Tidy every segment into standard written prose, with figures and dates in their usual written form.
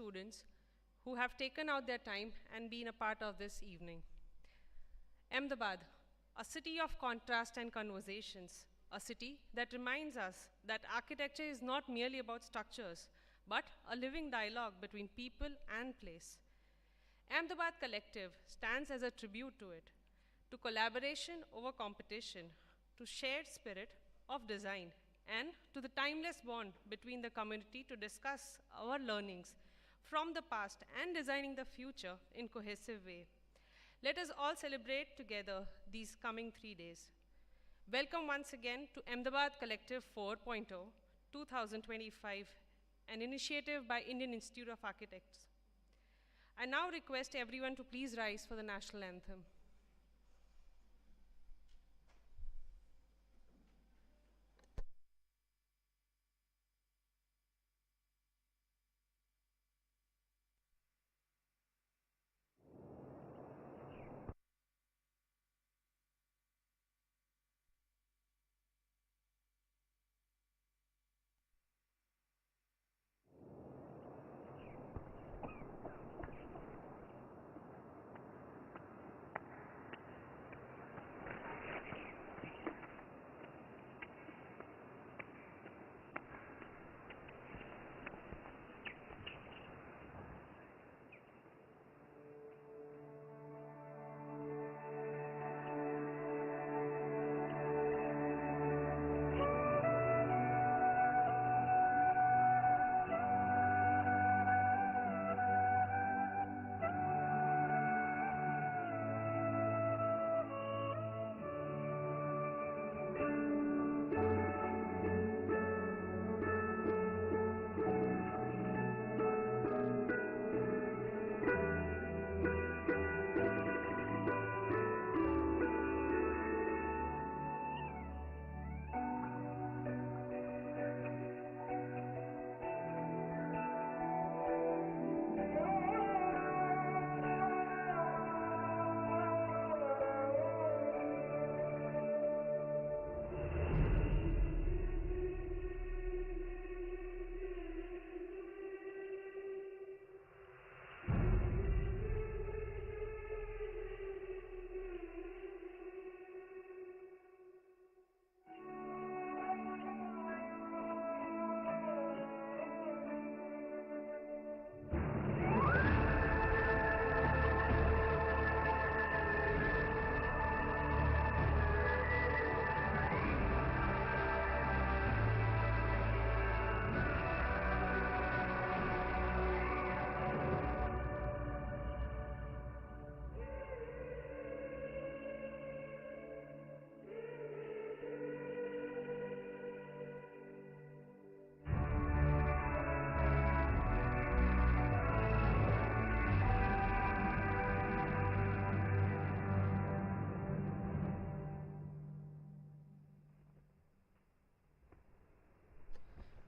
students who have taken out their time and been a part of this evening. Ahmedabad, a city of contrast and conversations, a city that reminds us that architecture is not merely about structures, but a living dialogue between people and place. Ahmedabad Collective stands as a tribute to it, to collaboration over competition, to shared spirit of design, and to the timeless bond between the community to discuss our learnings from the past and designing the future in cohesive way. Let us all celebrate together these coming 3 days. Welcome once again to Ahmedabad Collective 4.0 2025, an initiative by Indian Institute of Architects. I now request everyone to please rise for the national anthem.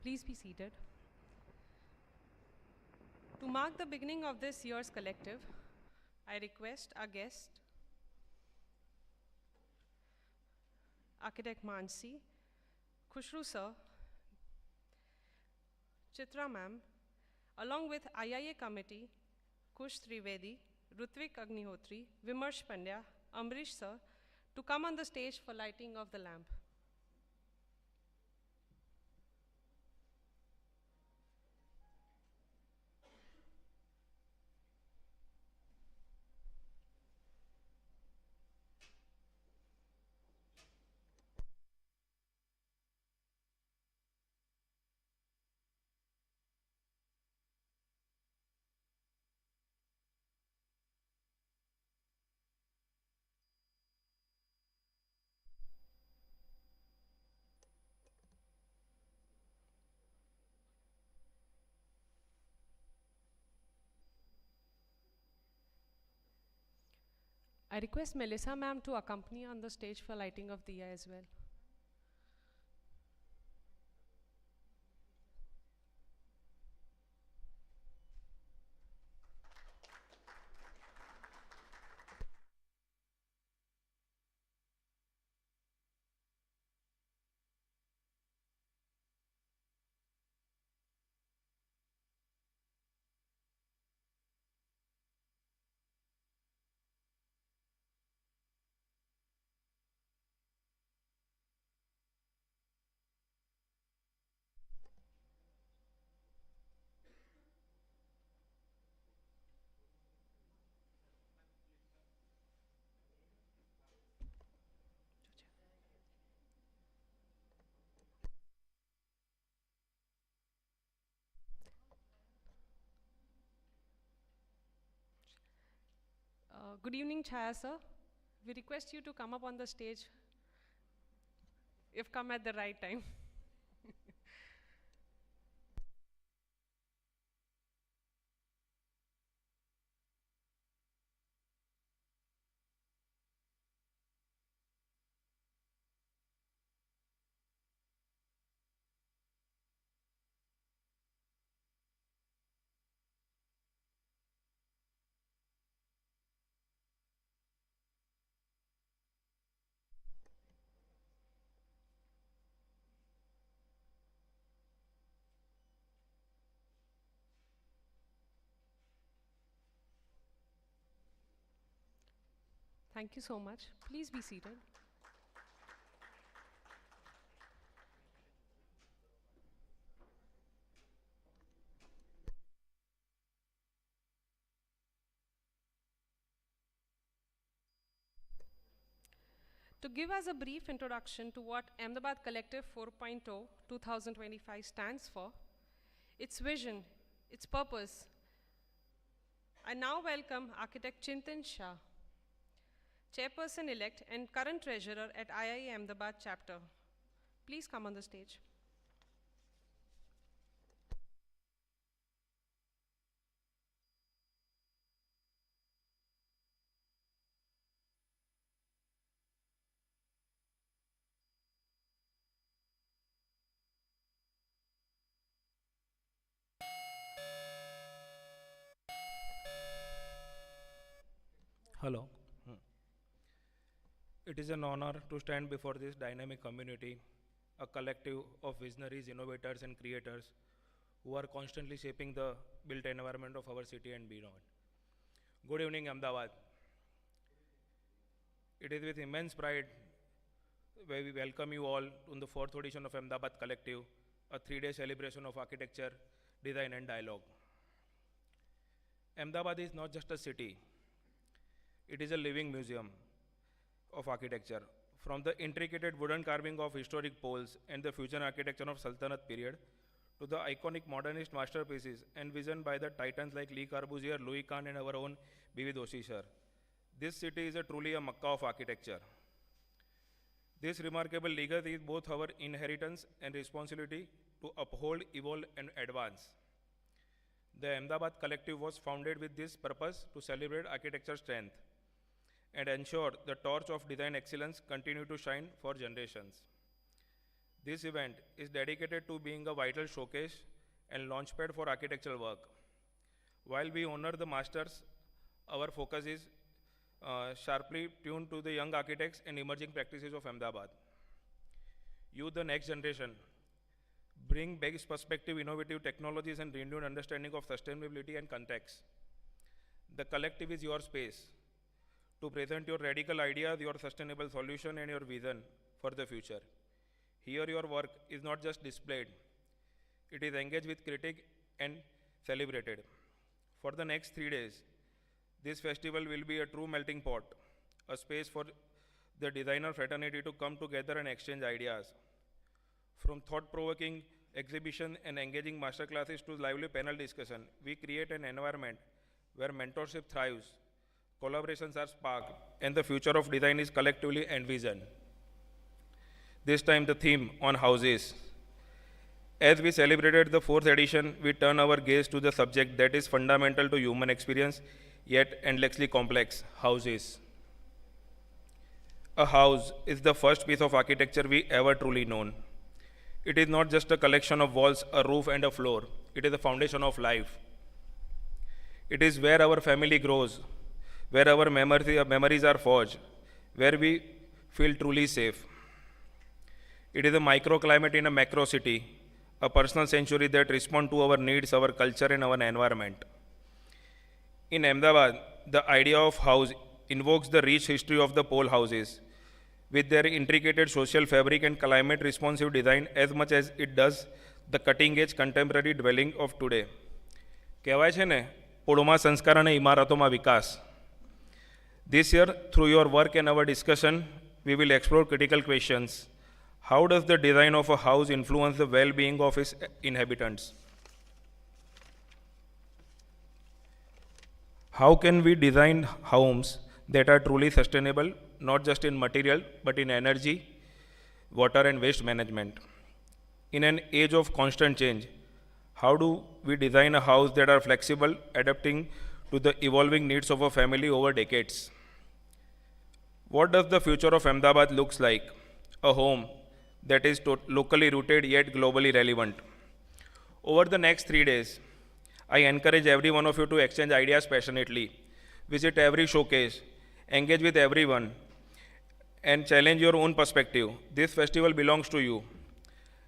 Please be seated. To mark the beginning of this year's collective, I request our guest, Architect Mansi, Khushru Sir, Chitra Ma'am, along with IIA Committee, Kush Trivedi, Rutvik Agnihotri, Vimarsh Pandya, Amrish Sir, to come on the stage for lighting of the lamp. I request Melissa ma'am to accompany on the stage for lighting of Diya as well. Good evening, Chaya sir. We request you to come up on the stage. You've come at the right time. Thank you so much. Please be seated. To give us a brief introduction to what Ahmedabad Collective 4.0 2025 stands for, its vision, its purpose, I now welcome architect Chintan Shah, chairperson-elect and current treasurer at IIA Ahmedabad chapter. Please come on the stage. Hello. It is an honor to stand before this dynamic community, a collective of visionaries, innovators, and creators who are constantly shaping the built environment of our city and beyond. Good evening, Ahmedabad. It is with immense pride where we welcome you all to the fourth edition of Ahmedabad Collective, a 3-day celebration of architecture, design, and dialogue. Ahmedabad is not just a city, it is a living museum of architecture. From the intricate wooden carving of historic poles and the fusion architecture of Sultanate period to the iconic modernist masterpieces envisioned by the titans like Lee Corbusier, Louis Kahn, and our own B.V. Doshi sir. This city is truly a Makkah of architecture. This remarkable legacy is both our inheritance and responsibility to uphold, evolve, and advance. The Ahmedabad Collective was founded with this purpose to celebrate architecture strength and ensure the torch of design excellence continue to shine for generations. This event is dedicated to being a vital showcase and launchpad for architectural work. While we honor the masters, our focus is sharply tuned to the young architects and emerging practices of Ahmedabad. You, the next generation, bring best perspective, innovative technologies, and renewed understanding of sustainability and context. The collective is your space to present your radical ideas, your sustainable solution, and your vision for the future. Here your work is not just displayed, it is engaged with critique and celebrated. For the next 3 days, this festival will be a true melting pot, a space for the designer fraternity to come together and exchange ideas. From thought-provoking exhibition and engaging masterclasses to lively panel discussion, we create an environment where mentorship thrives, collaborations are sparked, and the future of design is collectively envisioned. This time the theme on houses. As we celebrated the 4th edition, we turn our gaze to the subject that is fundamental to human experience, yet endlessly complex: houses. A house is the first piece of architecture we ever truly known. It is not just a collection of walls, a roof, and a floor. It is the foundation of life. It is where our family grows, where our memories are forged, where we feel truly safe. It is a microclimate in a macro city, a personal sanctuary that responds to our needs, our culture, and our environment. In Ahmedabad, the idea of house invokes the rich history of the pole houses, with their intricate social fabric and climate-responsive design as much as it does the cutting-edge contemporary dwelling of today. કહેવાય છે ને, પોળમાં સંસ્કાર અને ઇમારતોમાં વિકાસ. This year, through your work and our discussion, we will explore critical questions. How does the design of a house influence the well-being of its inhabitants? How can we design homes that are truly sustainable, not just in material, but in energy, water, and waste management. In an age of constant change, how do we design a house that are flexible, adapting to the evolving needs of a family over decades? What does the future of Ahmedabad looks like? A home that is locally rooted yet globally relevant. Over the next 3 days, I encourage every one of you to exchange ideas passionately, visit every showcase, engage with everyone, and challenge your own perspective. This festival belongs to you.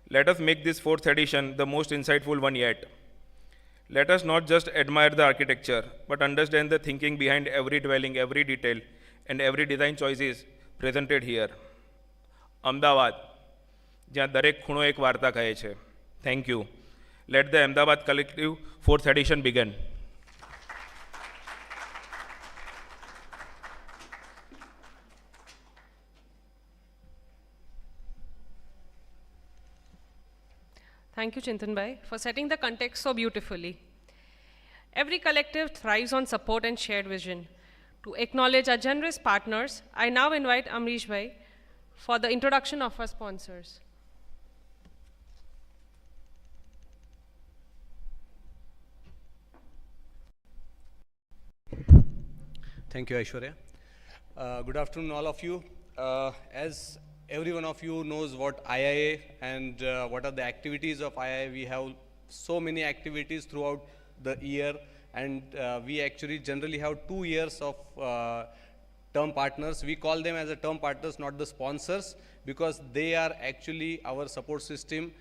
Let us make this fourth edition the most insightful one yet. Let us not just admire the architecture, but understand the thinking behind every dwelling, every detail, and every design choices presented here. Ahmedabad, જ્યાં દરેક ખૂણો એક વાર્તા કહે છે. Thank you. Late the Ahmedabad collective fourth addition began. Thank you, Chintan Bhai, for setting the context so beautifully. Every collective thrives on support and shared vision. To acknowledge our generous partners, I now invite Amrish Bhai for the introduction of our sponsors. Thank you, Aishwarya. Good afternoon, all of you. As every one of you knows what IIA and what are the activities of IIA, we have so many activities throughout the year, and we actually generally have 2 years of term partners. We call them as a term partners, not the sponsors, because they are actually our support system.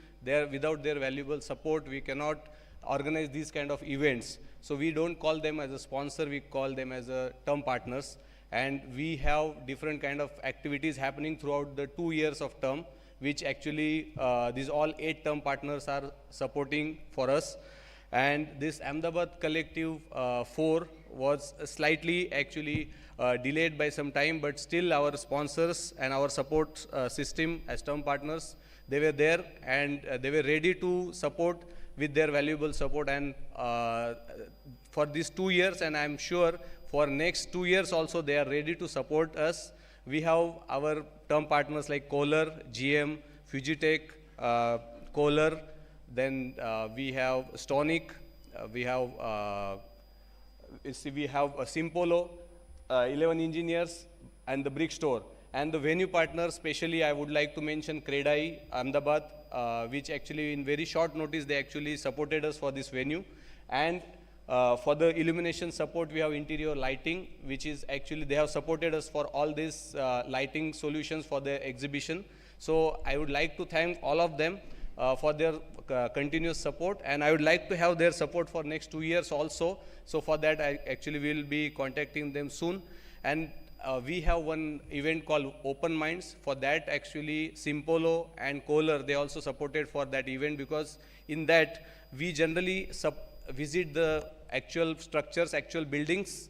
Without their valuable support, we cannot organize these kind of events. So we don't call them as a sponsor, we call them as a term partners. And we have different kind of activities happening throughout the 2 years of term, which actually these all 8 term partners are supporting for us. And this Ahmedabad Collective 4 was slightly actually delayed by some time, but still our sponsors and our support system as term partners, they were there and they were ready to support with their valuable support. And for these 2 years, and I'm sure for next 2 years also, they are ready to support us. We have our term partners like Kohler, GM, Fujitech, Kohler, then we have Stonic, we have Simpolo, 11 Engineers, and the Brick Store. And the venue partners, especially I would like to mention Kredai, Ahmedabad, which actually in very short notice, they actually supported us for this venue. And for the illumination support, we have interior lighting, which is actually, they have supported us for all these lighting solutions for the exhibition. So I would like to thank all of them for their continuous support, and I would like to have their support for next 2 years also. So for that, I actually will be contacting them soon. And we have one event called Open Minds. For that, actually, Simpolo and Kohler, they also supported for that event, because in that, we generally visit the actual structures, actual buildings,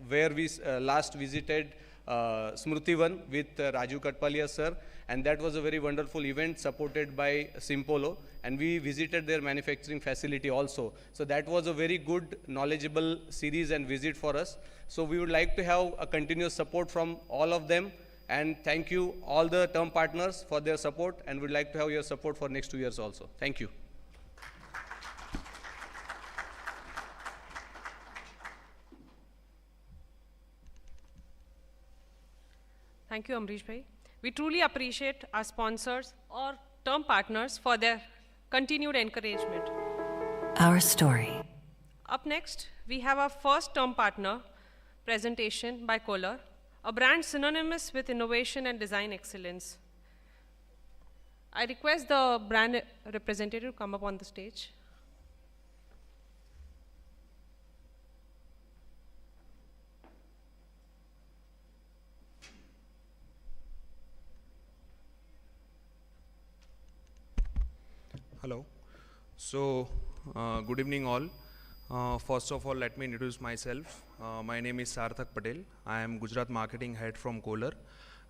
where we last visited Smrutivan with Raju Katpalia sir, and that was a very wonderful event supported by Simpolo, and we visited their manufacturing facility also. So that was a very good, knowledgeable series and visit for us. So we would like to have a continuous support from all of them, and thank you all the term partners for their support, and we'd like to have your support for next 2 years also. Thank you. Thank you, Amrish Bhai. We truly appreciate our sponsors or term partners for their continued encouragement. Our story. Up next, we have our first term partner presentation by Kohler, a brand synonymous with innovation and design excellence. I request the brand representative to come up on the stage. Hello. So, good evening all. First of all, let me introduce myself. My name is Sarthak Patel. I am Gujarat Marketing Head from Kohler.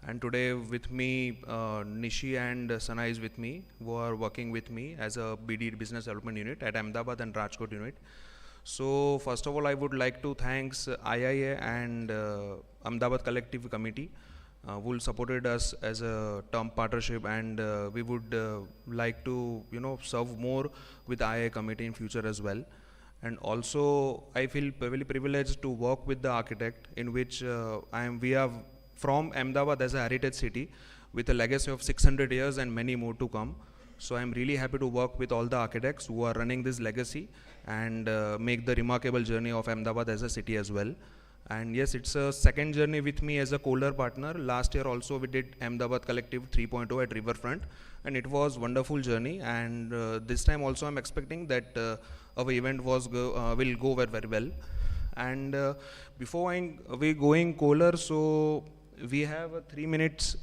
And today with me, Nishi and Sana is with me, who are working with me as a BD Business Development Unit at Ahmedabad and Rajkot unit. So first of all, I would like to thanks IIA and Ahmedabad Collective Committee who supported us as a term partnership, and we would like to serve more with IIA committee in future as well. And also I feel very privileged to work with the architect, in which we are from Ahmedabad as a heritage city with a legacy of 600 years and many more to come. So I'm really happy to work with all the architects who are running this legacy and make the remarkable journey of Ahmedabad as a city as well. And yes, it's a second journey with me as a Kohler partner. Last year also we did Ahmedabad Collective 3.0 at Riverfront, and it was wonderful journey. And this time also I'm expecting that our event will go very well. And before we going Kohler, so we have a 3 minutes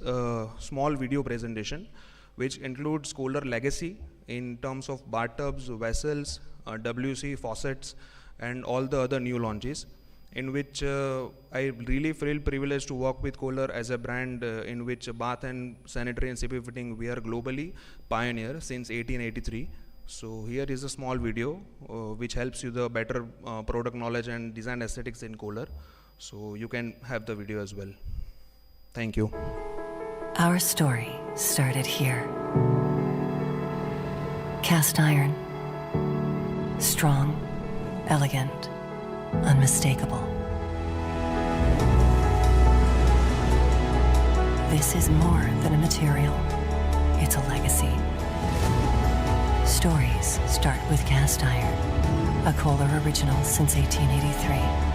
small video presentation which includes Kohler legacy in terms of bathtubs, vessels, WC, faucets, and all the other new launches, in which I really feel privileged to work with Kohler as a brand in which bath and sanitary and CP fitting we are globally pioneer since 1883. So here is a small video which helps you the better product knowledge and design aesthetics in Kohler. So you can have the video as well. Thank you. Our story started here. Cast iron. Strong, elegant, unmistakable. This is more than a material. It's a legacy. Stories start with cast iron. A Kohler original since 1883.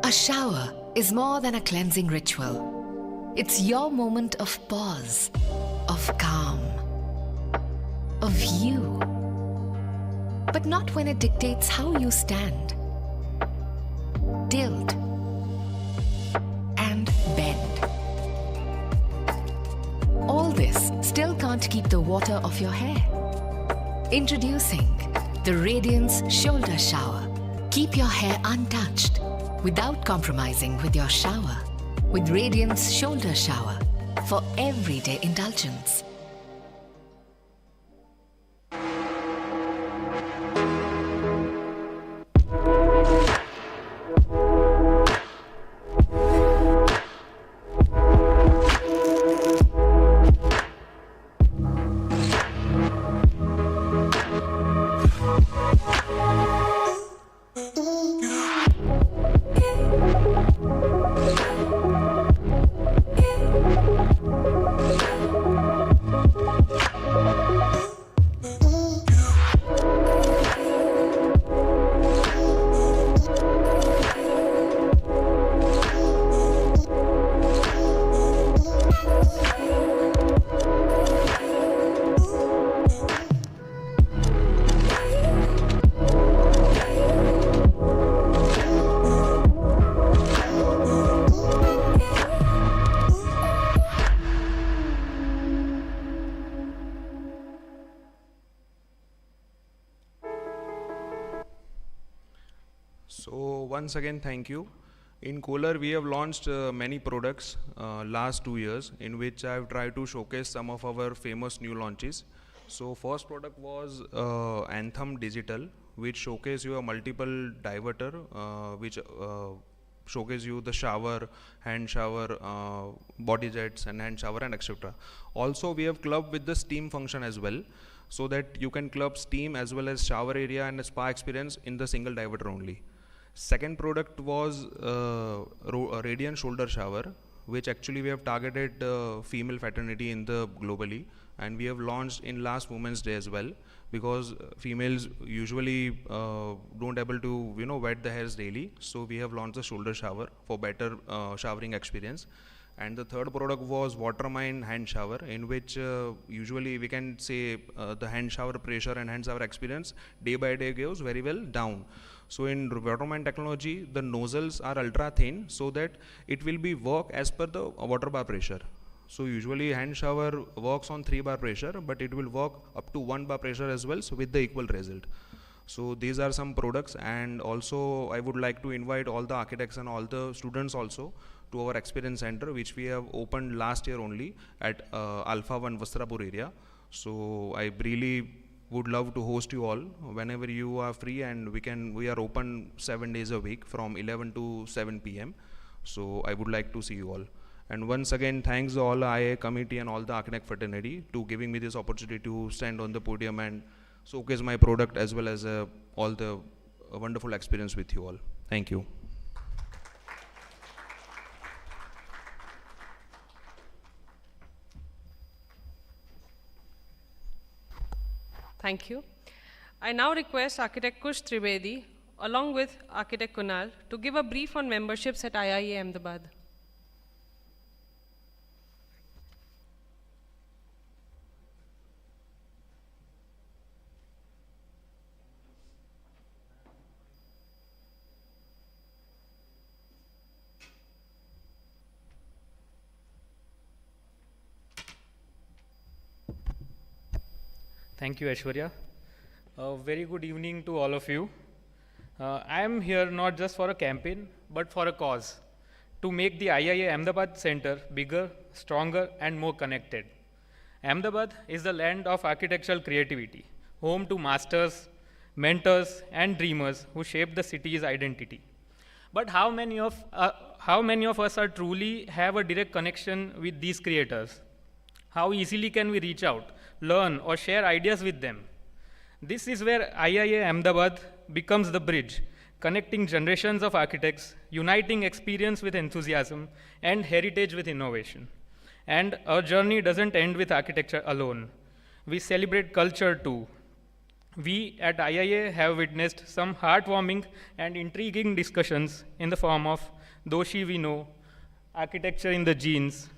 A shower is more than a cleansing ritual. It's your moment of pause, of calm, of you. But not when it dictates how you stand, tilt, and bend. All this still can't keep the water off your hair. Introducing the Radiance Shoulder Shower. Keep your hair untouched without compromising with your shower. With Radiance Shoulder Shower for everyday indulgence. So once again, thank you. In Kohler, we have launched many products last 2 years, in which I have tried to showcase some of our famous new launches. So first product was Anthem Digital, which showcase you a multiple diverter, which showcase you the shower, hand shower, body jets and hand shower and etc. Also we have clubbed with the steam function as well, so that you can club steam as well as shower area and a spa experience in the single diverter only. Second product was a Radiant Shoulder Shower, which actually we have targeted female fraternity in the globally, and we have launched in last Women's Day as well, because females usually don't able to wet the hairs daily. So we have launched the shoulder shower for better showering experience. And the third product was Watermine hand shower, in which usually we can say the hand shower pressure and hand shower experience day by day goes very well down. So in Watermine technology, the nozzles are ultra thin so that it will be work as per the water bar pressure. So usually hand shower works on 3 bar pressure, but it will work up to 1 bar pressure as well, so with the equal result. So these are some products, and also I would like to invite all the architects and all the students also to our experience center, which we have opened last year only at Alpha 1 Vastrapur area. So I really would love to host you all whenever you are free, and we are open 7 days a week from 11 to 7 p.m. So I would like to see you all. And once again, thanks to all IA committee and all the architect fraternity to giving me this opportunity to stand on the podium and showcase my product, as well as all the wonderful experience with you all. Thank you. Thank you. I now request Architect Kush Trivedi, along with Architect Kunal, to give a brief on memberships at IIA Ahmedabad. Thank you, Aishwarya. A very good evening to all of you. I am here not just for a campaign, but for a cause, to make the IIA Ahmedabad Center bigger, stronger, and more connected. Ahmedabad is the land of architectural creativity, home to masters, mentors, and dreamers who shape the city's identity. But how many of us are truly have a direct connection with these creators? How easily can we reach out, learn, or share ideas with them? This is where IIA Ahmedabad becomes the bridge, connecting generations of architects, uniting experience with enthusiasm, and heritage with innovation. And our journey doesn't end with architecture alone. We celebrate culture too. We at IIA have witnessed some heartwarming and intriguing discussions in the form of Doshi We Know, Architecture in the Genes,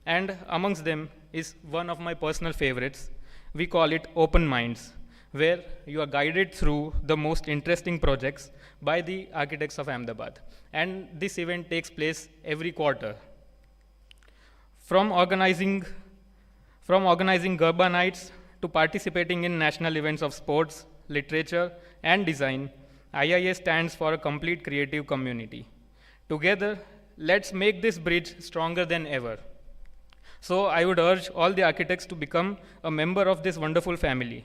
and amongst them is one of my personal favorites. We call it Open Minds, where you are guided through the most interesting projects by the architects of Ahmedabad. And this event takes place every quarter. From organizing Garba nights to participating in national events of sports, literature, and design, IIA stands for a complete creative community. Together, let's make this bridge stronger than ever. So I would urge all the architects to become a member of this wonderful family.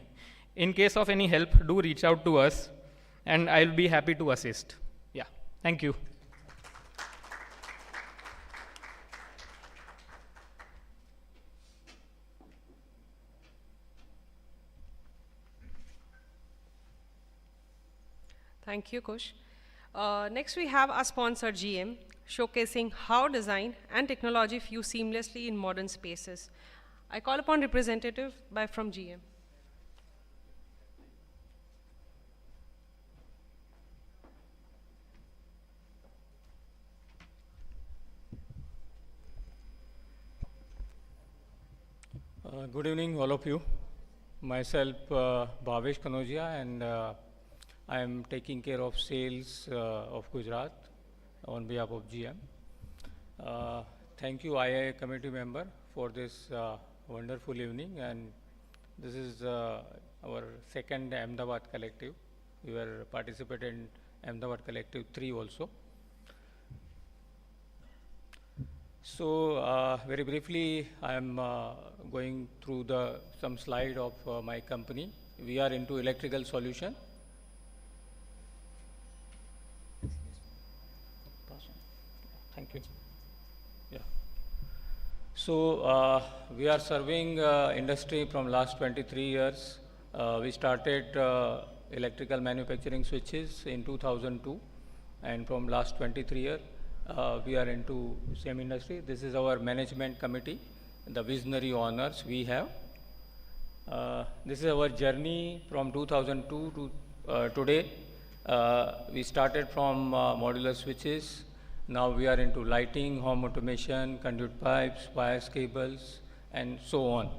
In case of any help, do reach out to us, and I'll be happy to assist. Yeah, thank you. Thank you, Kush. Next, we have our sponsor, GM, showcasing how design and technology fuse seamlessly in modern spaces. I call upon representative from GM. Good evening, all of you. Myself, Bhavesh Kanodia, and I am taking care of sales of Gujarat on behalf of GM. Thank you, IIA committee member, for this wonderful evening. And this is our second Ahmedabad collective. We were participating in Ahmedabad Collective 3 also. So very briefly, I am going through some slide of my company. We are into electrical solution. Thank you. Yeah. So we are serving industry from last 23 years. We started electrical manufacturing switches in 2002, and from last 23 years, we are into same industry. This is our management committee, the visionary owners we have. This is our journey from 2002 to today. We started from modular switches. Now we are into lighting, home automation, conduit pipes, wires, cables, and so on.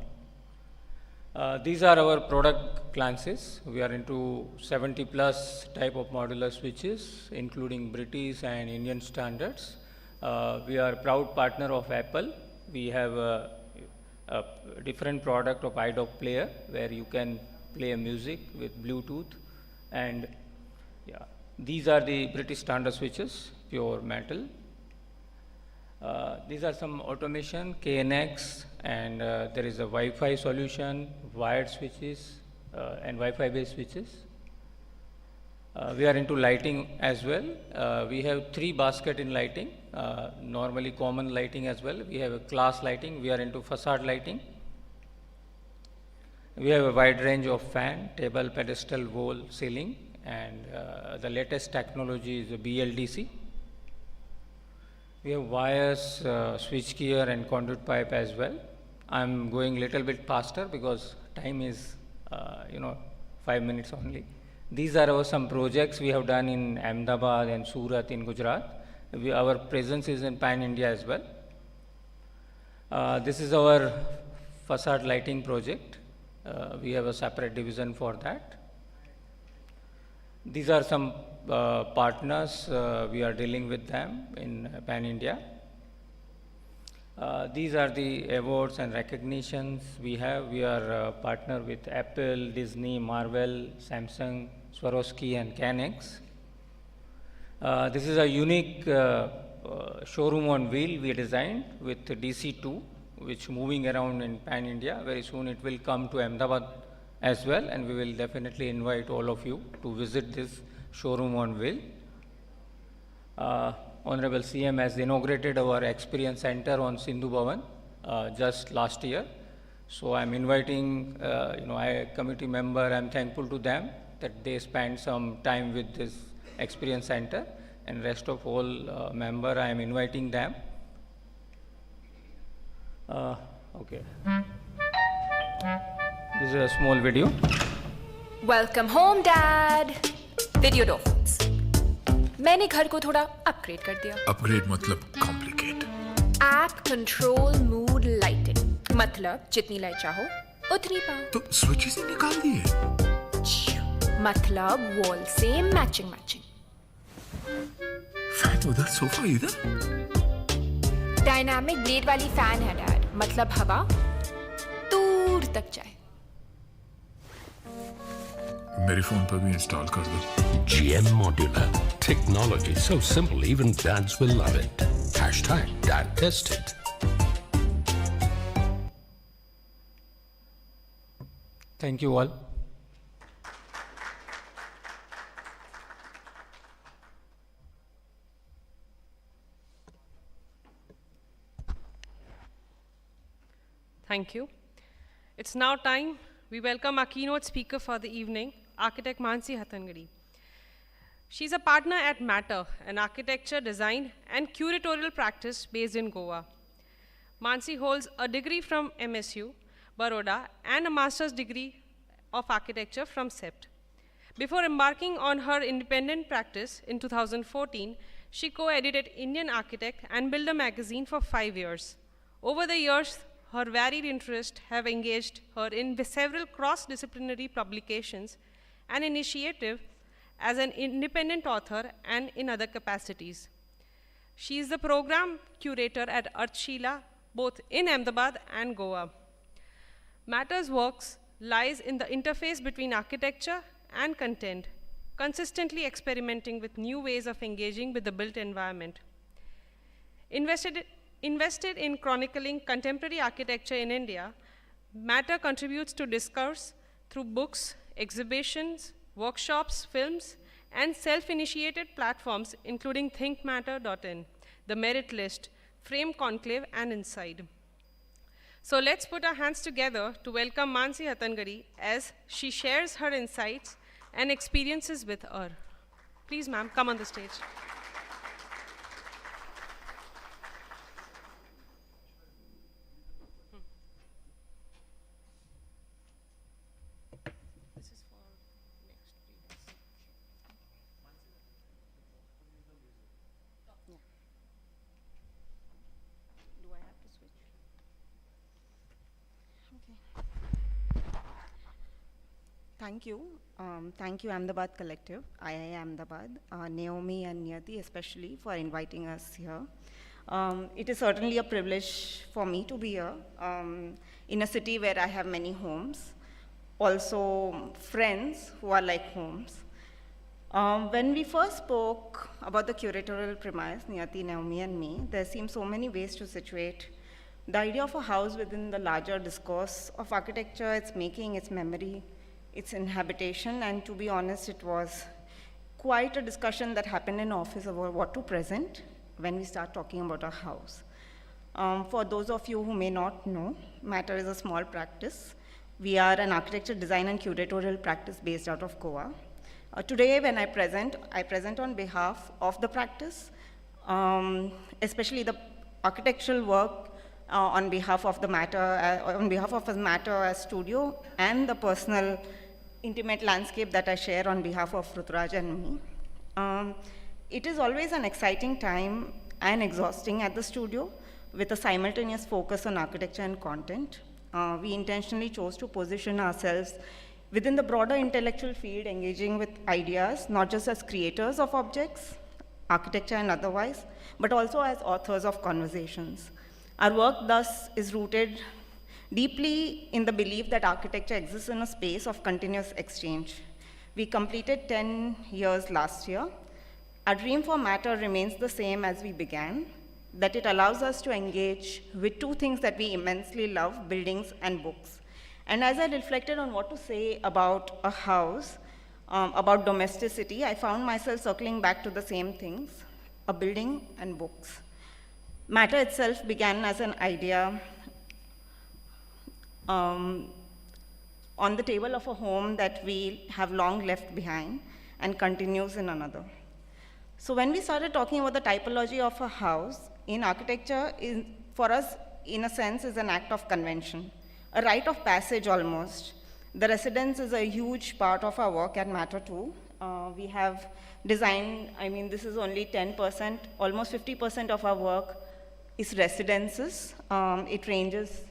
These are our product glances. We are into 70 plus type of modular switches, including British and Indian standards. We are proud partner of Apple. We have a different product of iDock player where you can play music with Bluetooth, and yeah, these are the British standard switches, pure metal. These are some automation, KNX, and there is a Wi-Fi solution, wired switches, and Wi-Fi based switches. We are into lighting as well. We have 3 baskets in lighting, normally common lighting as well. We have a class lighting. We are into facade lighting. We have a wide range of fan, table, pedestal, wall, ceiling, and the latest technology is a BLDC. We have wires, switch gear, and conduit pipe as well. I'm going a little bit faster because time is, 5 minutes only. These are some projects we have done in Ahmedabad and Surat in Gujarat. Our presence is in Pan India as well. This is our facade lighting project. We have a separate division for that. These are some partners we are dealing with them in Pan India. These are the awards and recognitions we have. We are partner with Apple, Disney, Marvel, Samsung, Swarovski, and Canex. This is a unique showroom on wheel we designed with DC2, which moving around in Pan India. Very soon it will come to Ahmedabad as well, and we will definitely invite all of you to visit this showroom on wheel. Honorable CM has inaugurated our experience center on Sindhu Bhavan just last year. So I'm inviting, I committee member, I'm thankful to them that they spend some time with this experience center, and rest of all member, I am inviting them. Okay. This is a small video. Welcome home dad. Video dolphins. मैंने घर को थोड़ा upgrade कर दिया। Upgrade मतलब complicate. App control mood lighting, मतलब जितनी light चाहो उतनी पाओ। तो स्विचेस ही निकाल दिए। मतलब वॉल से मैचिंग। फैन उधर, सोफा इधर। डायनामिक ब्लेड वाली फैन है डैड, मतलब हवा दूर तक जाए। मेरे फोन पर भी इंस्टॉल कर दो। GM Modular. Technology so simple even dads will love it. Hashtag dad tested. Thank you all. Thank you. It's now time we welcome our keynote speaker for the evening, architect Mansi Hattangadi. She's a partner at Matter, an architecture, design, and curatorial practice based in Goa. Mansi holds a degree from MSU, Baroda, and a master's degree of architecture from CEPT. Before embarking on her independent practice in 2014, she co-edited Indian Architect and Builder magazine for 5 years. Over the years, her varied interests have engaged her in several cross-disciplinary publications and initiatives as an independent author and in other capacities. She is the program curator at Arthshila, both in Ahmedabad and Goa. Matter's works lies in the interface between architecture and content, consistently experimenting with new ways of engaging with the built environment. Invested in chronicling contemporary architecture in India, Matter contributes to discourse through books, exhibitions, workshops, films, and self-initiated platforms including thinkmatter.in, the Merit List, Frame Conclave, and Inside. So let's put our hands together to welcome Mansi Hattangadi as she shares her insights and experiences with her. Please, ma'am, come on the stage. Thank you. Thank you, Ahmedabad Collective, IIA Ahmedabad, Naomi and Niyati especially for inviting us here. It is certainly a privilege for me to be here in a city where I have many homes, also friends who are like homes. When we first spoke about the curatorial premise, Niyati, Naomi, and me, there seemed so many ways to situate the idea of a house within the larger discourse of architecture, its making, its memory, its inhabitation, and to be honest, it was quite a discussion that happened in office about what to present when we start talking about a house. For those of you who may not know, Matter is a small practice. We are an architecture, design, and curatorial practice based out of Goa. Today, when I present on behalf of the practice, especially the architectural work on behalf of the Matter as studio, and the personal, intimate landscape that I share on behalf of Ruturaj and me. It is always an exciting time and exhausting at the studio with a simultaneous focus on architecture and content. We intentionally chose to position ourselves within the broader intellectual field, engaging with ideas, not just as creators of objects, architecture and otherwise, but also as authors of conversations. Our work thus is rooted deeply in the belief that architecture exists in a space of continuous exchange. We completed 10 years last year. Our dream for Matter remains the same as we began, that it allows us to engage with two things that we immensely love, buildings and books. And as I reflected on what to say about a house, about domesticity, I found myself circling back to the same things, a building and books. Matter itself began as an idea on the table of a home that we have long left behind and continues in another. So when we started talking about the typology of a house, in architecture, for us, in a sense, is an act of convention, a rite of passage almost. The residence is a huge part of our work at Matter too. We have designed, this is only 10%, almost 50% of our work is residences. It ranges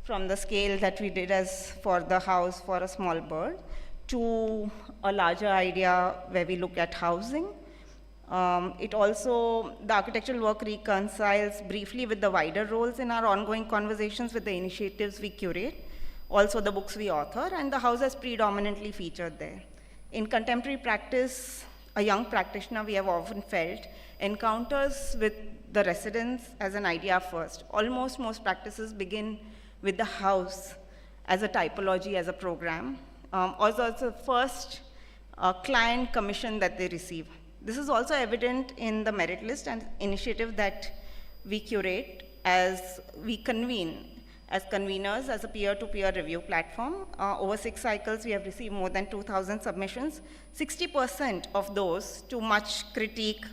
from the scale that we did as for the house for a small bird to a larger idea where we look at housing. The architectural work reconciles briefly with the wider roles in our ongoing conversations with the initiatives we curate, also the books we author, and the house is predominantly featured there. In contemporary practice, a young practitioner, we have often felt, encounters with the residence as an idea first. Almost most practices begin with the house as a typology, as a program. Also, it's the first client commission that they receive. This is also evident in the merit list and initiative that we curate as we convene as conveners, as a peer-to-peer review platform. Over 6 cycles, we have received more than 2,000 submissions. 60% of those, to much critique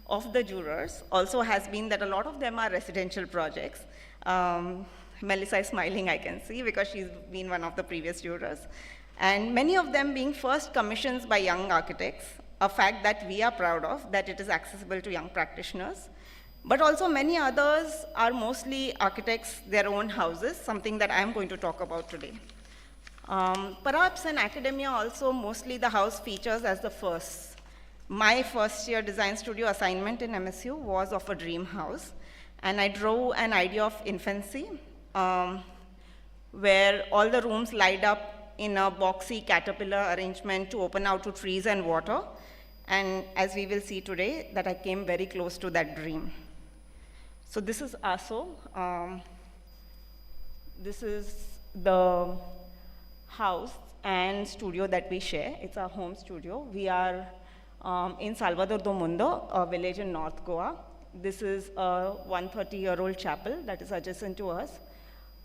of the jurors, also has been that a lot of them are residential projects. Melissa is smiling, I can see, because she's been one of the previous jurors. And many of them being first commissions by young architects, a fact that we are proud of, that it is accessible to young practitioners. But also many others are mostly architects, their own houses, something that I'm going to talk about today. Perhaps in academia also, mostly the house features as the first. My first year design studio assignment in MSU was of a dream house, and I drove an idea of infancy, where all the rooms lined up in a boxy caterpillar arrangement to open out to trees and water. And as we will see today, that I came very close to that dream. So this is ASO. This is the house and studio that we share. It's our home studio. We are in Salvador do Mundo, a village in North Goa. This is a 130-year-old chapel that is adjacent to us.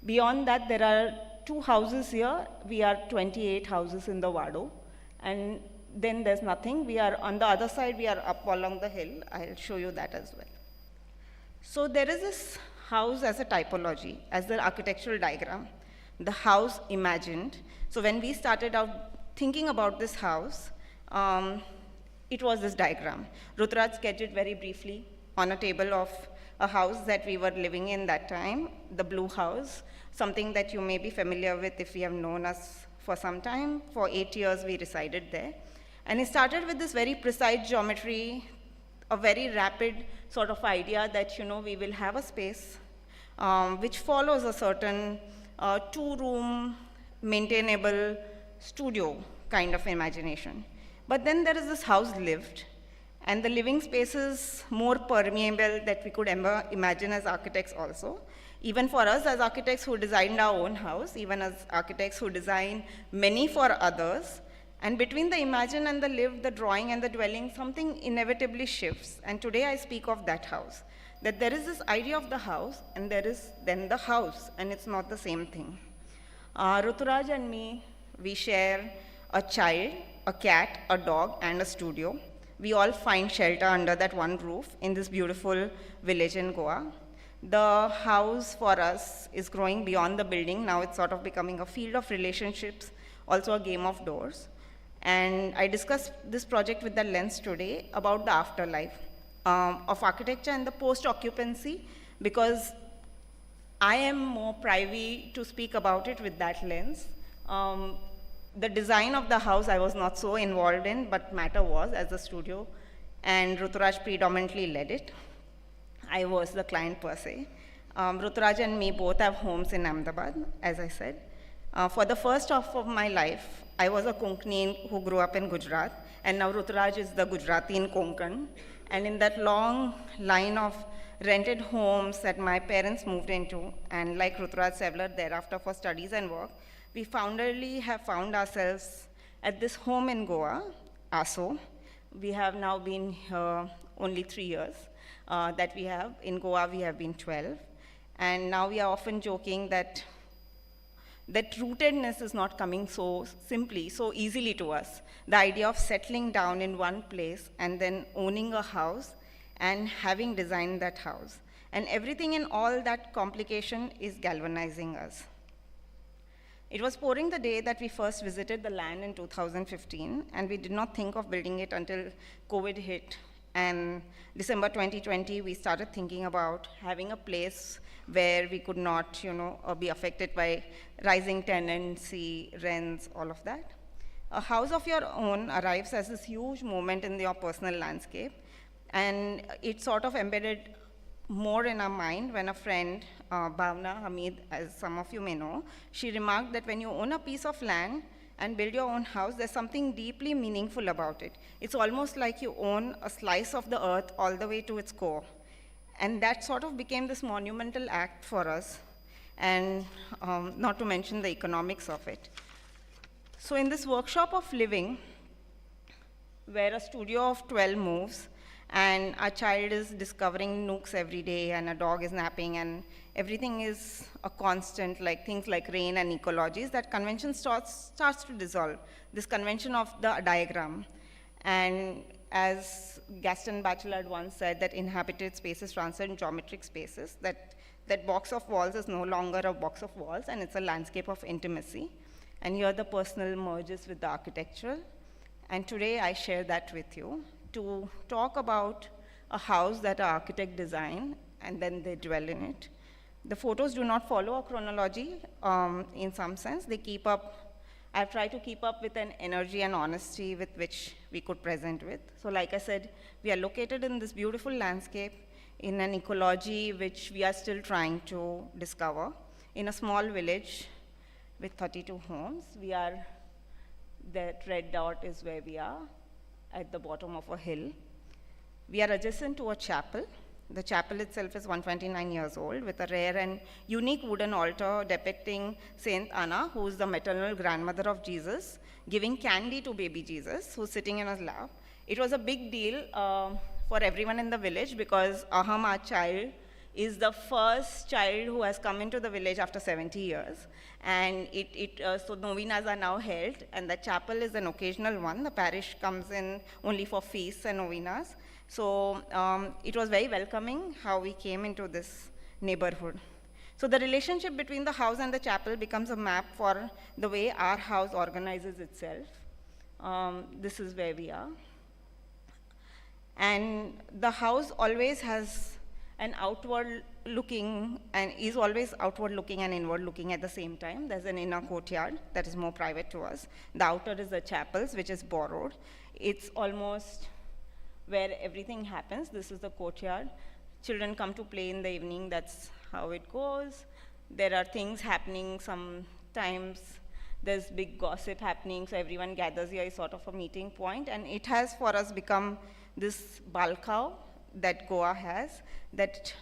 Beyond that, there are 2 houses here. We are 28 houses in the Vado. And then there's nothing. We are on the other side, we are up along the hill. I'll show you that as well. So there is this house as a typology, as the architectural diagram, the house imagined. So when we started out thinking about this house, it was this diagram. Ruturaj sketched it very briefly on a table of a house that we were living in that time, the blue house, something that you may be familiar with if you have known us for some time. For 8 years, we resided there. And it started with this very precise geometry, a very rapid sort of idea that, we will have a space which follows a certain two-room, maintainable studio kind of imagination. But then there is this house lived, and the living space is more permeable that we could ever imagine as architects also. Even for us as architects who designed our own house, even as architects who design many for others, and between the imagine and the lived, the drawing and the dwelling, something inevitably shifts. And today I speak of that house, that there is this idea of the house, and there is then the house, and it's not the same thing. Ruturaj and me, we share a child, a cat, a dog, and a studio. We all find shelter under that one roof in this beautiful village in Goa. The house for us is growing beyond the building. Now it's sort of becoming a field of relationships, also a game of doors. And I discussed this project with the lens today about the afterlife of architecture and the post-occupancy, because I am more privy to speak about it with that lens. The design of the house I was not so involved in, but Matter was as a studio, and Ruturaj predominantly led it. I was the client per se. Ruturaj and me both have homes in Ahmedabad, as I said. For the first half of my life, I was a Konkani who grew up in Gujarat, and now Ruturaj is the Gujarati in Konkan. And in that long line of rented homes that my parents moved into, and like Ruturaj Sevler thereafter for studies and work, we finally have found ourselves at this home in Goa, Aso. We have now been here only 3 years that we have. In Goa, we have been 12. And now we are often joking that rootedness is not coming so simply, so easily to us. The idea of settling down in one place and then owning a house and having designed that house. And everything in all that complication is galvanizing us. It was pouring the day that we first visited the land in 2015, and we did not think of building it until COVID hit. And December 2020, we started thinking about having a place where we could not, be affected by rising tenancy, rents, all of that. A house of your own arrives as this huge moment in your personal landscape, and it sort of embedded more in our mind when a friend, Bhavna Hamid, as some of you may know, she remarked that when you own a piece of land and build your own house, there's something deeply meaningful about it. It's almost like you own a slice of the earth all the way to its core. And that sort of became this monumental act for us, and not to mention the economics of it. So in this workshop of living, where a studio of 12 moves, and our child is discovering nooks every day, and a dog is napping, and everything is a constant, like things like rain and ecologies, that convention starts to dissolve, this convention of the diagram. And as Gaston Bachelard once said, that inhabited spaces transcend geometric spaces, that box of walls is no longer a box of walls, and it's a landscape of intimacy. And here the personal merges with the architectural. And today I share that with you to talk about a house that an architect designed, and then they dwell in it. The photos do not follow a chronology in some sense. They keep up, I've tried to keep up with an energy and honesty with which we could present with. So like I said, we are located in this beautiful landscape in an ecology which we are still trying to discover. In a small village with 32 homes, that red dot is where we are, at the bottom of a hill. We are adjacent to a chapel. The chapel itself is 129 years old, with a rare and unique wooden altar depicting Saint Anna, who is the maternal grandmother of Jesus, giving candy to baby Jesus, who's sitting in his lap. It was a big deal for everyone in the village, because Aham, our child, is the first child who has come into the village after 70 years. And so novenas are now held, and the chapel is an occasional one. The parish comes in only for feasts and novenas. So it was very welcoming how we came into this neighborhood. So the relationship between the house and the chapel becomes a map for the way our house organizes itself. This is where we are. And the house always has and outward looking, and is always outward looking and inward looking at the same time. There's an inner courtyard that is more private to us. The outer is the chapels, which is borrowed. It's almost where everything happens. This is the courtyard. Children come to play in the evening, that's how it goes. There are things happening sometimes. There's big gossip happening, so everyone gathers here is sort of a meeting point, and it has for us become this balcony that Goa has, that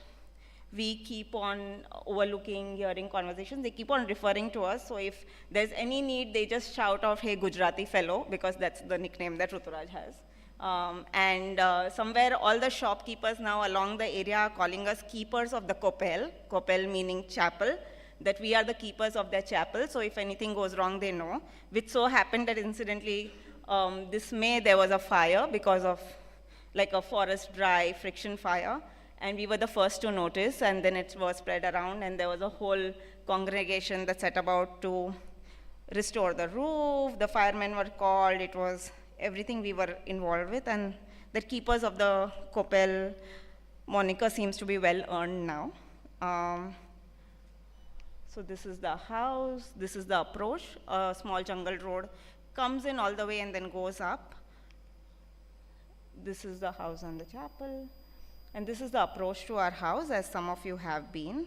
we keep on overlooking, hearing conversations. They keep on referring to us, so if there's any need, they just shout out, "Hey, Gujarati fellow," because that's the nickname that Ruturaj has. Somewhere all the shopkeepers now along the area are calling us keepers of the kopel meaning chapel, that we are the keepers of their chapel, so if anything goes wrong, they know. Which so happened that incidentally, this May there was a fire because of like a forest dry friction fire, and we were the first to notice, and then it was spread around, and there was a whole congregation that set about to restore the roof. The firemen were called. It was everything we were involved with, and the keepers of the Kopel moniker seems to be well earned now. So this is the house, this is the approach. A small jungle road comes in all the way and then goes up. This is the house and the chapel. And this is the approach to our house, as some of you have been.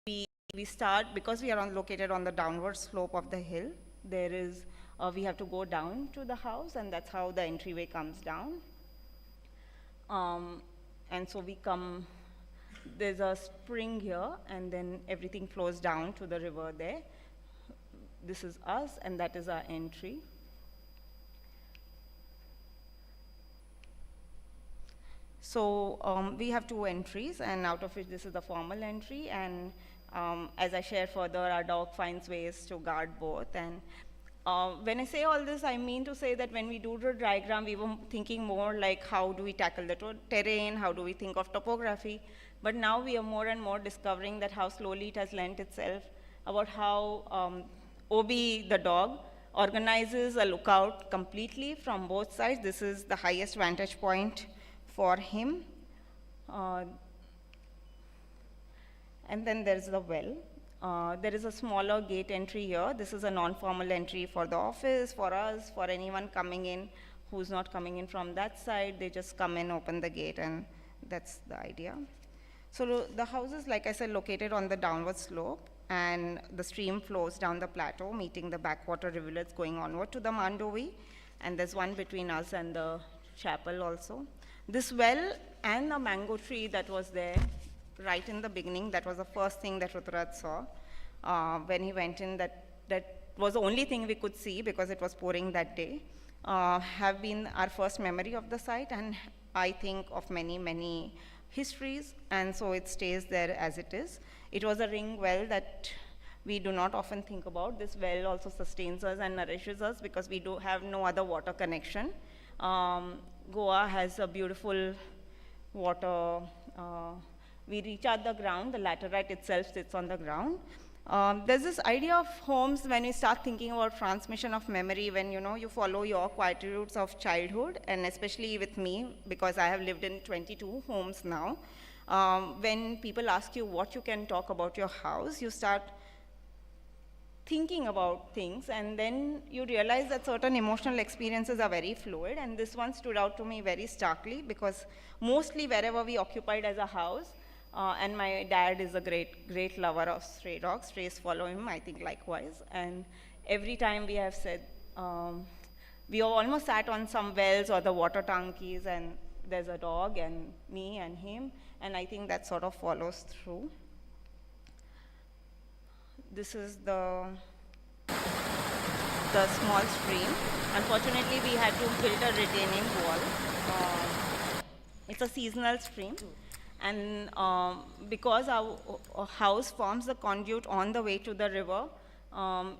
We start, because we are located on the downward slope of the hill, there is, we have to go down to the house, and that's how the entryway comes down. And so we come, there's a spring here, and then everything flows down to the river there. This is us, and that is our entry. So we have two entries, and out of which this is the formal entry, and as I share further, our dog finds ways to guard both. And when I say all this, I mean to say that when we do the diagram, we were thinking more like how do we tackle the terrain, how do we think of topography, but now we are more and more discovering that how slowly it has lent itself, about how Obi, the dog, organizes a lookout completely from both sides. This is the highest vantage point for him. And then there's the well. There is a smaller gate entry here. This is a non-formal entry for the office, for us, for anyone coming in who's not coming in from that side. They just come in, open the gate, and that's the idea. So the house is, like I said, located on the downward slope, and the stream flows down the plateau, meeting the backwater rivulets going onward to the Mandovi, and there's one between us and the chapel also. This well and the mango tree that was there right in the beginning, that was the first thing that Ruturaj saw when he went in. That was the only thing we could see because it was pouring that day, have been our first memory of the site, and I think of many, many histories, and so it stays there as it is. It was a ring well that we do not often think about. This well also sustains us and nourishes us because we do have no other water connection. Goa has a beautiful water. We recharge the ground. The laterite itself sits on the ground. There's this idea of homes when we start thinking about transmission of memory, when you follow your quietudes of childhood, and especially with me, because I have lived in 22 homes now. When people ask you what you can talk about your house, you start thinking about things, and then you realize that certain emotional experiences are very fluid, and this one stood out to me very starkly because mostly wherever we occupied as a house, and my dad is a great lover of stray dogs. Strays follow him, I think likewise. And every time we have said, we have almost sat on some wells or the water tankies, and there's a dog and me and him, and I think that sort of follows through. This is the small stream. Unfortunately, we had to build a retaining wall. It's a seasonal stream. And because our house forms the conduit on the way to the river,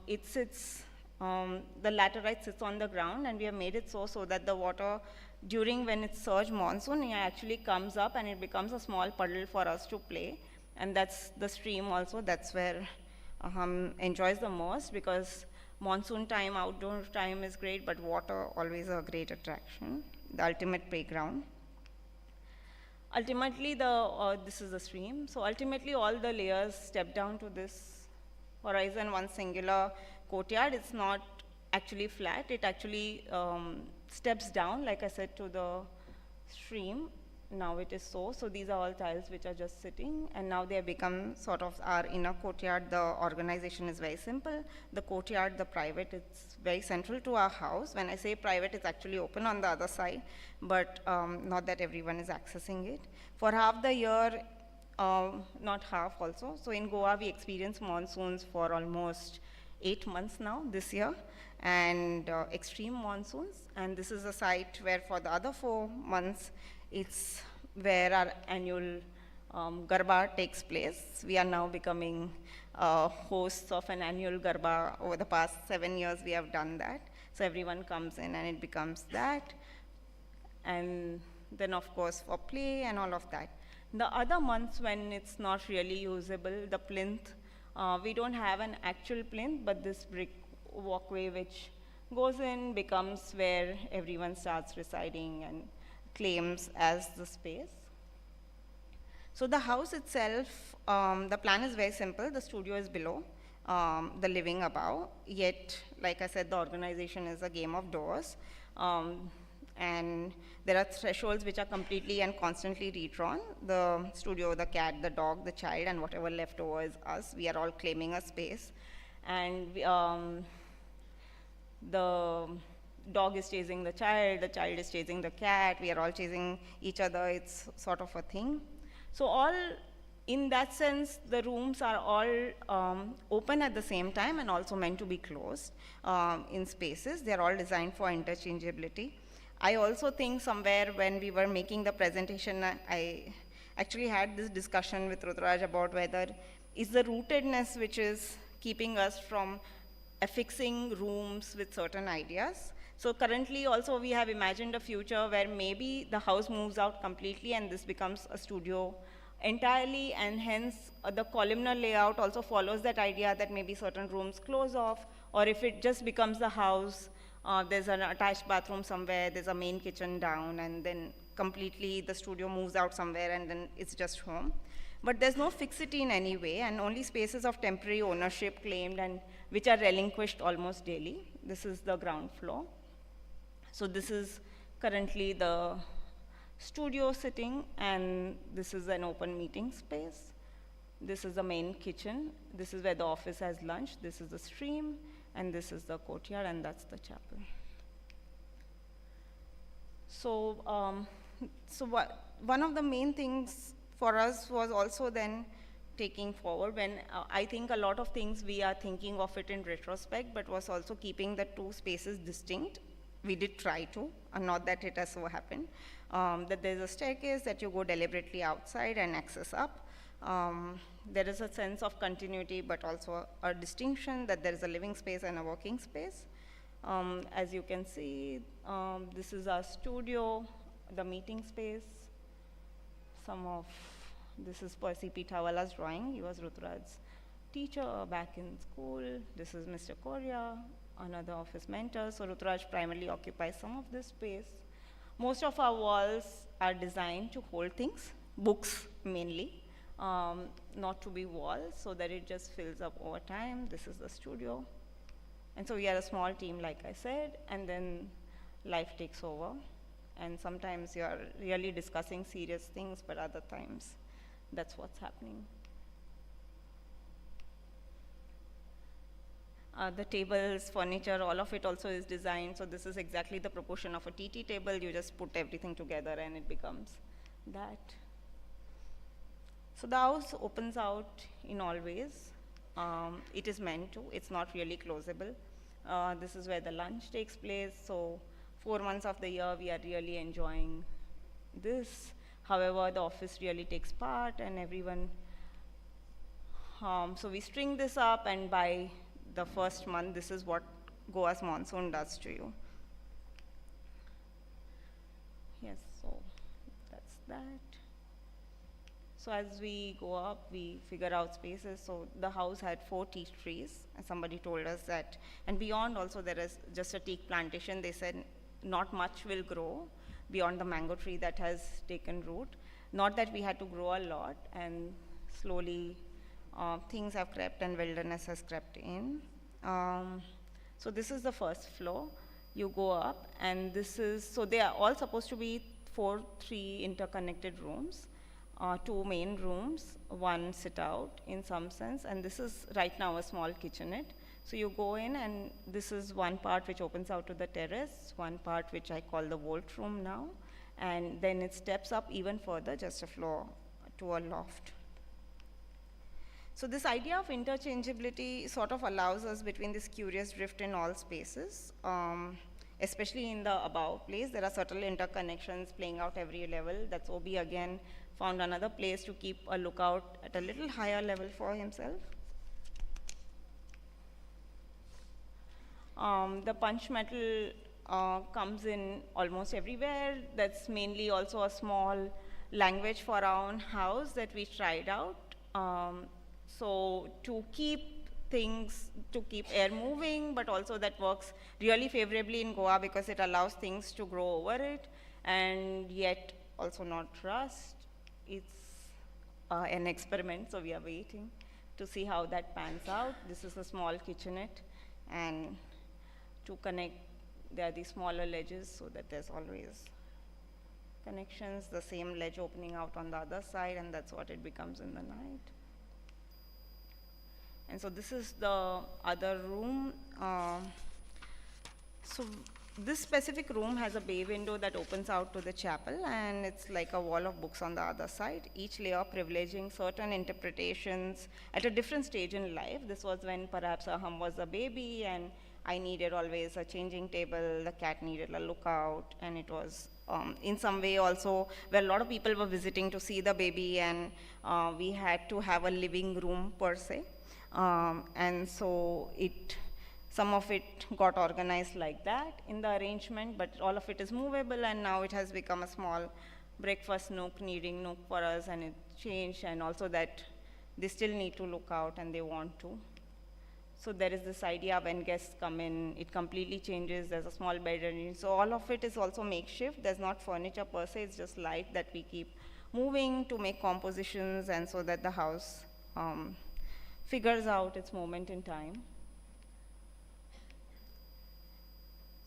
it sits, the laterite sits on the ground, and we have made it so that the water, during when it's surge monsoon, it actually comes up and it becomes a small puddle for us to play. And that's the stream also. That's where enjoys the most, because monsoon time, outdoor time is great, but water always a great attraction, the ultimate playground. Ultimately, this is the stream. So ultimately, all the layers step down to this horizon, one singular courtyard. It's not actually flat. It actually steps down, like I said, to the stream. Now it is so. So these are all tiles which are just sitting, and now they have become sort of our inner courtyard. The organization is very simple. The courtyard, the private, it's very central to our house. When I say private, it's actually open on the other side, but not that everyone is accessing it. For half the year, not half also. So in Goa, we experience monsoons for almost 8 months now this year, and extreme monsoons. And this is a site where for the other 4 months, it's where our annual Garba takes place. We are now becoming hosts of an annual Garba. Over the past 7 years, we have done that. So everyone comes in and it becomes that. And then, of course, for play and all of that. The other months when it's not really usable, the plinth, we don't have an actual plinth, but this brick walkway which goes in becomes where everyone starts residing and claims as the space. So the house itself, the plan is very simple. The studio is below, the living above. Yet, like I said, the organization is a game of doors. And there are thresholds which are completely and constantly redrawn. The studio, the cat, the dog, the child, and whatever left over is us. We are all claiming a space. And the dog is chasing the child is chasing the cat, we are all chasing each other, it's sort of a thing. So all, in that sense, the rooms are all open at the same time and also meant to be closed in spaces. They're all designed for interchangeability. I also think somewhere when we were making the presentation, I actually had this discussion with Rudraj about whether is the rootedness which is keeping us from affixing rooms with certain ideas. So currently also we have imagined a future where maybe the house moves out completely and this becomes a studio entirely, and hence the columnar layout also follows that idea that maybe certain rooms close off, or if it just becomes the house, there's an attached bathroom somewhere, there's a main kitchen down, and then completely the studio moves out somewhere and then it's just home. But there's no fixity in any way, and only spaces of temporary ownership claimed and which are relinquished almost daily. This is the ground floor. So this is currently the studio sitting, and this is an open meeting space. This is the main kitchen. This is where the office has lunch. This is the stream, and this is the courtyard, and that's the chapel. So, one of the main things for us was also then taking forward when I think a lot of things we are thinking of it in retrospect, but was also keeping the two spaces distinct. We did try to, and not that it has so happened, that there's a staircase that you go deliberately outside and access up. There is a sense of continuity, but also a distinction that there is a living space and a working space. As you can see, this is our studio, the meeting space. This is Percy Pitawala's drawing. He was Rutraj's teacher back in school. This is Mr. Korea, another of his mentors. So Rutraj primarily occupies some of this space. Most of our walls are designed to hold things, books mainly, not to be walls, so that it just fills up over time. This is the studio. And so we are a small team, like I said, and then life takes over. And sometimes you are really discussing serious things, but other times that's what's happening. The tables, furniture, all of it also is designed. So this is exactly the proportion of a TT table. You just put everything together and it becomes that. So the house opens out in all ways. It is meant to. It's not really closable. This is where the lunch takes place. So 4 months of the year, we are really enjoying this. However, the office really takes part and everyone. So we string this up, and by the first month, this is what Goa's monsoon does to you. Yes, so that's that. So as we go up, we figure out spaces. So the house had 4 teak trees, and somebody told us that, and beyond also there is just a teak plantation. They said not much will grow beyond the mango tree that has taken root. Not that we had to grow a lot, and slowly things have crept and wilderness has crept in. So this is the first floor. You go up, and this is, so they are all supposed to be three interconnected rooms. Two main rooms, one sit out in some sense, and this is right now a small kitchenette. So you go in, and this is one part which opens out to the terrace, one part which I call the vault room now, and then it steps up even further, just a floor to a loft. So this idea of interchangeability sort of allows us between this curious drift in all spaces, especially in the above place. There are subtle interconnections playing out every level. That's Obi again found another place to keep a lookout at a little higher level for himself. The punch metal comes in almost everywhere. That's mainly also a small language for our own house that we tried out. So to keep things, to keep air moving, but also that works really favorably in Goa because it allows things to grow over it and yet also not rust. It's an experiment, so we are waiting to see how that pans out. This is a small kitchenette, and to connect, there are these smaller ledges so that there's always connections, the same ledge opening out on the other side, and that's what it becomes in the night. And so this is the other room. So this specific room has a bay window that opens out to the chapel, and it's like a wall of books on the other side, each layer privileging certain interpretations at a different stage in life. This was when perhaps Aham was a baby, and I needed always a changing table, the cat needed a lookout, and it was in some way also where a lot of people were visiting to see the baby, and we had to have a living room per se. And so some of it got organized like that in the arrangement, but all of it is movable, and now it has become a small breakfast nook, kneading nook for us, and it changed, and also that they still need to look out and they want to. So there is this idea when guests come in, it completely changes, there's a small bedroom, so all of it is also makeshift, there's not furniture per se, it's just light that we keep moving to make compositions, and so that the house figures out its moment in time.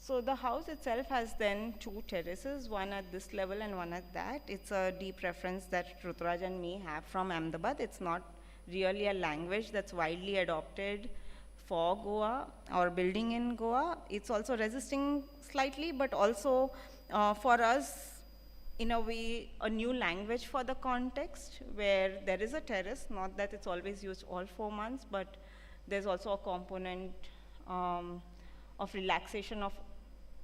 So the house itself has then two terraces, one at this level and one at that. It's a deep reference that Ruturaj and me have from Ahmedabad. It's not really a language that's widely adopted for Goa or building in Goa. It's also resisting slightly, but also for us, in a way, a new language for the context where there is a terrace, not that it's always used all 4 months, but there's also a component of relaxation, of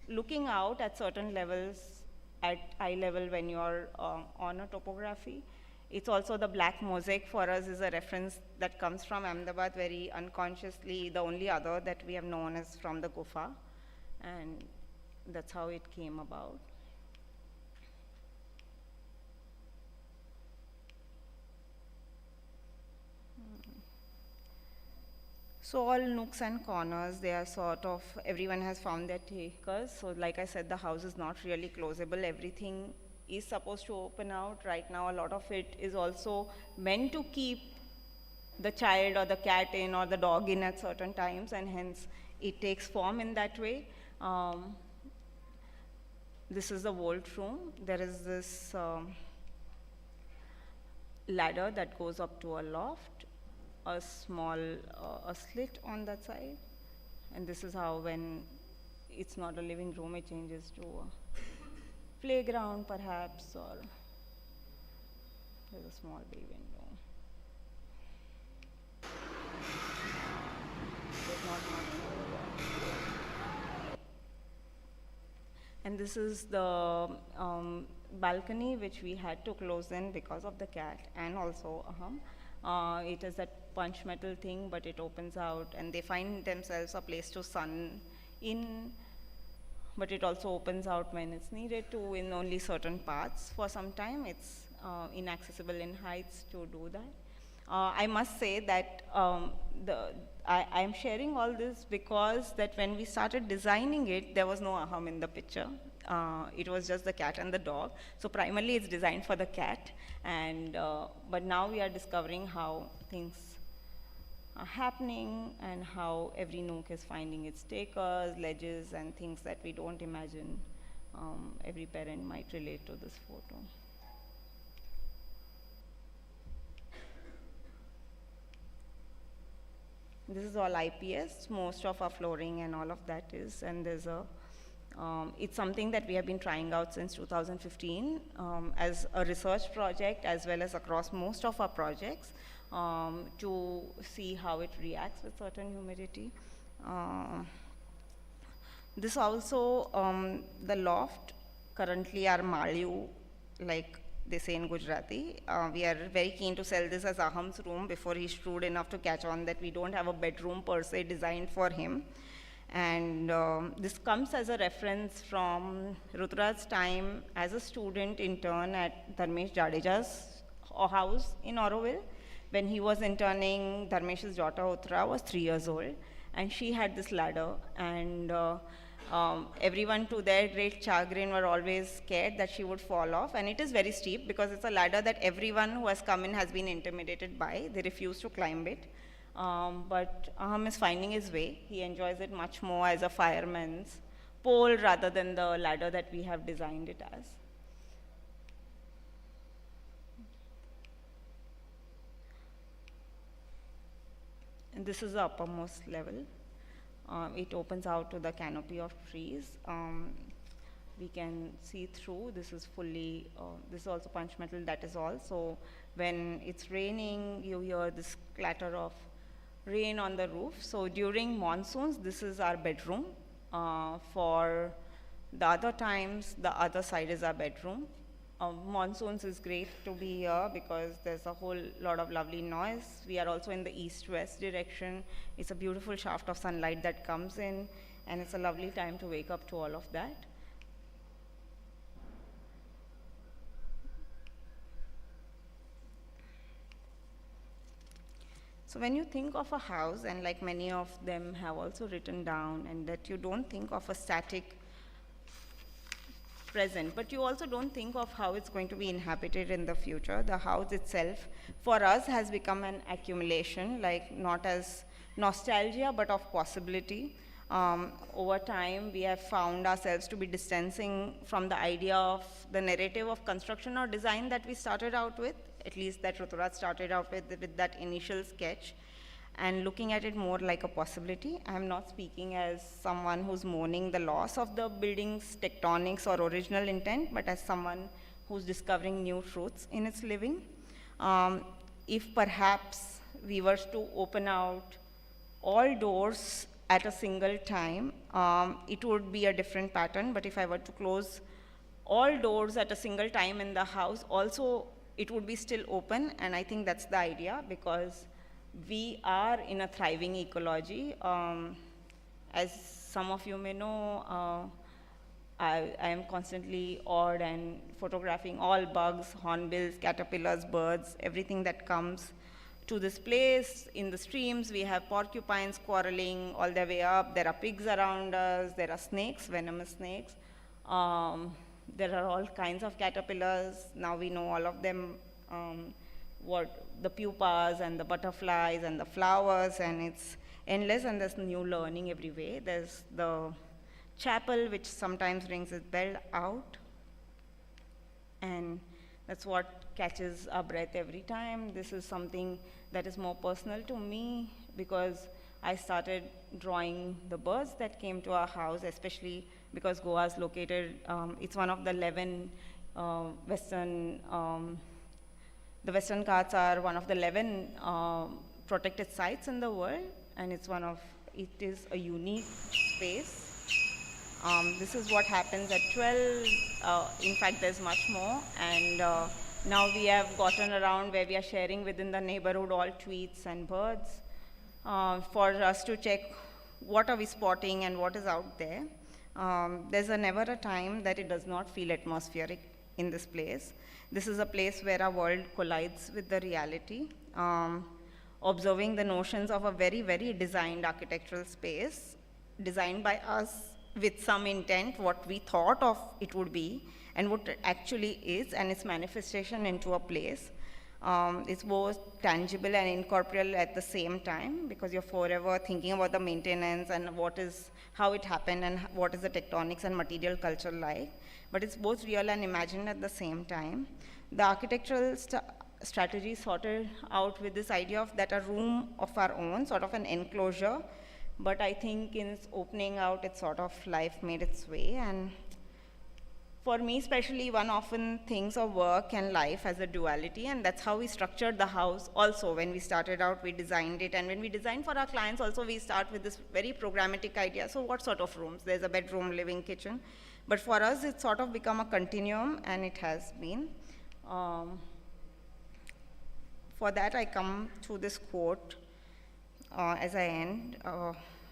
looking out at certain levels at eye level when you're on a topography. It's also the black mosaic for us is a reference that comes from Ahmedabad very unconsciously. The only other that we have known is from the Gufa, and that's how it came about. So all nooks and corners, they are sort of, everyone has found their takers. So like I said, the house is not really closable. Everything is supposed to open out. Right now, a lot of it is also meant to keep the child or the cat in or the dog in at certain times, and hence it takes form in that way. This is the vault room. There is this ladder that goes up to a loft, a small a slit on that side, and this is how, when it's not a living room, it changes to a playground perhaps, or there's a small bay window. There's not much over there. And this is the balcony which we had to close in because of the cat and also it is that punch metal thing, but it opens out and they find themselves a place to sun in, but it also opens out when it's needed to in only certain parts for some time. It's inaccessible in heights to do that. I must say that I'm sharing all this because that when we started designing it, there was no aham in the picture. It was just the cat and the dog. So primarily it's designed for the cat, and but now we are discovering how things are happening and how every nook is finding its takers, ledges, and things that we don't imagine. Every parent might relate to this photo. This is all IPS, most of our flooring and all of that is, and there's a, it's something that we have been trying out since 2015 as a research project as well as across most of our projects to see how it reacts with certain humidity. This also, the loft, currently our Malyu, like they say in Gujarati. We are very keen to sell this as Aham's room before he's shrewd enough to catch on that we don't have a bedroom per se designed for him. And this comes as a reference from Ruturaj's time as a student intern at Dharmesh Jadeja's house in Auroville. When he was interning, Dharmesh's daughter Uttara was 3 years old, and she had this ladder, and everyone, to their great chagrin, were always scared that she would fall off. And it is very steep because it's a ladder that everyone who has come in has been intimidated by. They refuse to climb it. But Aham is finding his way. He enjoys it much more as a fireman's pole rather than the ladder that we have designed it as. And this is the uppermost level. It opens out to the canopy of trees. We can see through. This is fully, this is also punch metal, that is all. So when it's raining, you hear this clatter of rain on the roof. So during monsoons, this is our bedroom. For the other times, the other side is our bedroom. Monsoons is great to be here because there's a whole lot of lovely noise. We are also in the east-west direction. It's a beautiful shaft of sunlight that comes in, and it's a lovely time to wake up to all of that. So when you think of a house, and like many of them have also written down, and that you don't think of a static present, but you also don't think of how it's going to be inhabited in the future. The house itself, for us, has become an accumulation, like not as nostalgia, but of possibility. Over time, we have found ourselves to be distancing from the idea of the narrative of construction or design that we started out with, at least that Ruturaj started out with that initial sketch, and looking at it more like a possibility. I'm not speaking as someone who's mourning the loss of the building's tectonics or original intent, but as someone who's discovering new truths in its living. If perhaps we were to open out all doors at a single time, it would be a different pattern, but if I were to close all doors at a single time in the house, also it would be still open, and I think that's the idea, because we are in a thriving ecology. As some of you may know, I am constantly awed and photographing all bugs, hornbills, caterpillars, birds, everything that comes to this place. In the streams, we have porcupines quarreling all the way up. There are pigs around us. There are snakes, venomous snakes. There are all kinds of caterpillars. Now we know all of them, what the pupas and the butterflies and the flowers, and it's endless, and there's new learning every way. There's the chapel, which sometimes rings its bell out, and that's what catches our breath every time. This is something that is more personal to me because I started drawing the birds that came to our house, especially because Goa is located, it's one of the 11 the Western Ghats are one of the 11 protected sites in the world, and it is a unique space. This is what happens at 12. In fact, there's much more, and now we have gotten around where we are sharing within the neighborhood all tweets and birds for us to check what are we spotting and what is out there. There's never a time that it does not feel atmospheric in this place. This is a place where our world collides with the reality. Observing the notions of a very, very designed architectural space, designed by us with some intent what we thought of it would be and what it actually is, and its manifestation into a place. It's both tangible and incorporeal at the same time, because you're forever thinking about the maintenance and how it happened and what is the tectonics and material culture like. But it's both real and imagined at the same time. The architectural strategy sorted out with this idea of that a room of our own, sort of an enclosure, but I think in its opening out, it's sort of life made its way. And for me especially, one often thinks of work and life as a duality, and that's how we structured the house also. When we started out, we designed it, and when we design for our clients also, we start with this very programmatic idea. So what sort of rooms? There's a bedroom, living, kitchen. But for us, it's sort of become a continuum, and it has been. For that, I come to this quote as I end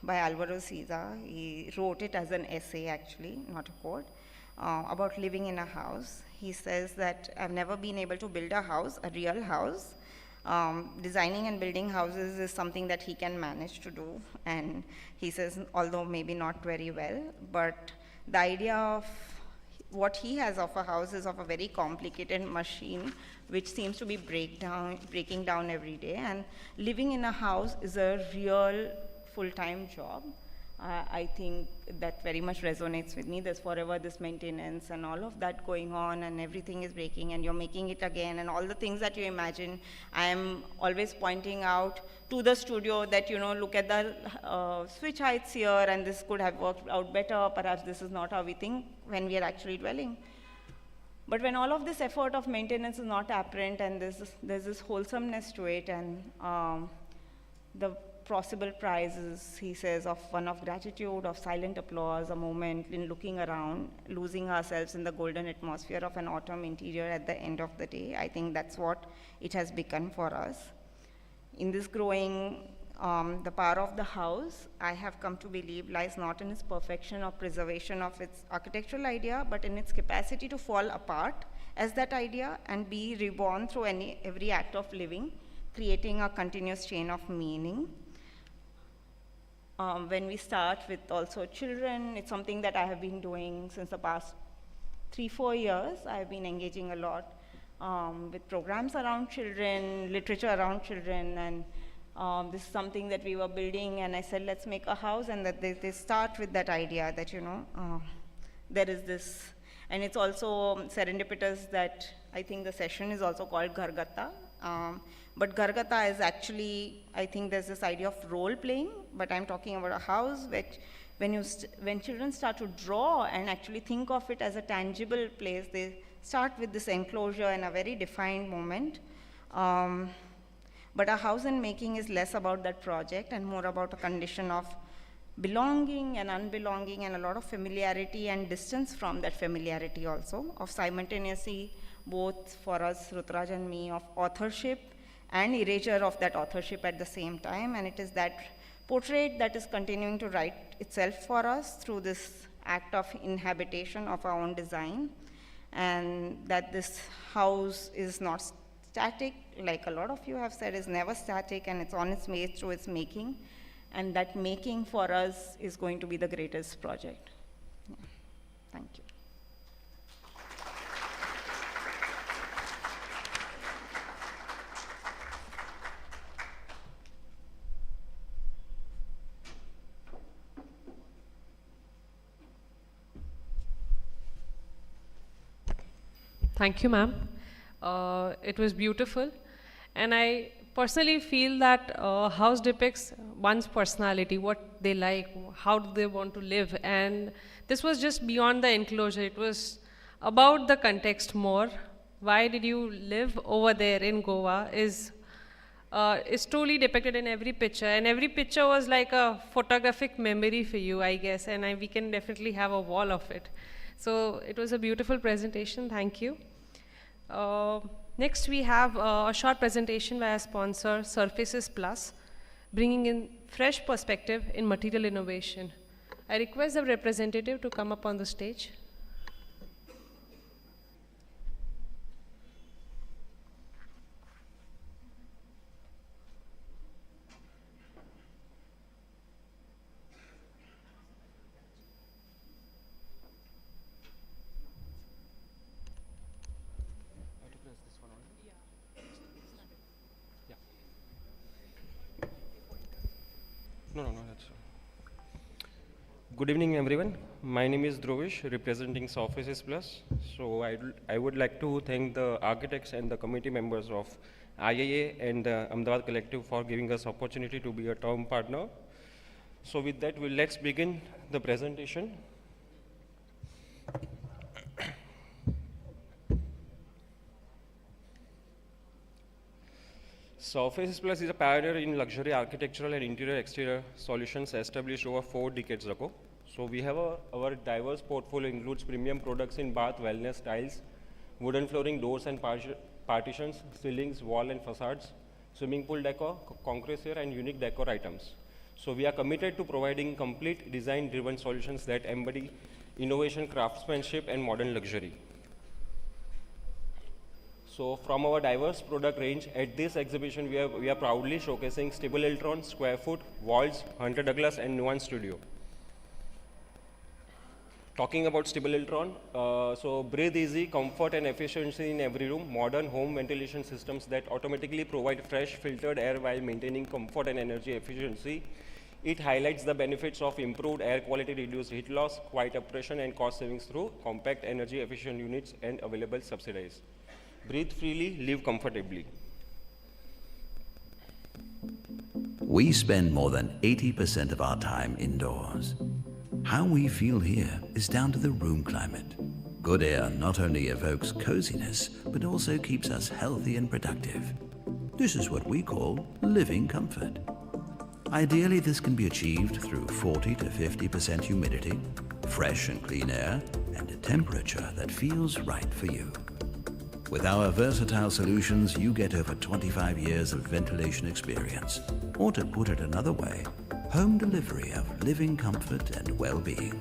by Alvaro Siza. He wrote it as an essay, actually, not a quote, about living in a house. He says that I've never been able to build a house, a real house. Designing and building houses is something that he can manage to do. And he says, although maybe not very well, but the idea of what he has of a house is of a very complicated machine, which seems to be breaking down every day. And living in a house is a real full-time job. I think that very much resonates with me. There's forever this maintenance and all of that going on, and everything is breaking, and you're making it again, and all the things that you imagine. I am always pointing out to the studio that, look at the switch heights here, and this could have worked out better. Perhaps this is not how we think when we are actually dwelling. But when all of this effort of maintenance is not apparent, and there's this wholesomeness to it, and the possible prizes, he says, of one of gratitude, of silent applause, a moment in looking around, losing ourselves in the golden atmosphere of an autumn interior at the end of the day. I think that's what it has become for us. In this growing, the power of the house, I have come to believe, lies not in its perfection or preservation of its architectural idea, but in its capacity to fall apart as that idea and be reborn through every act of living, creating a continuous chain of meaning. When we start with also children, it's something that I have been doing since the past 3-4 years. I've been engaging a lot with programs around children, literature around children, and this is something that we were building, and I said, let's make a house, and that they start with that idea that, there is this, and it's also serendipitous that I think the session is also called Ghargata. But Ghargata is actually, I think there's this idea of role playing, but I'm talking about a house which, when children start to draw and actually think of it as a tangible place, they start with this enclosure and a very defined moment. But a house in making is less about that project and more about a condition of belonging and unbelonging, and a lot of familiarity and distance from that familiarity also, of simultaneously, both for us, Rutraj and me, of authorship and erasure of that authorship at the same time. And it is that portrait that is continuing to write itself for us through this act of inhabitation of our own design, and that this house is not static, like a lot of you have said, is never static, and it's on its way through its making, and that making for us is going to be the greatest project. Yeah. Thank you. Thank you, ma'am. It was beautiful. And I personally feel that house depicts one's personality, what they like, how do they want to live. And this was just beyond the enclosure. It was about the context more. Why did you live over there in Goa is truly depicted in every picture. And every picture was like a photographic memory for you, I guess. And we can definitely have a wall of it. So it was a beautiful presentation. Thank you. Next, we have a short presentation by our sponsor, Surfaces Plus, bringing in fresh perspective in material innovation. I request the representative to come up on the stage. Good evening, everyone. My name is Dhruvish, representing Surfaces Plus. So I would like to thank the architects and the committee members of IIA and the Ahmedabad Collective for giving us opportunity to be a term partner. So with that, let's begin the presentation. Surfaces Plus is a pioneer in luxury architectural and interior-exterior solutions established over 4 decades ago. So we have our diverse portfolio includes premium products in bath, wellness, tiles, wooden flooring, doors and partitions, ceilings, wall and facades, swimming pool decor, concrete and unique decor items. So we are committed to providing complete design-driven solutions that embody innovation, craftsmanship and modern luxury. So from our diverse product range, at this exhibition we are proudly showcasing Stable Eltron, Square Foot, Walls, Hunter Douglas and Nuance Studio. Talking about Stable Eltron, so breathe easy, comfort and efficiency in every room, modern home ventilation systems that automatically provide fresh filtered air while maintaining comfort and energy efficiency. It highlights the benefits of improved air quality, reduced heat loss, quiet operation and cost savings through compact energy efficient units and available subsidies. Breathe freely, live comfortably. We spend more than 80% of our time indoors. How we feel here is down to the room climate. Good air not only evokes coziness, but also keeps us healthy and productive. This is what we call living comfort. Ideally, this can be achieved through 40 to 50% humidity, fresh and clean air, and a temperature that feels right for you. With our versatile solutions, you get over 25 years of ventilation experience. Or to put it another way, home delivery of living comfort and well-being.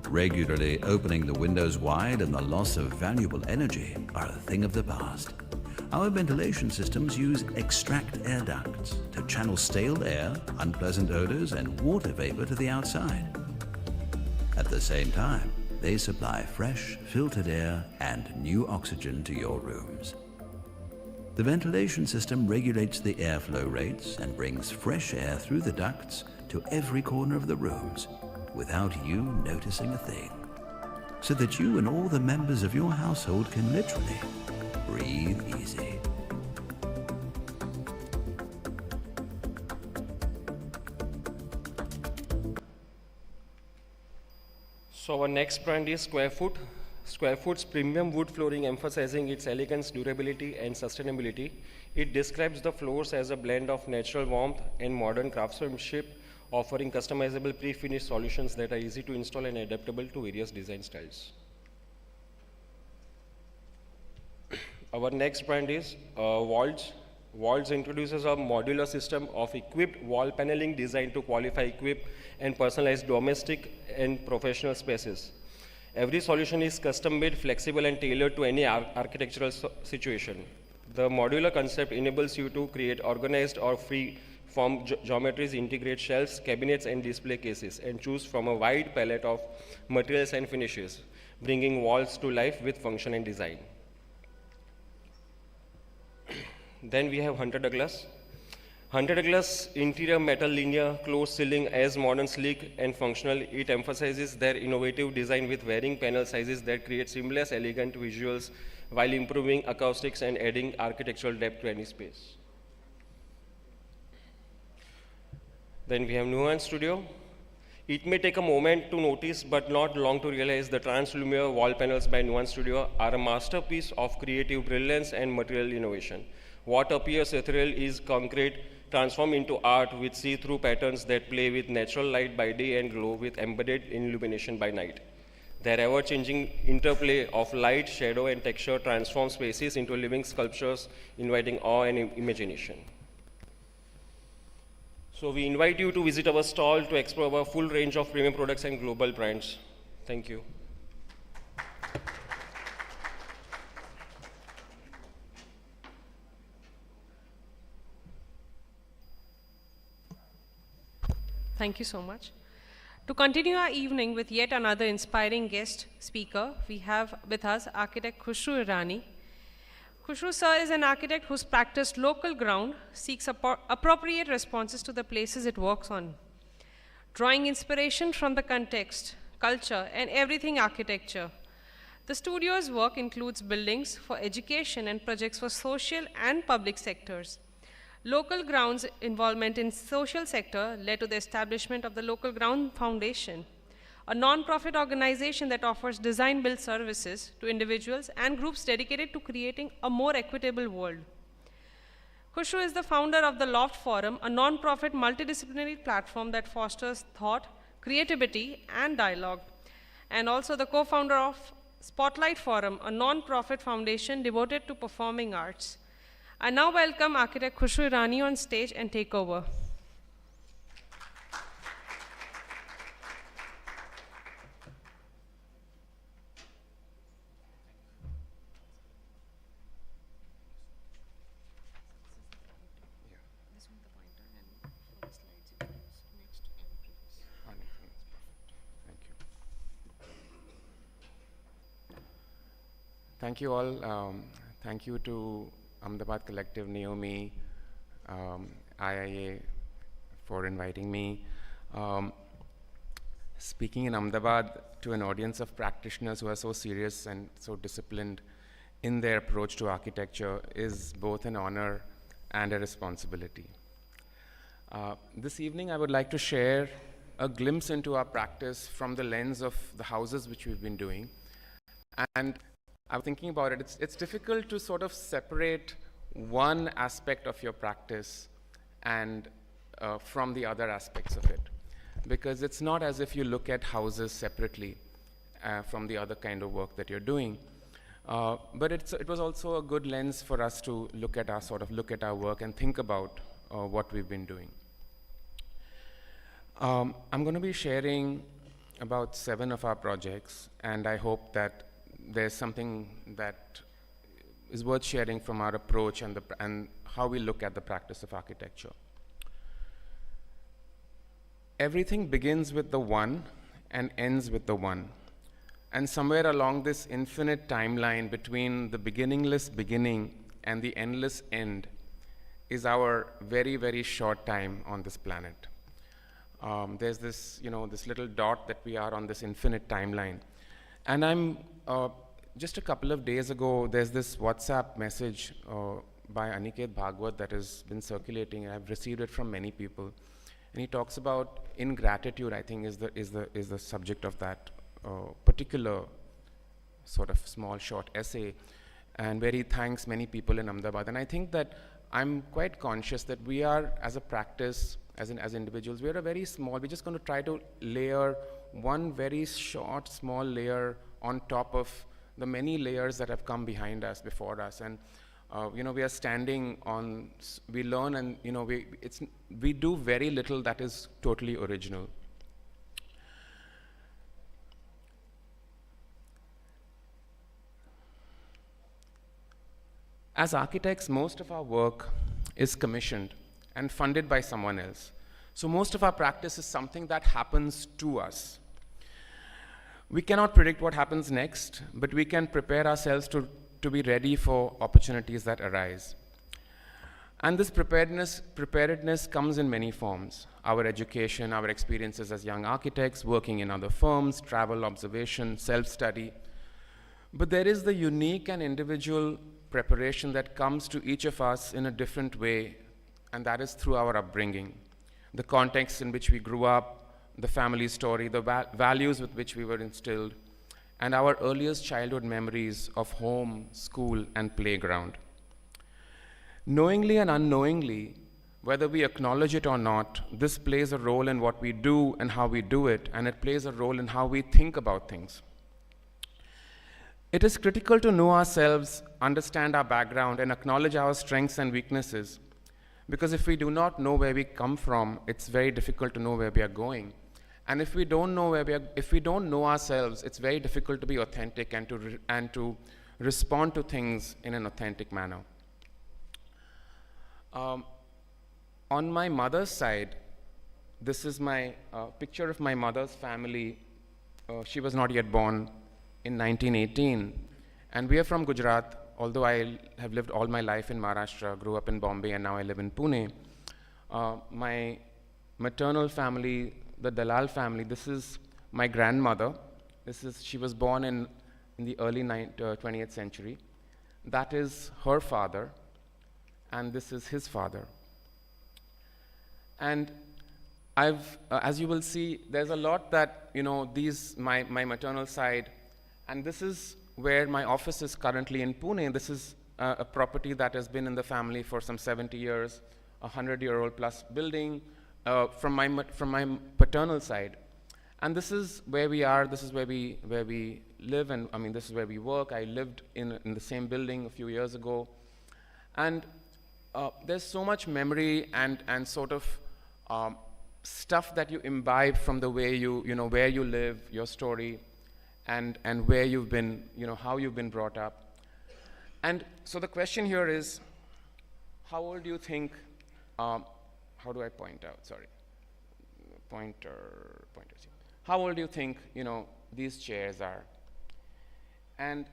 Regularly opening the windows wide and the loss of valuable energy are a thing of the past. Our ventilation systems use extract air ducts to channel stale air, unpleasant odors, and water vapor to the outside. At the same time, they supply fresh, filtered air and new oxygen to your rooms. The ventilation system regulates the airflow rates and brings fresh air through the ducts to every corner of the rooms without you noticing a thing, so that you and all the members of your household can literally breathe easy. So our next brand is Square Foot. Square Foot's premium wood flooring emphasizing its elegance, durability and sustainability. It describes the floors as a blend of natural warmth and modern craftsmanship, offering customizable pre-finished solutions that are easy to install and adaptable to various design styles. Our next brand is Walls. Walls introduces a modular system of equipped wall paneling designed to qualify, equip, and personalize domestic and professional spaces. Every solution is custom-made, flexible, and tailored to any architectural situation. The modular concept enables you to create organized or free-form geometries, integrate shelves, cabinets, and display cases, and choose from a wide palette of materials and finishes, bringing walls to life with function and design. Then we have Hunter Douglas. Hunter Douglas interior metal linear closed ceiling as modern, sleek and functional. It emphasizes their innovative design with varying panel sizes that create seamless, elegant visuals while improving acoustics and adding architectural depth to any space. Then we have Nuance Studio. It may take a moment to notice, but not long to realize the Translumiere wall panels by Nuance Studio are a masterpiece of creative brilliance and material innovation. What appears ethereal is concrete transformed into art with see-through patterns that play with natural light by day and glow with embedded illumination by night. Their ever-changing interplay of light, shadow, and texture transforms spaces into living sculptures, inviting awe and imagination. So we invite you to visit our stall to explore our full range of premium products and global brands. Thank you. Thank you so much. To continue our evening with yet another inspiring guest speaker, we have with us architect Khushru Irani. Khushru sir is an architect who's practiced local ground, seeks appropriate responses to the places it works on. drawing inspiration from the context, culture, and everything architecture. The studio's work includes buildings for education and projects for social and public sectors. Local Ground's involvement in social sector led to the establishment of the Local Ground Foundation, a non-profit organization that offers design-build services to individuals and groups dedicated to creating a more equitable world. Khushru is the founder of the Loft Forum, a non-profit multidisciplinary platform that fosters thought, creativity, and dialogue, and also the co-founder of Spotlight Forum, a non-profit foundation devoted to performing arts. I now welcome architect Khushru Irani on stage and take over. Thank you all. Thank you to Ahmedabad Collective, Naomi, IIA for inviting me. Speaking in Ahmedabad to an audience of practitioners who are so serious and so disciplined in their approach to architecture is both an honor and a responsibility. This evening I would like to share a glimpse into our practice from the lens of the houses which we've been doing. And I was thinking about it, it's difficult to sort of separate one aspect of your practice and from the other aspects of it. Because it's not as if you look at houses separately from the other kind of work that you're doing. But it was also a good lens for us to look at our work and think about what we've been doing. I'm going to be sharing about 7 of our projects, and I hope that there's something that is worth sharing from our approach and how we look at the practice of architecture. Everything begins with the one and ends with the one. And somewhere along this infinite timeline between the beginningless beginning and the endless end is our very, very short time on this planet. There's this, this little dot that we are on this infinite timeline. And I'm, just a couple of days ago, there's this WhatsApp message by Aniket Bhagwat that has been circulating, and I've received it from many people. And he talks about ingratitude, I think, is the subject of that particular sort of small short essay, and where he thanks many people in Ahmedabad. And I think that I'm quite conscious that we are, as a practice, as individuals, we're we're just going to try to layer one very short, small layer on top of the many layers that have come behind us, before us. And we are standing on, we learn, and we do very little that is totally original. As architects, most of our work is commissioned and funded by someone else. So most of our practice is something that happens to us. We cannot predict what happens next, but we can prepare ourselves to be ready for opportunities that arise. And this preparedness comes in many forms. Our education, our experiences as young architects, working in other firms, travel, observation, self-study. But there is the unique and individual preparation that comes to each of us in a different way, and that is through our upbringing, the context in which we grew up, the family story, the values with which we were instilled, and our earliest childhood memories of home, school, and playground. Knowingly and unknowingly, whether we acknowledge it or not, this plays a role in what we do and how we do it, and it plays a role in how we think about things. It is critical to know ourselves, understand our background, and acknowledge our strengths and weaknesses, because if we do not know where we come from, it's very difficult to know where we are going. And if we don't know if we don't know ourselves, it's very difficult to be authentic and to respond to things in an authentic manner. On my mother's side, this is my picture of my mother's family. She was not yet born in 1918, and we are from Gujarat. Although I have lived all my life in Maharashtra, grew up in Bombay, and now I live in Pune. My maternal family, the Dalal family. This is my grandmother. She was born in the early 20th century. That is her father, and this is his father. And as you will see, there's a lot that, my maternal side, and this is where my office is currently in Pune. This is a property that has been in the family for some 70 years, a 100-year-old plus building from my paternal side. And this is where we are, this is where we live, and this is where we work. I lived in the same building a few years ago. And there's so much memory and sort of stuff that you imbibe from the way where you live, your story, and where you've been, how you've been brought up. And so the question here is, how old do you think, how do I point out, sorry, pointer. How old do you think, these chairs are? And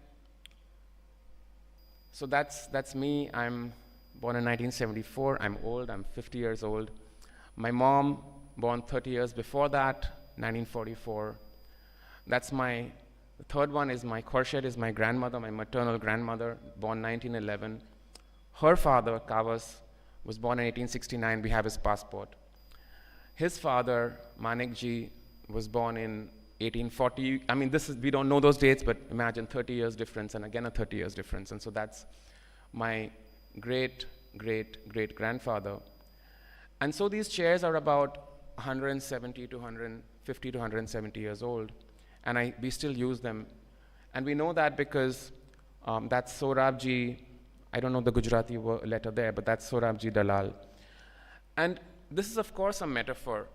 so that's me. I'm born in 1974. I'm old. I'm 50 years old. My mom, born 30 years before that, 1944. The third one is my Khorshid, is my grandmother, my maternal grandmother, born 1911. Her father, Kawas, was born in 1869. We have his passport. His father, Manikji, was born in 1840. We don't know those dates, but imagine 30 years difference, and again a 30 years difference. And so that's my great-great-great-grandfather. And so these chairs are about 150 to 170 years old, and we still use them. And we know that because that's Sorabji, I don't know the Gujarati letter there, but that's Sorabji Dalal. And this is, of course, a metaphor.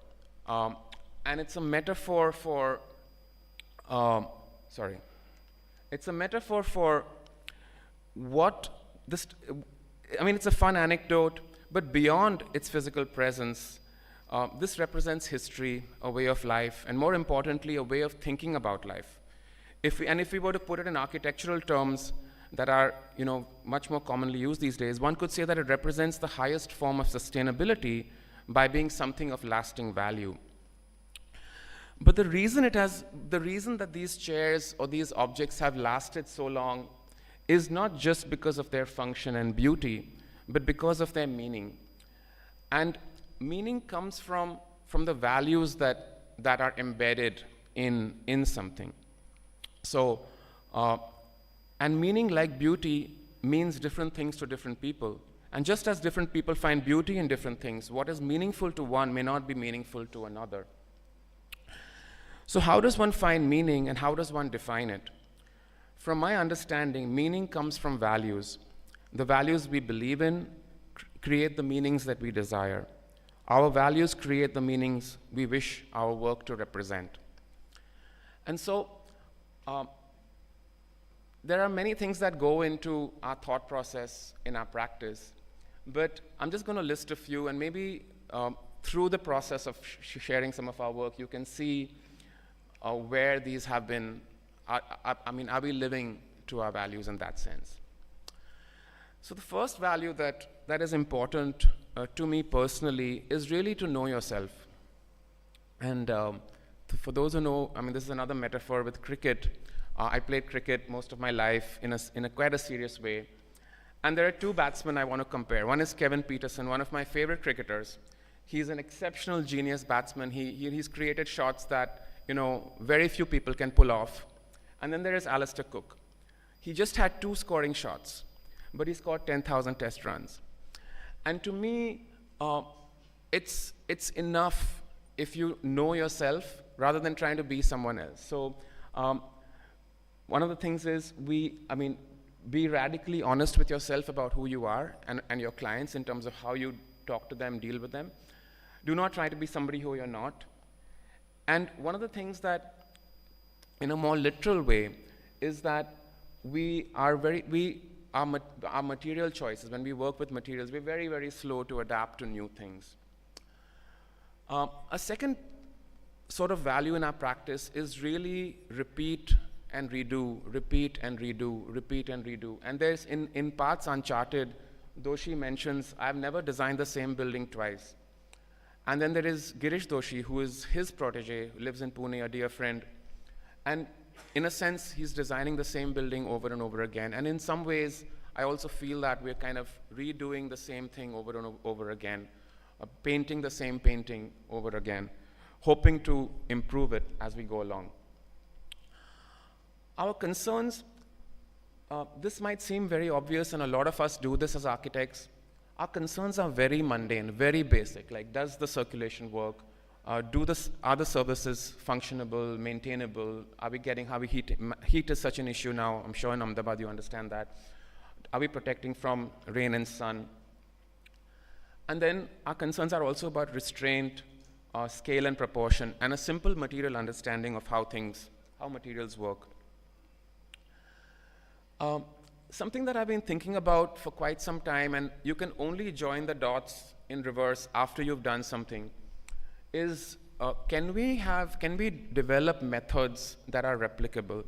And it's a metaphor for, it's a metaphor for what this, it's a fun anecdote, but beyond its physical presence, this represents history, a way of life, and more importantly, a way of thinking about life. If we were to put it in architectural terms that are, much more commonly used these days, one could say that it represents the highest form of sustainability by being something of lasting value. But the reason that these chairs or these objects have lasted so long is not just because of their function and beauty, but because of their meaning. And meaning comes from the values that are embedded in something. So, and meaning, like beauty, means different things to different people. And just as different people find beauty in different things, what is meaningful to one may not be meaningful to another. So how does one find meaning, and how does one define it? From my understanding, meaning comes from values. The values we believe in create the meanings that we desire. Our values create the meanings we wish our work to represent. And so, there are many things that go into our thought process in our practice, but I'm just going to list a few, and maybe through the process of sharing some of our work, you can see where these have been, are we living to our values in that sense? So the first value that is important to me personally is really to know yourself. And for those who know, this is another metaphor with cricket. I played cricket most of my life in a quite a serious way. And there are two batsmen I want to compare. One is Kevin Peterson, one of my favorite cricketers. He's an exceptional genius batsman. He's created shots that very few people can pull off. And then there is Alistair Cook. He just had 2 scoring shots, but he scored 10,000 test runs. And to me, it's enough if you know yourself rather than trying to be someone else. So one of the things is be radically honest with yourself about who you are and your clients in terms of how you talk to them, deal with them. Do not try to be somebody who you're not. And one of the things that, in a more literal way, is that our material choices, when we work with materials, we're very, very slow to adapt to new things. A second sort of value in our practice is really repeat and redo, repeat and redo, repeat and redo. And there's, in Paths Uncharted, Doshi mentions, I've never designed the same building twice. And then there is Girish Doshi, who is his protege, who lives in Pune, a dear friend. And in a sense, he's designing the same building over and over again. And in some ways, I also feel that we're kind of redoing the same thing over and over again, painting the same painting over again, hoping to improve it as we go along. Our concerns, this might seem very obvious, and a lot of us do this as architects. Our concerns are very mundane, very basic, like does the circulation work? Are the services functionable, maintainable? Are we getting how we heat? Heat is such an issue now. I'm sure in Ahmedabad you understand that. Are we protecting from rain and sun? And then our concerns are also about restraint, scale and proportion, and a simple material understanding of how materials work. Something that I've been thinking about for quite some time, and you can only join the dots in reverse after you've done something, is can we develop methods that are replicable?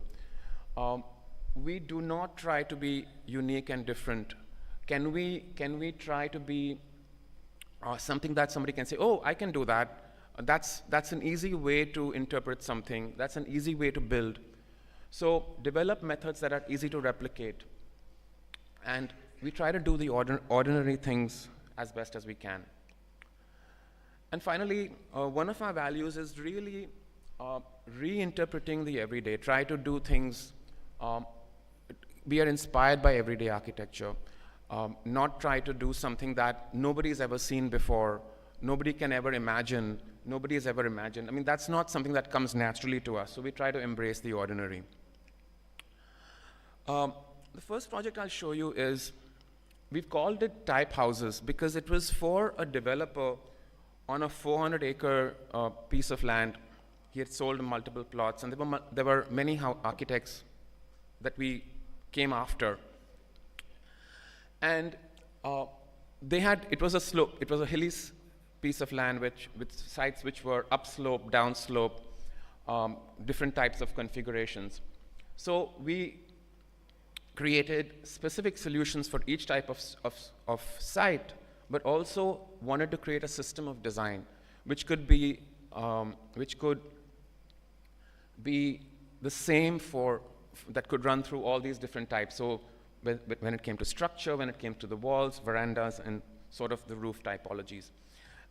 We do not try to be unique and different. Can we try to be something that somebody can say, oh, I can do that. That's an easy way to interpret something. That's an easy way to build. So develop methods that are easy to replicate. And we try to do the ordinary things as best as we can. And finally, one of our values is really reinterpreting the everyday. Try to do things, we are inspired by everyday architecture. Not try to do something that nobody's ever seen before, nobody can ever imagine, nobody has ever imagined. I mean, that's not something that comes naturally to us, so we try to embrace the ordinary. The first project I'll show you is, we've called it type houses because it was for a developer on a 400-acre piece of land. He had sold multiple plots, and there were many architects that we came after. And it was a hilly piece of land with sites which were upslope, downslope, different types of configurations. So we created specific solutions for each type of site, but also wanted to create a system of design which could be the same that could run through all these different types. So when it came to structure, when it came to the walls, verandas, and sort of the roof typologies.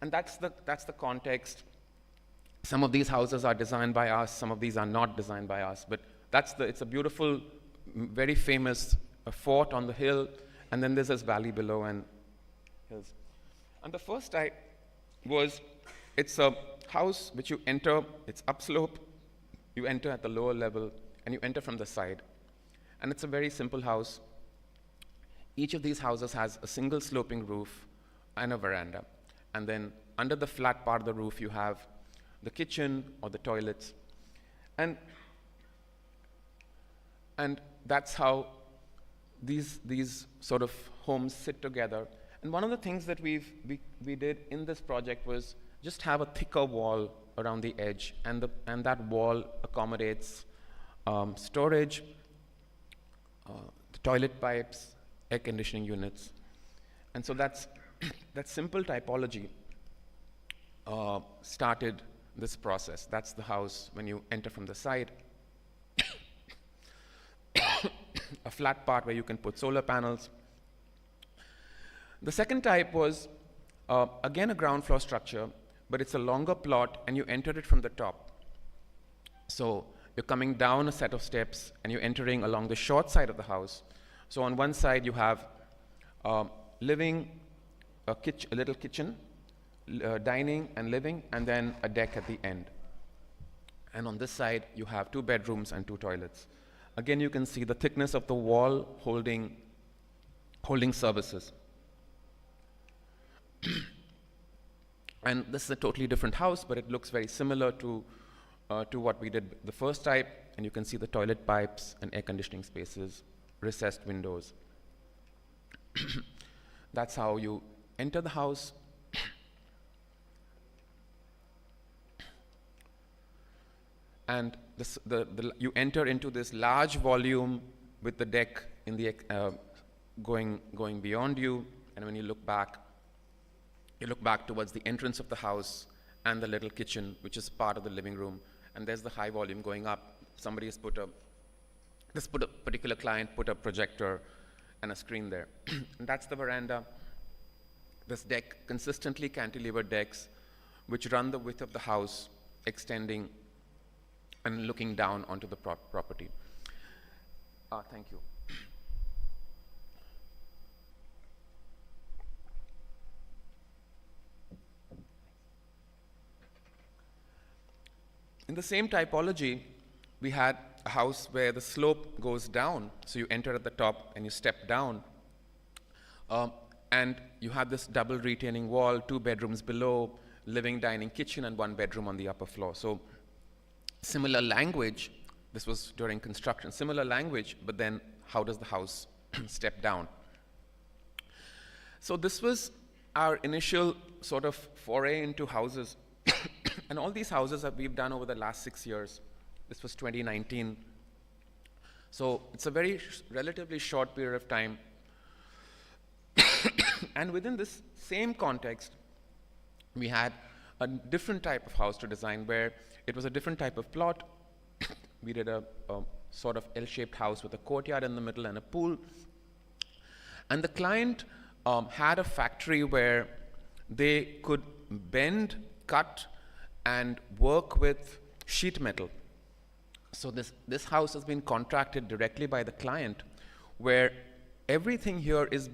And that's the context. Some of these houses are designed by us, some of these are not designed by us, but it's a beautiful, very famous fort on the hill, and then there's this valley below and hills. And the first type it's a house which you enter, it's upslope, you enter at the lower level, and you enter from the side. And it's a very simple house. Each of these houses has a single sloping roof and a veranda. And then under the flat part of the roof, you have the kitchen or the toilets. And that's how these sort of homes sit together. And one of the things that we did in this project was just have a thicker wall around the edge, and that wall accommodates storage, the toilet pipes, air conditioning units. And so that simple typology started this process. That's the house when you enter from the side. A flat part where you can put solar panels. The second type was, again, a ground floor structure, but it's a longer plot, and you enter it from the top. So you're coming down a set of steps, and you're entering along the short side of the house. So on one side, you have living, a little kitchen, dining and living, and then a deck at the end. And on this side, you have 2 bedrooms and 2 toilets. Again, you can see the thickness of the wall holding services. And this is a totally different house, but it looks very similar to what we did the first type. And you can see the toilet pipes and air conditioning spaces, recessed windows. That's how you enter the house. And you enter into this large volume with the deck in the going beyond you. And when you look back, You look back towards the entrance of the house and the little kitchen, which is part of the living room, and there's the high volume going up. Somebody has this particular client put a projector and a screen there. And that's the veranda. This deck, consistently cantilevered decks, which run the width of the house, extending and looking down onto the property. Thank you. In the same typology, we had a house where the slope goes down, so you enter at the top and you step down, and you have this double retaining wall, 2 bedrooms below, living, dining, kitchen, and 1 bedroom on the upper floor. So similar language, this was during construction, similar language, but then how does the house step down? So this was our initial sort of foray into houses. And all these houses that we've done over the last 6 years. This was 2019. So it's a very relatively short period of time. And within this same context, we had a different type of house to design where it was a different type of plot. We did a sort of L-shaped house with a courtyard in the middle and a pool. And the client had a factory where they could bend, cut, and work with sheet metal. So this house has been contracted directly by the client, where everything here is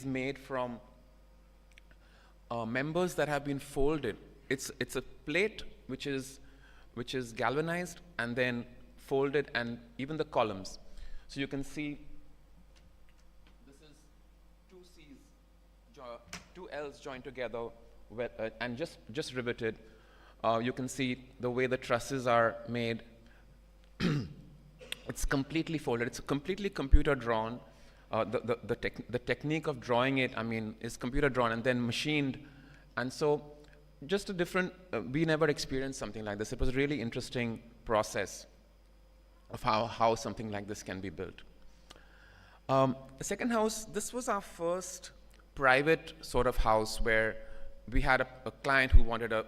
made from members that have been folded. It's a plate which is galvanized and then folded, and even the columns. So you can see this is 2 C's, 2 L's joined together and just riveted. You can see the way the trusses are made. It's completely folded. It's completely computer drawn. The technique of drawing it, I mean, is computer drawn and then machined. And so just a different, we never experienced something like this. It was a really interesting process of how something like this can be built. The second house, this was our first private sort of house where we had a client who wanted a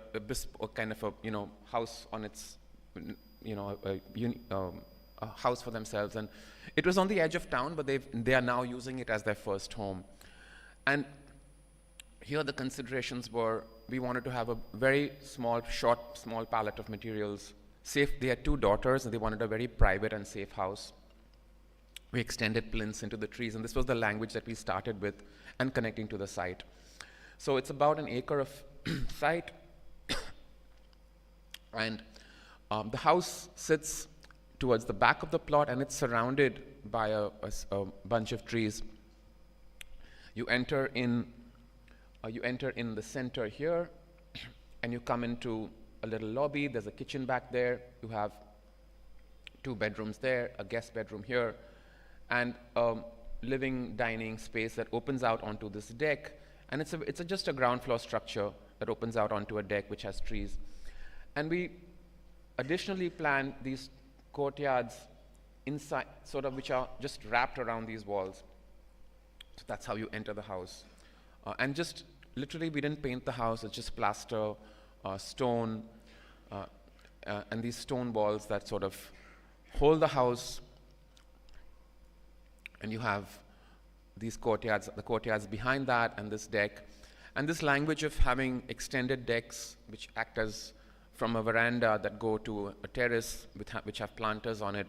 kind of a house on its a house for themselves, and it was on the edge of town, but they are now using it as their first home. And here the considerations were, we wanted to have a very small palette of materials. Safe. They had 2 daughters, and they wanted a very private and safe house. We extended plinths into the trees, and this was the language that we started with, and connecting to the site. So it's about an acre of site, and the house sits towards the back of the plot, and it's surrounded by a bunch of trees. You enter in the center here, and you come into a little lobby. There's a kitchen back there. You have 2 bedrooms there, a guest bedroom here, and a living, dining space that opens out onto this deck. And it's just a ground floor structure that opens out onto a deck which has trees. And we additionally planned these courtyards inside, sort of, which are just wrapped around these walls. So that's how you enter the house. And just literally, we didn't paint the house. It's just plaster, stone, and these stone walls that sort of hold the house. And you have these courtyards, the courtyards behind that, and this deck. And this language of having extended decks, which act as from a veranda that go to a terrace which have planters on it,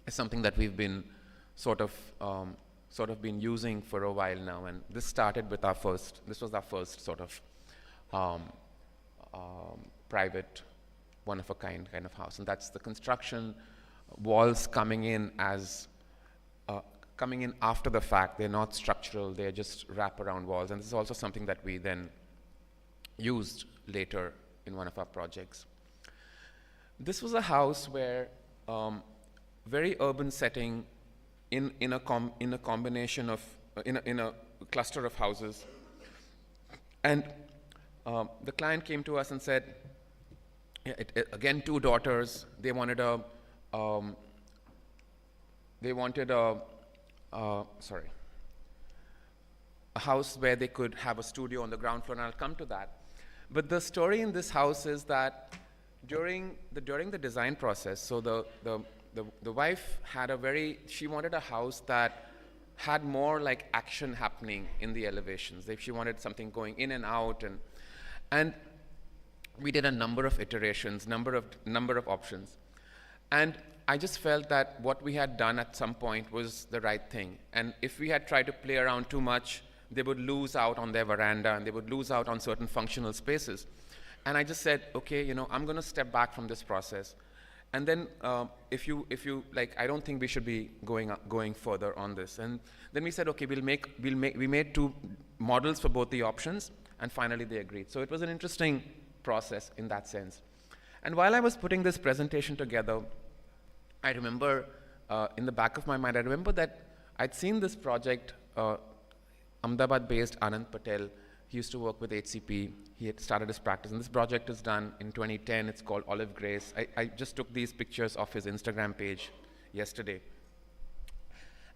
is something that we've been sort of been using for a while now. And this started with this was our first sort of private, one-of-a-kind kind of house. And that's the construction, walls coming in after the fact. They're not structural, they're just wrap-around walls. And this is also something that we then used later in one of our projects. This was a house where very urban setting in a combination of in a cluster of houses, and the client came to us and said, again, 2 daughters. They wanted a a house where they could have a studio on the ground floor, and I'll come to that. But the story in this house is that during the design process, so the wife had she wanted a house that had more like action happening in the elevations. She wanted something going in and out, and we did a number of iterations, number of options. And I just felt that what we had done at some point was the right thing. And if we had tried to play around too much, they would lose out on their veranda and they would lose out on certain functional spaces. And I just said, okay, I'm going to step back from this process. And then if you like, I don't think we should be going further on this. And then we said, okay, we made 2 models for both the options, and finally they agreed. So it was an interesting process in that sense. And while I was putting this presentation together, I remember in the back of my mind, I remember that I'd seen this project, Ahmedabad-based Anand Patel. He used to work with HCP. He had started his practice, and this project is done in 2010. It's called Olive Grace. I just took these pictures off his Instagram page yesterday.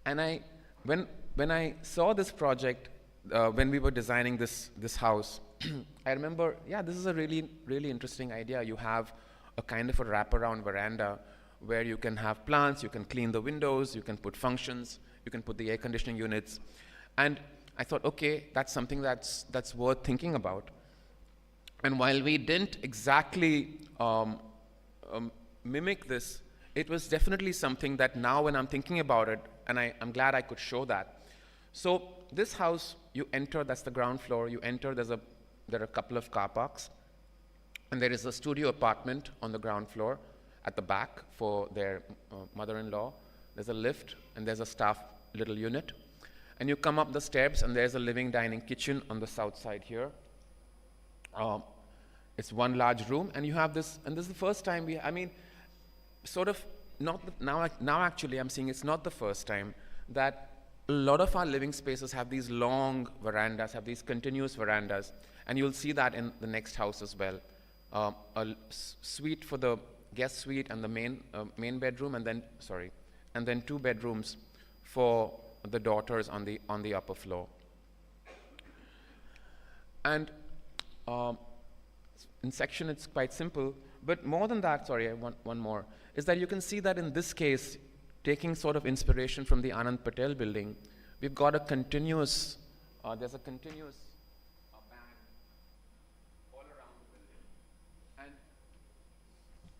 And when I saw this project, when we were designing this house, I remember, yeah, this is a really, really interesting idea. You have a kind of a wraparound veranda where you can have plants, you can clean the windows, you can put functions, you can put the air conditioning units. And I thought, okay, that's something that's worth thinking about. And while we didn't exactly mimic this, it was definitely something that now when I'm thinking about it, and I'm glad I could show that. So this house, you enter, that's the ground floor, you enter, there are a couple of car parks, and there is a studio apartment on the ground floor at the back for their mother-in-law. There's a lift, and there's a staff little unit. And you come up the steps, and there's a living dining kitchen on the south side here. It's one large room, and you have this, and this is the first time now actually I'm seeing it's not the first time that a lot of our living spaces have these long verandas, have these continuous verandas, and you'll see that in the next house as well. A suite for the guest suite and the main bedroom, and then 2 bedrooms for the daughters on the upper floor. And in section it's quite simple, but more than that, sorry, I want one more, is that you can see that in this case, taking sort of inspiration from the Anand Patel building, we've got a continuous, there's a continuous band all around the building. And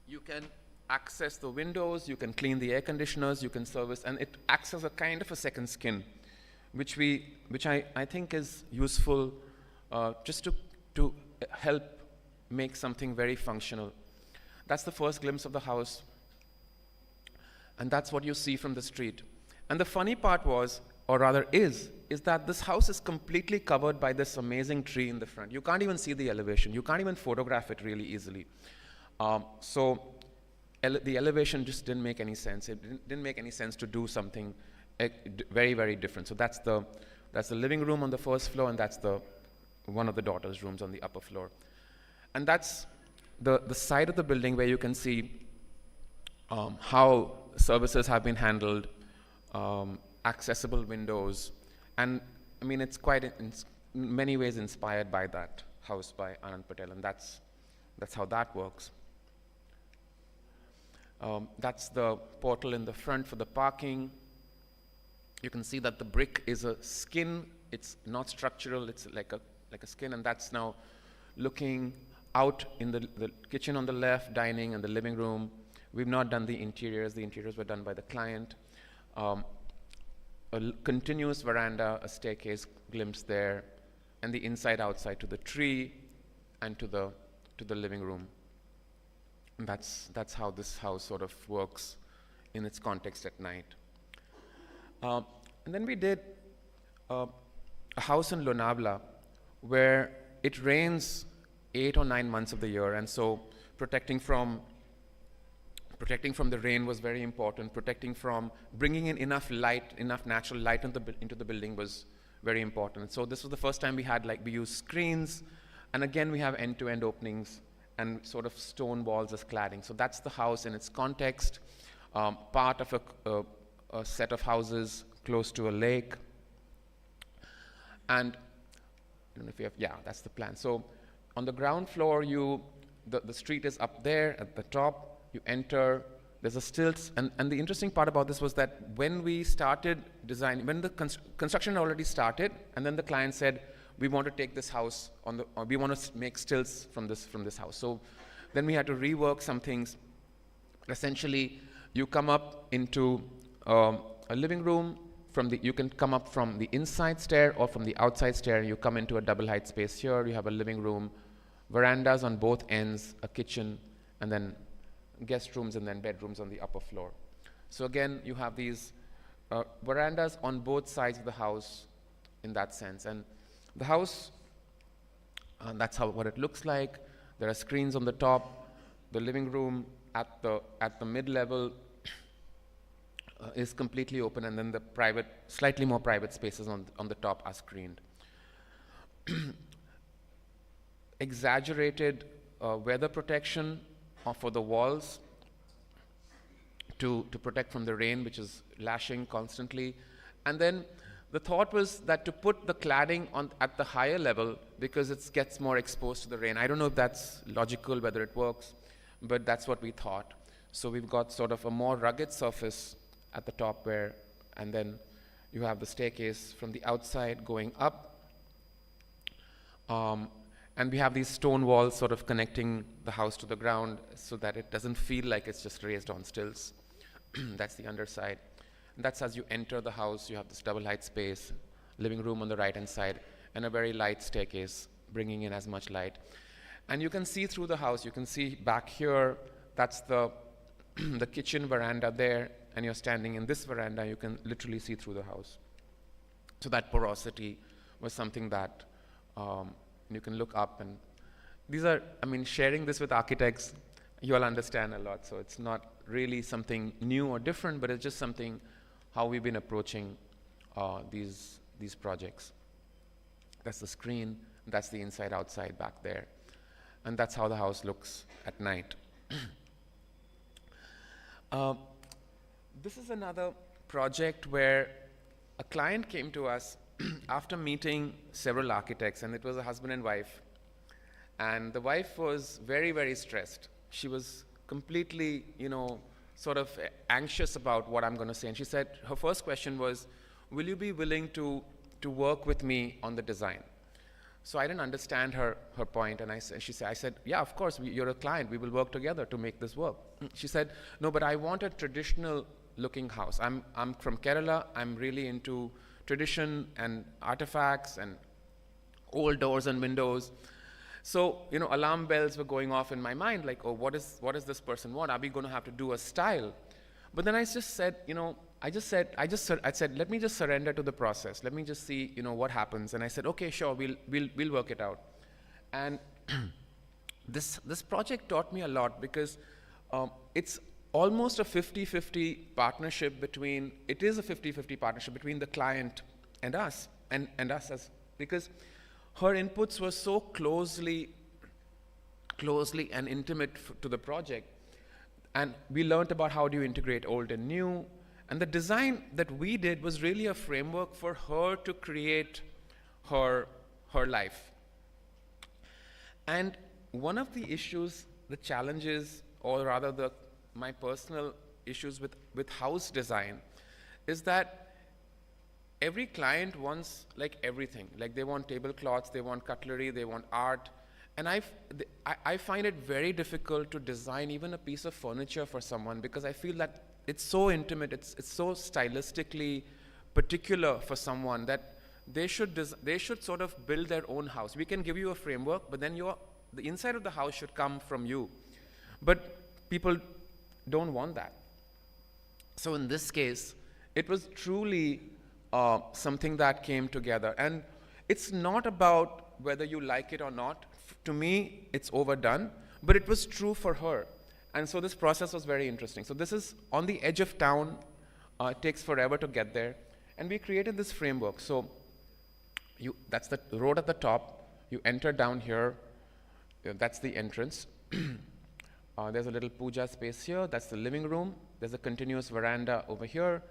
you can access the windows, you can clean the air conditioners, you can service, and it acts as a kind of a second skin, which I think is useful just to help make something very functional. That's the first glimpse of the house, and that's what you see from the street. And the funny part was, or rather is that this house is completely covered by this amazing tree in the front. You can't even see the elevation. You can't even photograph it really easily. So the elevation just didn't make any sense. It didn't make any sense to do something very, very different. So that's the living room on the first floor, and that's one of the daughters' rooms on the upper floor. And that's the side of the building where you can see how services have been handled, accessible windows, and I mean it's quite in many ways inspired by that house by Anand Patel, and that's how that works. That's the portal in the front for the parking. You can see that the brick is a skin. It's not structural. It's like a skin, and that's now looking out in the kitchen on the left, dining, and the living room. We've not done the interiors. The interiors were done by the client. A continuous veranda, a staircase glimpse there, and the inside-outside to the tree and to the living room. And that's how this house sort of works in its context at night. And then we did a house in Lonavala where it rains 8 or 9 months of the year, and so protecting from the rain was very important. Protecting from bringing in enough light, enough natural light into the building was very important. So this was the first time we used screens, and again we have end-to-end openings and sort of stone walls as cladding. So that's the house in its context, part of a set of houses close to a lake. And I don't know if you have, yeah, that's the plan. So on the ground floor, the street is up there at the top. You enter, there's a stilts. And the interesting part about this was that when we started designing, when the construction already started, and then the client said, we want to take this house we want to make stilts from this house. So then we had to rework some things. Essentially, you come up into a living room. You can come up from the inside stair or from the outside stair. You come into a double height space here. You have a living room, verandas on both ends, a kitchen, and then guest rooms and then bedrooms on the upper floor. So again, you have these verandas on both sides of the house in that sense. And the house, that's what it looks like. There are screens on the top. The living room at the mid-level is completely open, and then the slightly more private spaces on the top are screened. Exaggerated weather protection for the walls to protect from the rain, which is lashing constantly. And then the thought was that to put the cladding at the higher level, because it gets more exposed to the rain. I don't know if that's logical, whether it works, but that's what we thought. So we've got sort of a more rugged surface at the top and then you have the staircase from the outside going up. And we have these stone walls sort of connecting the house to the ground so that it doesn't feel like it's just raised on stilts. That's the underside. And that's as you enter the house, you have this double height space, living room on the right-hand side, and a very light staircase, bringing in as much light. And you can see through the house. You can see back here, that's the kitchen veranda there, and you're standing in this veranda, you can literally see through the house. So that porosity was something that you can look up, and these are, sharing this with architects, you'll understand a lot. So it's not really something new or different, but it's just something how we've been approaching these projects. That's the screen, that's the inside-outside back there. And that's how the house looks at night. This is another project where a client came to us after meeting several architects, and it was a husband and wife. And the wife was very, very stressed. She was completely, sort of anxious about what I'm going to say. And she said, her first question was, will you be willing to work with me on the design? So I didn't understand her point, and I said, yeah, of course, you're a client. We will work together to make this work. She said, no, but I want a traditional-looking house. I'm from Kerala. I'm really into tradition and artifacts and old doors and windows. So, alarm bells were going off in my mind, like, oh, what does this person want? Are we going to have to do a style? But then I just said, I said, let me just surrender to the process. Let me just see, what happens. And I said, okay, sure, we'll work it out. And this project taught me a lot, because it's almost a 50-50 partnership between the client and us, and us because her inputs were so closely and intimate to the project. And we learned about how do you integrate old and new. And the design that we did was really a framework for her to create her life. And one of the issues, the challenges, or rather my personal issues with house design is that every client wants everything. Like they want tablecloths, they want cutlery, they want art. And I find it very difficult to design even a piece of furniture for someone, because I feel that it's so intimate, it's so stylistically particular for someone that they should sort of build their own house. We can give you a framework, but then the inside of the house should come from you. But people don't want that. So in this case, it was truly something that came together. And it's not about whether you like it or not. To me, it's overdone, but it was true for her. And so this process was very interesting. So this is on the edge of town. It takes forever to get there. And we created this framework. So that's the road at the top. You enter down here. That's the entrance. There's a little puja space here. That's the living room. There's a continuous veranda over here.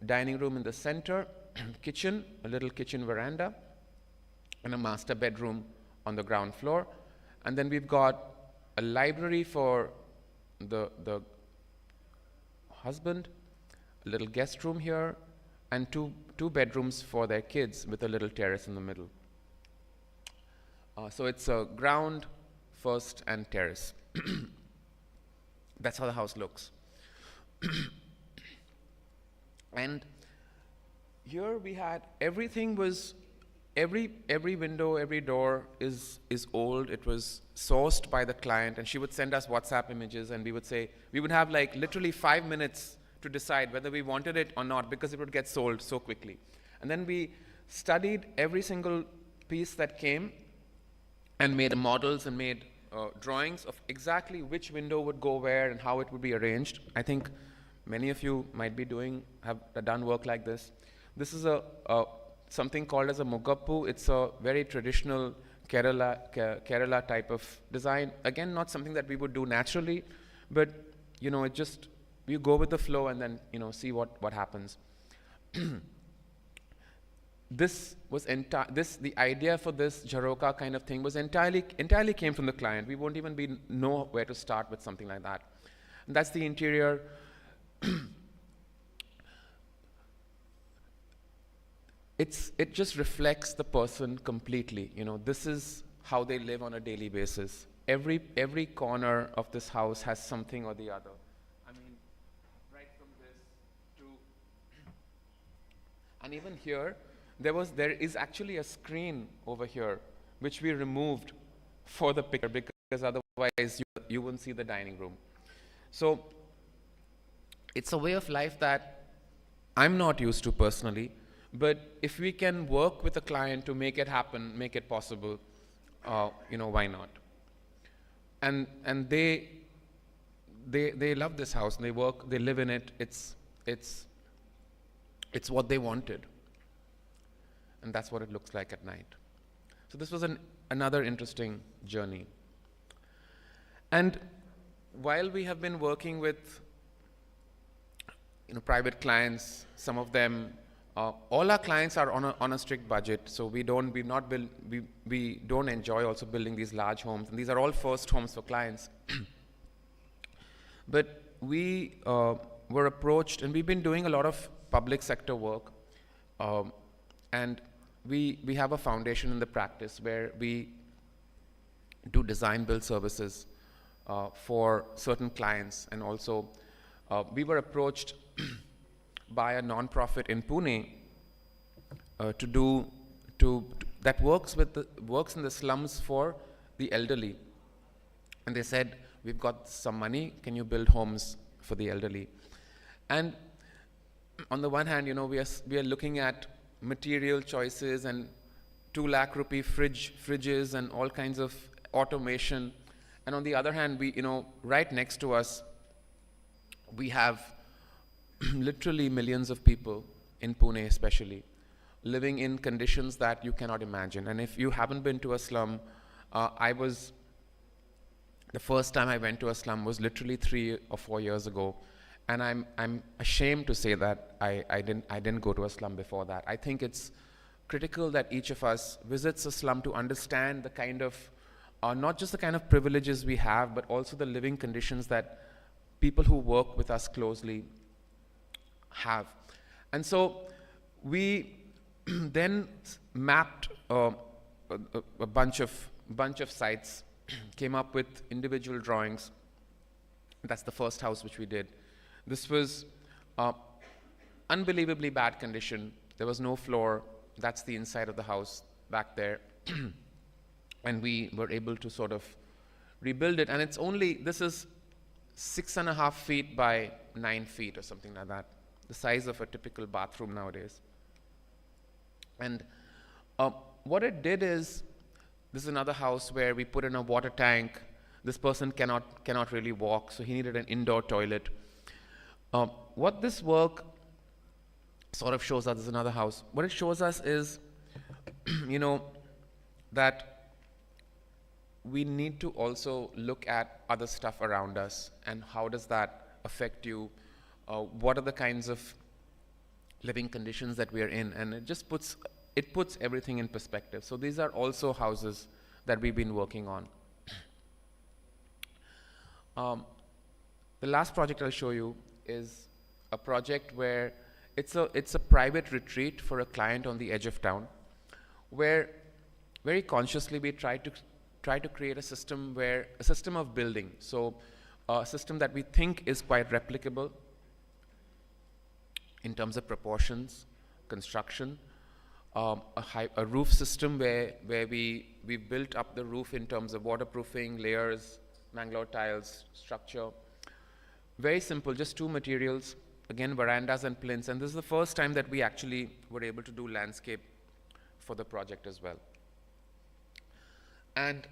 Dining room in the center. Kitchen, a little kitchen veranda. and a master bedroom on the ground floor. And then we've got a library for the husband, a little guest room here, and two bedrooms for their kids with a little terrace in the middle. So it's a ground, first, and terrace. That's how the house looks. And here we had everything was, every window, every door is old. It was sourced by the client, and she would send us WhatsApp images, and we would say, we would have like literally 5 minutes to decide whether we wanted it or not, because it would get sold so quickly. And then we studied every single piece that came and made models and made drawings of exactly which window would go where and how it would be arranged. I think many of you might be have done work like this. This is something called as a mugappu. It's a very traditional Kerala type of design. Again, not something that we would do naturally, but it just, you go with the flow and then see what happens. The idea for this Jharoka kind of thing was entirely came from the client. We won't even know where to start with something like that. And that's the interior. It just reflects the person completely. This is how they live on a daily basis. Every corner of this house has something or the other. I mean, right from this to, and even here, there is actually a screen over here which we removed for the picture, because otherwise you wouldn't see the dining room. So it's a way of life that I'm not used to personally, but if we can work with a client to make it happen, make it possible, why not? And they love this house, and they live in it. It's what they wanted. And that's what it looks like at night. So this was another interesting journey. And while we have been working with private clients, some of them, all our clients are on a strict budget, so we don't enjoy also building these large homes, and these are all first homes for clients. But we were approached, and we've been doing a lot of public sector work, and we have a foundation in the practice where we do design build services for certain clients, and also we were approached by a non-profit in Pune that works in the slums for the elderly, and they said, we've got some money, can you build homes for the elderly? And on the one hand, we are looking at material choices and 2 lakh rupee fridges and all kinds of automation, and on the other hand, we right next to us we have literally millions of people in Pune especially living in conditions that you cannot imagine. And if you haven't been to a slum, the first time I went to a slum was literally 3 or 4 years ago, and I'm ashamed to say that I didn't go to a slum before that. I think it's critical that each of us visits a slum to understand the kind of not just the kind of privileges we have, but also the living conditions that people who work with us closely have. And so we then mapped a bunch of sites, came up with individual drawings. That's the first house which we did. This was unbelievably bad condition. There was no floor. That's the inside of the house back there. And we were able to sort of rebuild it. And this is 6.5 feet by 9 feet or something like that, the size of a typical bathroom nowadays. And what it did is, this is another house where we put in a water tank. This person cannot really walk, so he needed an indoor toilet. What this work sort of shows us, this is another house. What it shows us is, that we need to also look at other stuff around us, and how does that affect you? What are the kinds of living conditions that we are in? And it just puts it puts everything in perspective. So these are also houses that we've been working on. The last project I'll show you is a project where it's a private retreat for a client on the edge of town, where very consciously we try to create a system of building. So a system that we think is quite replicable in terms of proportions, construction, a roof system where we built up the roof in terms of waterproofing, layers, Mangalore tiles, structure. Very simple, just two materials, again verandas and plinths, and this is the first time that we actually were able to do landscape for the project as well. And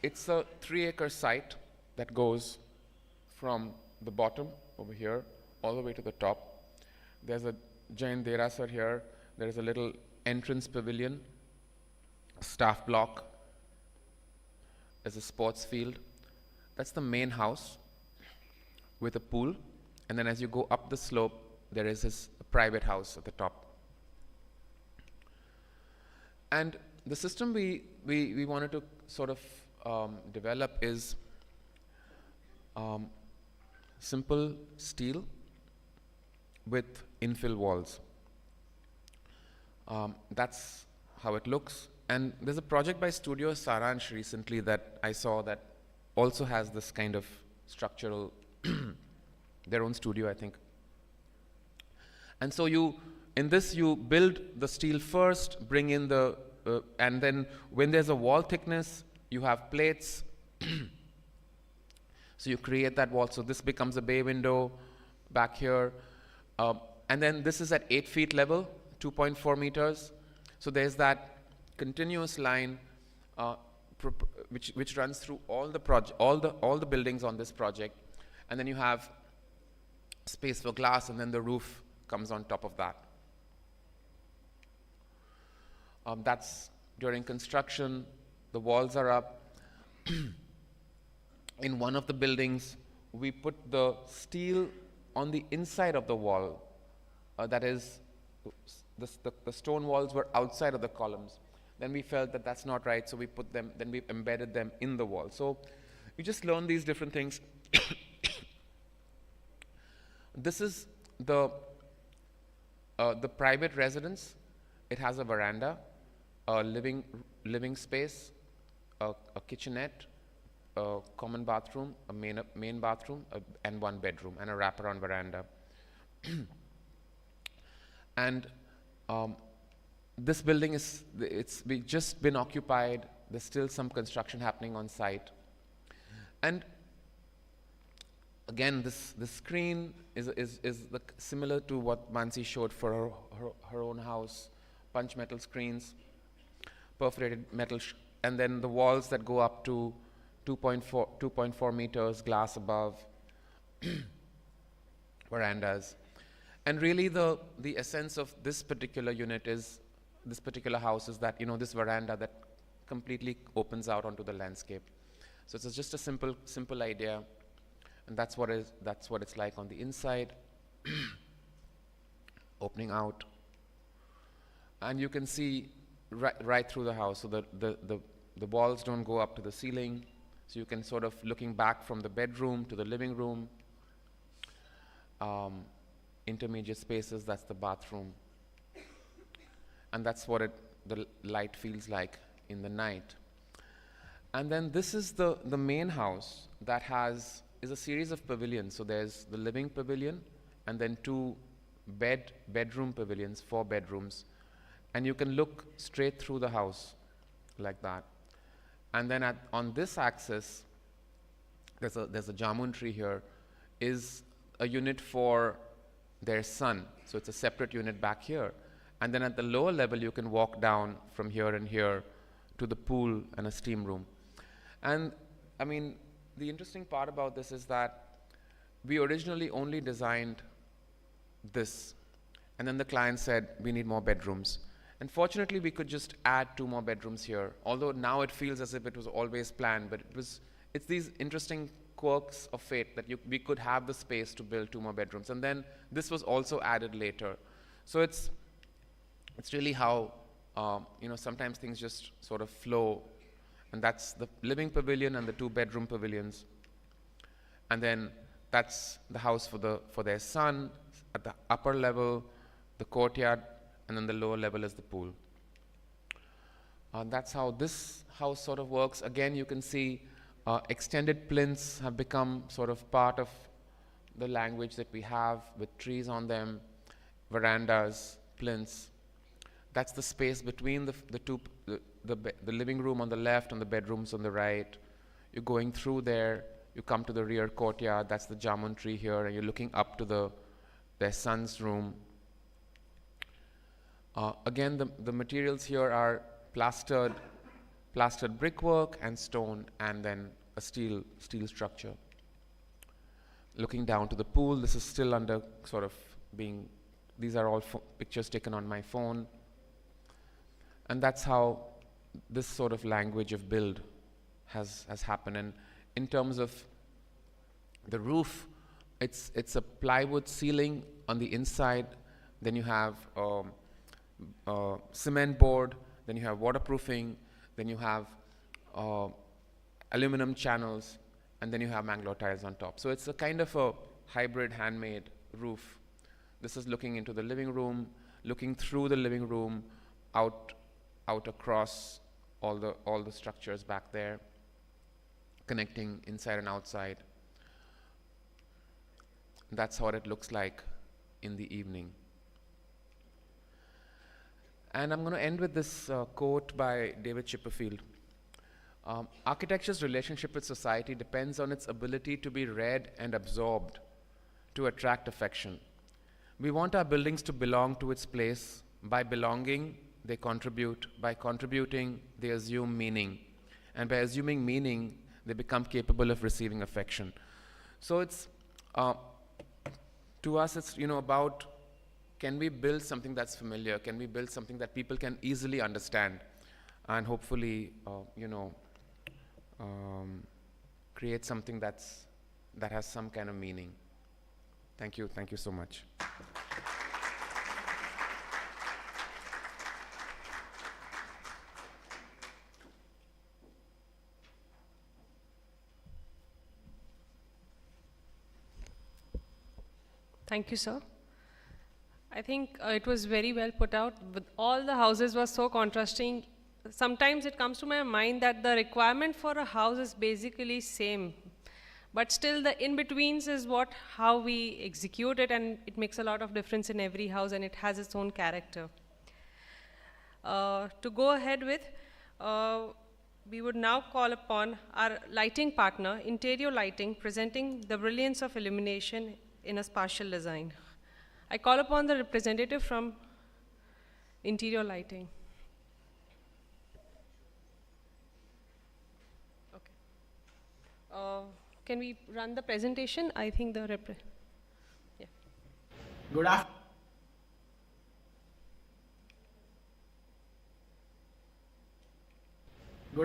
it's a 3-acre site that goes from the bottom over here all the way to the top. There's a giant derasar here. There's a little entrance pavilion, staff block. There's a sports field. That's the main house with a pool. And then as you go up the slope, there is this private house at the top. And the system we wanted to sort of develop is simple steel with infill walls. That's how it looks. And there's a project by Studio Saransh recently that I saw that also has this kind of structural, their own studio, I think. And so in this you build the steel first, bring in the, and then when there's a wall thickness, you have plates. So you create that wall. So this becomes a bay window back here. And then this is at 8 feet level, 2.4 meters. So there's that continuous line which runs through all the buildings on this project. And then you have space for glass, and then the roof comes on top of that. That's during construction. The walls are up. In one of the buildings, we put the steel on the inside of the wall. That is, the stone walls were outside of the columns. Then we felt that that's not right, so we put them, then we embedded them in the wall. So you just learn these different things. This is the private residence. It has a veranda, a living space, a kitchenette, a common bathroom, a main bathroom, and one bedroom, and a wraparound veranda. And this building we've just been occupied. There's still some construction happening on site. And again, this screen is similar to what Mansi showed for her own house. Punch metal screens, perforated metal, and then the walls that go up to 2.4 meters, glass above, verandas. And really the essence of this particular unit is, this particular house is that, this veranda that completely opens out onto the landscape. So it's just a simple idea, and that's what it's like on the inside, opening out. And you can see right through the house, so the walls don't go up to the ceiling, so you can sort of looking back from the bedroom to the living room, intermediate spaces, that's the bathroom. And that's what the light feels like in the night. And then this is the main house that is a series of pavilions. So there's the living pavilion, and then 2 bedroom pavilions, 4 bedrooms. And you can look straight through the house like that. And then on this axis, there's a jamun tree here, is a unit for their son. So it's a separate unit back here. And then at the lower level, you can walk down from here and here to the pool and a steam room. And I mean, the interesting part about this is that we originally only designed this. And then the client said, we need more bedrooms. And fortunately, we could just add 2 more bedrooms here. Although now it feels as if it was always planned, but it's these interesting quirks of fate that we could have the space to build 2 more bedrooms. And then this was also added later. So It's really how, sometimes things just sort of flow. And that's the living pavilion and the 2-bedroom pavilions. And then that's the house for their son. At the upper level, the courtyard, and then the lower level is the pool. That's how this house sort of works. Again, you can see extended plinths have become sort of part of the language that we have, with trees on them, verandas, plinths. That's the space between the living room on the left and the bedrooms on the right. You're going through there, you come to the rear courtyard, that's the jamun tree here, and you're looking up to their son's room. Again, the materials here are plastered brickwork and stone, and then a steel structure. Looking down to the pool, this is still under sort of being, these are all pictures taken on my phone. And that's how this sort of language of build has happened. And in terms of the roof, it's a plywood ceiling on the inside, then you have cement board, then you have waterproofing, then you have aluminum channels, and then you have Mangalore tiles on top. So it's a kind of a hybrid handmade roof. This is looking into the living room, looking through the living room, out across all the structures back there, connecting inside and outside. That's what it looks like in the evening. And I'm going to end with this quote by David Chipperfield. Architecture's relationship with society depends on its ability to be read and absorbed, to attract affection. We want our buildings to belong to its place. By belonging, they contribute. By contributing, they assume meaning. And by assuming meaning, they become capable of receiving affection. So it's, to us, it's about, can we build something that's familiar? Can we build something that people can easily understand? And hopefully, create something that has some kind of meaning. Thank you so much. Thank you, sir. I think it was very well put out. But all the houses were so contrasting. Sometimes it comes to my mind that the requirement for a house is basically same, but still the in-betweens is how we execute it, and it makes a lot of difference in every house, and it has its own character. To go ahead with, we would now call upon our lighting partner, Interior Lighting, presenting the brilliance of illumination in a spatial design. I call upon the representative from Interior Lighting. Okay. Can we run the presentation? I think the yeah. Good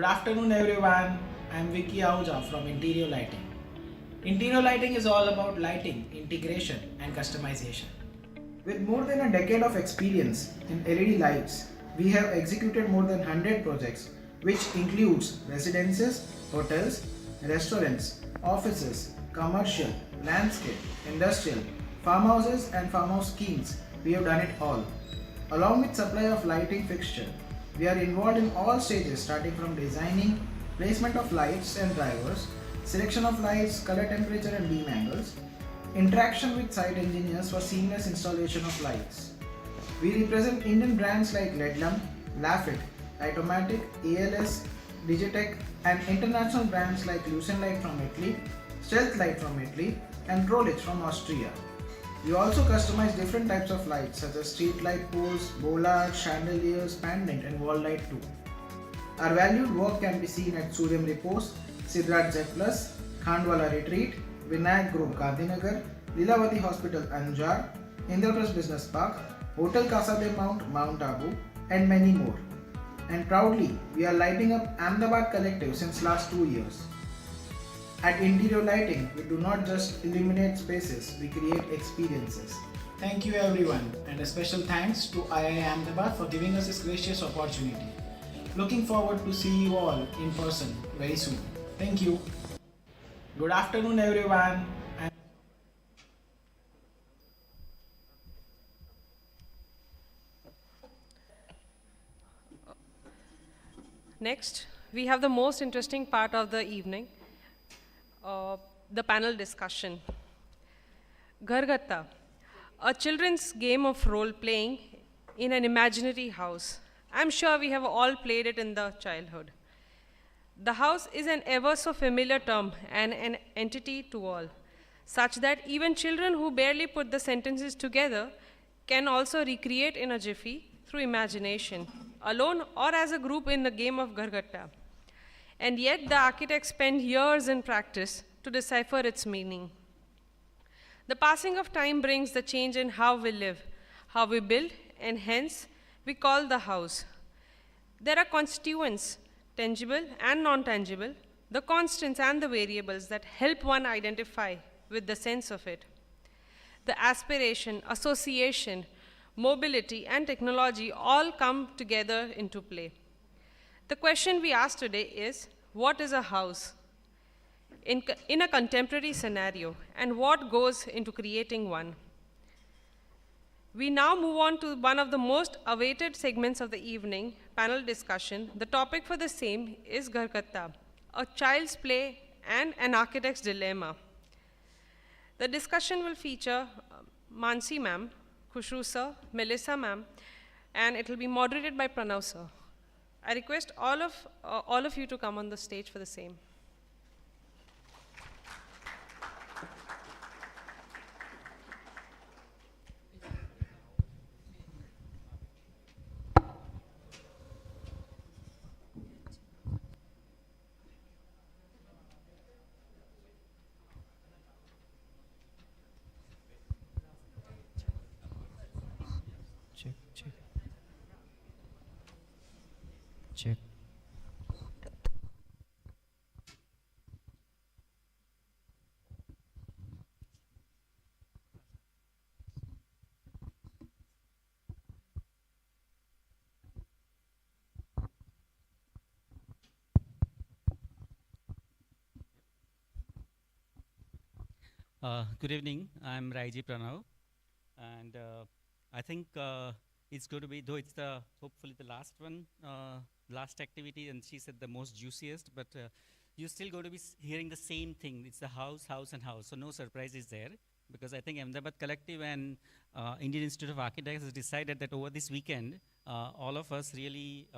afternoon, everyone. I am Vicky Ahuja from Interior Lighting. Interior lighting is all about lighting, integration, and customization. With more than a decade of experience in LED lights, we have executed more than 100 projects, which includes residences, hotels, restaurants, offices, commercial, landscape, industrial, farmhouses, and farmhouse schemes. We have done it all. Along with supply of lighting fixture, we are involved in all stages, starting from designing, placement of lights and drivers, selection of lights, color temperature and beam angles, interaction with site engineers for seamless installation of lights. We represent Indian brands like Ledlam, Lafit, Automatic, ALS, Digitech, and international brands like Lucent Light from Italy, Stealth Light from Italy, and Rolich from Austria. We also customize different types of lights such as street light poles, bollards, chandeliers, pendant, and wall light too. Our valued work can be seen at Suryam Repose, Siddharth Z Plus, Khandwala Retreat, Vinayak Group Gandhinagar, Lilavati Hospital Anjar, Indraprasth Business Park, Hotel Casa de Mount Abu, and many more. And proudly, we are lighting up Ahmedabad Collective since last 2 years. At Interior Lighting, we do not just illuminate spaces, we create experiences. Thank you everyone, and a special thanks to IIA Ahmedabad for giving us this gracious opportunity. Looking forward to see you all in person very soon. Thank you. Good afternoon everyone. Next, we have the most interesting part of the evening, the panel discussion. Ghargatta, a children's game of role playing in an imaginary house. I'm sure we have all played it in the childhood. The house is an ever so familiar term and an entity to all, such that even children who barely put the sentences together can also recreate in a jiffy through imagination, alone or as a group in the game of Ghargatta. And yet the architects spend years in practice to decipher its meaning. The passing of time brings the change in how we live, how we build, and hence we call the house. There are constituents, tangible and non-tangible, the constants and the variables that help one identify with the sense of it. The aspiration, association, mobility, and technology all come together into play. The question we ask today is, what is a house in a contemporary scenario, and what goes into creating one? We now move on to one of the most awaited segments of the evening, panel discussion. The topic for the same is Ghargatta, a child's play and an architect's dilemma. The discussion will feature Mansi ma'am, Khushru sir, Melissa ma'am, and it will be moderated by Pranav sir. I request all of you to come on the stage for the same. Check. Good evening. I'm Raiji Pranav, and I think it's going to be, though it's hopefully the last one, last activity, and she said the most juiciest, but you're still going to be hearing the same thing. It's the house, house, and house. So no surprises there, because I think Ahmedabad Collective and Indian Institute of Architects has decided that over this weekend, all of us really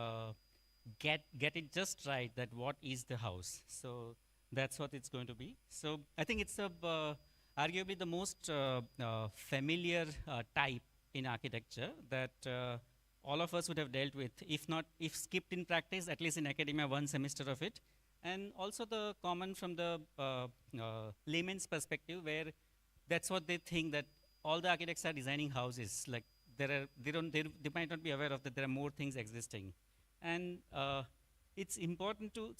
get it just right, that what is the house. So that's what it's going to be. So I think it's arguably the most familiar type in architecture that all of us would have dealt with, if skipped in practice, at least in academia, one semester of it. And also the common from the layman's perspective, where that's what they think, that all the architects are designing houses. Like they might not be aware of that there are more things existing. And it's important to,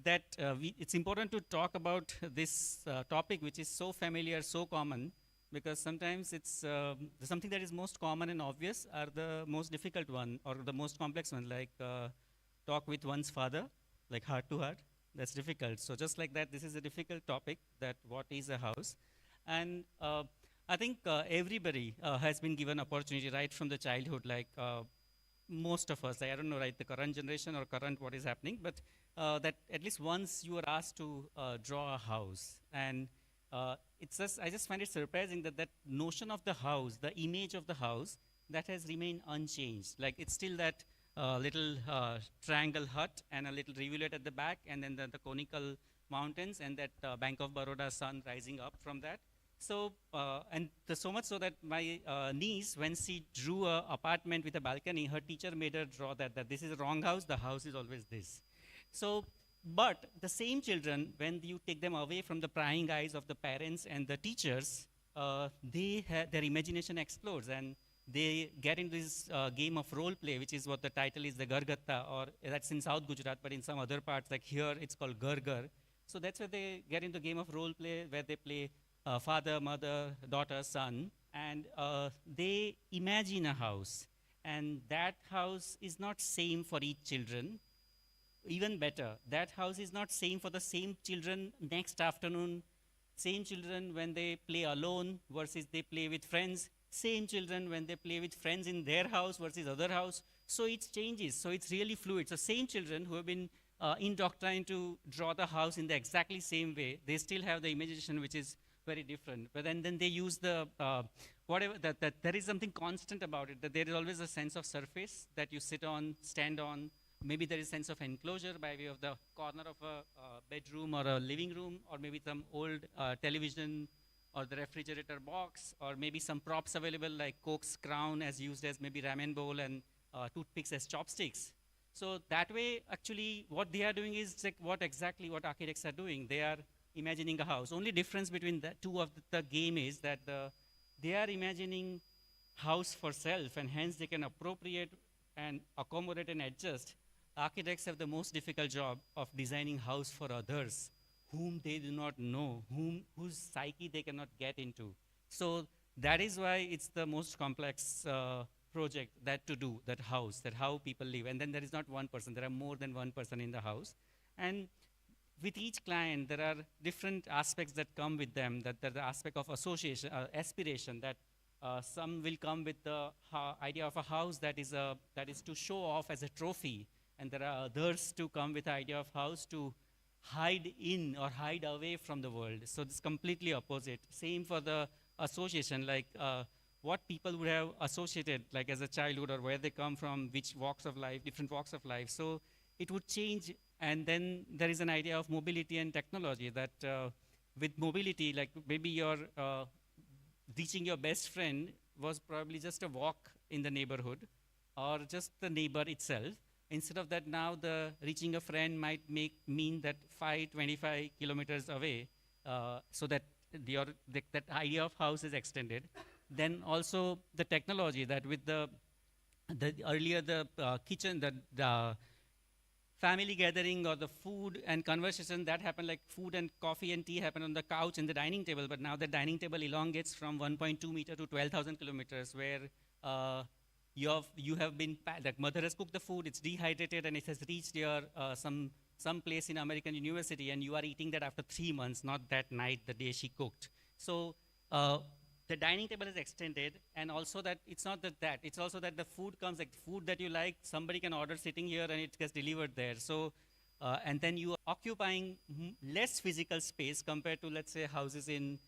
it's important to talk about this topic, which is so familiar, so common, because sometimes it's something that is most common and obvious are the most difficult one, or the most complex one, like talk with one's father, like heart to heart. That's difficult. So just like that, this is a difficult topic, that what is a house. And I think everybody has been given opportunity right from the childhood, like most of us, I don't know, right, the current generation or current what is happening, but that at least once you were asked to draw a house. And it's just, I just find it surprising that that notion of the house, the image of the house, that has remained unchanged. Like it's still that little triangle hut and a little rivulet at the back, and then the conical mountains, and that Bank of Baroda sun rising up from that. So, and so much so that my niece, when she drew an apartment with a balcony, her teacher made her draw that this is a wrong house, the house is always this. So, but the same children, when you take them away from the prying eyes of the parents and the teachers, their imagination explodes, and they get into this game of role play, which is what the title is, the Ghargatta, or that's in South Gujarat, but in some other parts, like here, it's called Ghar. So that's where they get into the game of role play, where they play father, mother, daughter, son, and they imagine a house, and that house is not same for each children. Even better, that house is not same for the same children next afternoon, same children when they play alone versus they play with friends, same children when they play with friends in their house versus other house. So it changes, so it's really fluid. So same children who have been indoctrinated to draw the house in the exactly same way, they still have the imagination which is very different. But then they use the, whatever, that there is something constant about it, that there is always a sense of surface that you sit on, stand on. Maybe there is a sense of enclosure by way of the corner of a bedroom or a living room, or maybe some old television or the refrigerator box, or maybe some props available like Coke's crown as used as maybe ramen bowl and toothpicks as chopsticks. So that way, actually, what they are doing is like what architects are doing. They are imagining a house. Only difference between the two of the game is that they are imagining house for self, and hence they can appropriate and accommodate and adjust. Architects have the most difficult job of designing house for others, whom they do not know, whose psyche they cannot get into. So that is why it's the most complex project that to do, that house, that how people live. And then there is not one person, there are more than one person in the house. And with each client, there are different aspects that come with them, that the aspect of association, aspiration, that some will come with the idea of a house that is to show off as a trophy, and there are others to come with the idea of house to hide in or hide away from the world. So it's completely opposite. Same for the association, like what people would have associated like as a childhood, or where they come from, which walks of life, different walks of life. So it would change. And then there is an idea of mobility and technology, that with mobility, like maybe your reaching your best friend was probably just a walk in the neighborhood or just the neighbor itself. Instead of that, now the reaching a friend might mean that 25 kilometers away, so that that idea of house is extended. Then also the technology, that with the earlier the kitchen, the family gathering or the food and conversation that happened, like food and coffee and tea happen on the couch and the dining table, but now the dining table elongates from 1.2 meter to 12,000 kilometers, where you have been, like mother has cooked the food, it's dehydrated, and it has reached your some place in American university, and you are eating that after 3 months, not that night, the day she cooked. So the dining table is extended, and also that it's not that, it's also that the food comes, like food that you like, somebody can order sitting here and it gets delivered there. So, and then you are occupying less physical space compared to, let's say, houses in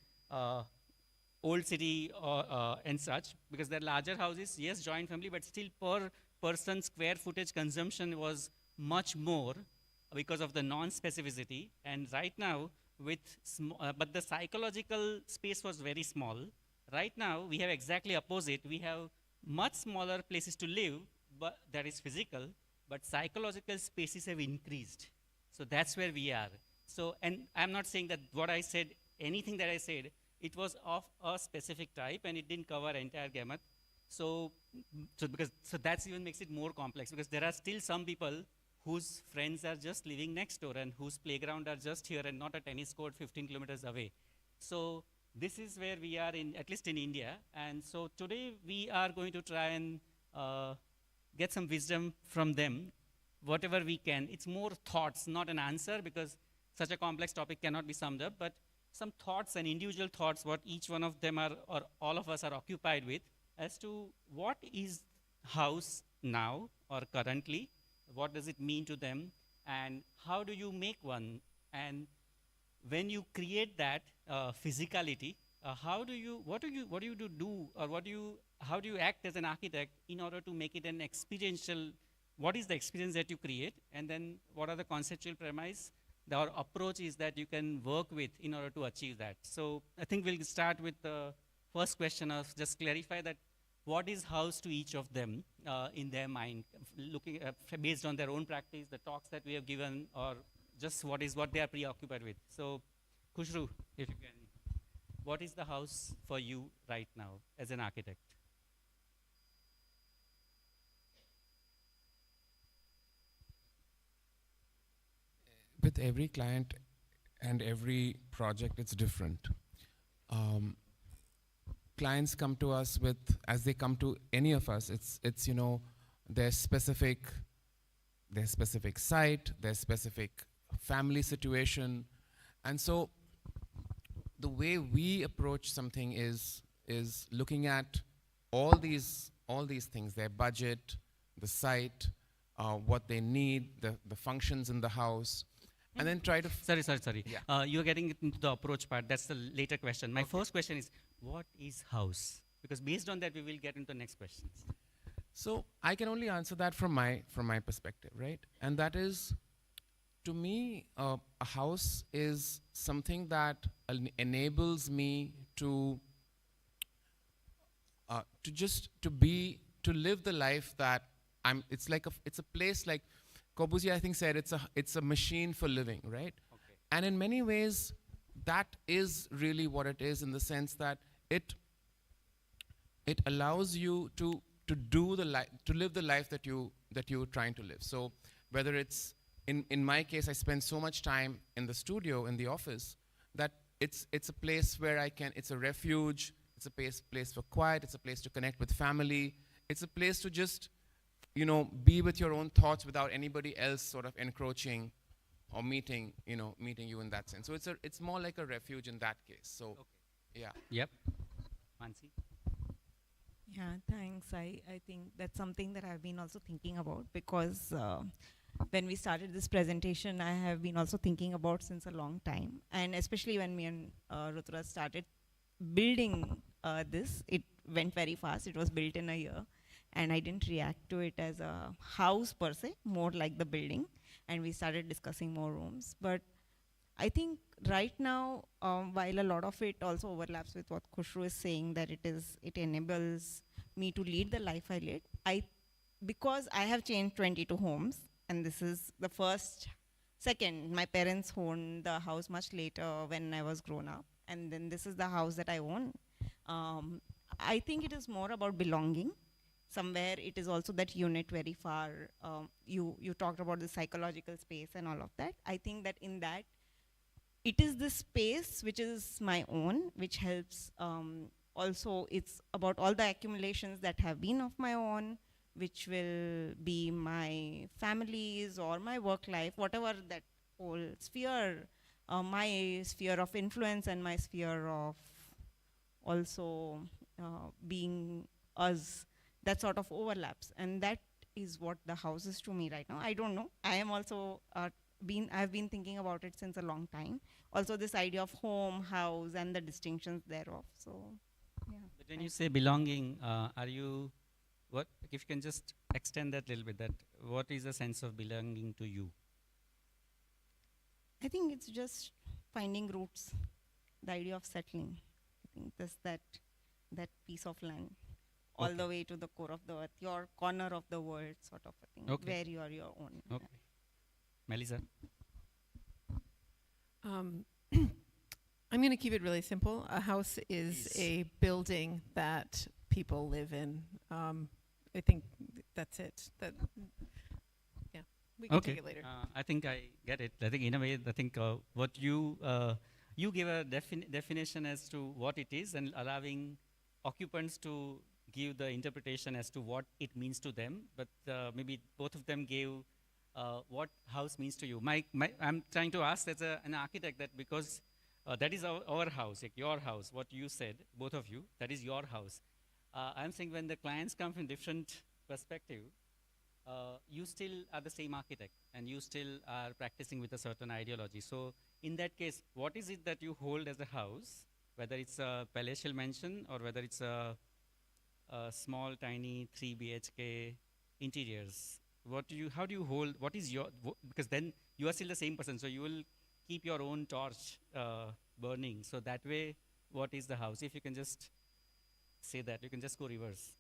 old city or and such, because they're larger houses, yes, joint family, but still per person square footage consumption was much more because of the non-specificity. And right now, but the psychological space was very small. Right now, we have exactly opposite. We have much smaller places to live, but that is physical, but psychological spaces have increased. So that's where we are. So, and I'm not saying that what I said, anything that I said, it was of a specific type, and it didn't cover entire gamut. So that's even makes it more complex, because there are still some people whose friends are just living next door and whose playground are just here and not a tennis court 15 kilometers away. So this is where we are in, at least in India. And so today we are going to try and get some wisdom from them, whatever we can. It's more thoughts, not an answer, because such a complex topic cannot be summed up, but some thoughts and individual thoughts, what each one of them are, or all of us are occupied with, as to what is house now or currently, what does it mean to them, and how do you make one? And when you create that physicality, what do you do, or how do you act as an architect in order to make it an experiential? What is the experience that you create, and then what are the conceptual premise? Our approach is that you can work with in order to achieve that. So I think we'll start with the first question of just clarify that what is house to each of them in their mind, looking based on their own practice, the talks that we have given, or just what they are preoccupied with. So Khushru, if you can, what is the house for you right now as an architect? With every client and every project, it's different. clients come to us with, as they come to any of us, it's you know, their specific site, their specific family situation. And so the way we approach something is looking at all these things, their budget, the site, what they need, the functions in the house, and then try to... Sorry. Yeah. You're getting into the approach part. That's the later question. My first question is, what is house? Because based on that, we will get into the next questions. So I can only answer that from my perspective, right? And that is, to me, a house is something that enables me to live the life that I'm. It's a place, like Corbusier, I think, said it's a machine for living, right? Okay. And in many ways, that is really what it is, in the sense that it allows you to live the life that you're trying to live. So whether it's in my case, I spend so much time in the studio, in the office, that it's a place where it's a refuge, it's a place for quiet, it's a place to connect with family, it's a place to just, you know, be with your own thoughts without anybody else sort of encroaching or meeting you in that sense. So it's more like a refuge in that case. So, okay. Yeah. Yep. Mansi? Yeah, thanks. I think that's something that I've been also thinking about, because when we started this presentation, I have been also thinking about since a long time. And especially when me and Rutura started building this, it went very fast. It was built in a year. And I didn't react to it as a house per se, more like the building. And we started discussing more rooms. But I think right now, while a lot of it also overlaps with what Khushru is saying, that it enables me to lead the life I lead, because I have changed 22 homes, and this is the second, my parents owned the house much later when I was grown up, and then this is the house that I own. I think it is more about belonging. Somewhere it is also that unit very far. You talked about the psychological space and all of that. I think that in that, it is this space which is my own, which helps. Also, it's about all the accumulations that have been of my own, which will be my family's or my work life, whatever that whole sphere, my sphere of influence and my sphere of also being us, that sort of overlaps. And that is what the house is to me right now. I don't know. I am also I've been thinking about it since a long time. Also this idea of home, house, and the distinctions thereof. So, yeah. But when you say belonging, what, if you can just extend that a little bit, that what is the sense of belonging to you? I think it's just finding roots, the idea of settling. I think there's that piece of land, all the way to the core of the earth, your corner of the world sort of a thing, where you are your own. Okay. Melissa? I'm going to keep it really simple. A house is a building that people live in. I think that's it. Yeah, we can take it later. I think I get it. I think in a way, I think what you give a definition as to what it is, and allowing occupants to give the interpretation as to what it means to them. But maybe both of them gave what house means to you. I'm trying to ask as an architect, that because that is our house, like your house, what you said, both of you, that is your house. I'm saying when the clients come from different perspective, you still are the same architect, and you still are practicing with a certain ideology. So in that case, what is it that you hold as a house, whether it's a palatial mansion or whether it's a small, tiny 3 BHK interiors? How do you hold, what is your, because then you are still the same person, so you will keep your own torch burning. So that way, what is the house? If you can just say that, you can just go reverse.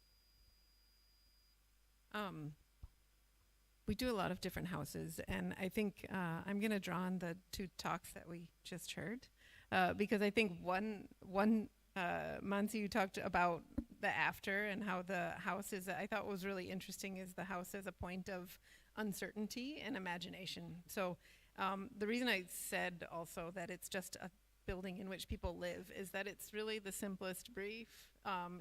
We do a lot of different houses, and I think I'm going to draw on the two talks that we just heard, because I think one Mansi, you talked about the after and how the house is, I thought was really interesting, is the house as a point of uncertainty and imagination. So the reason I said also that it's just a building in which people live is that it's really the simplest brief.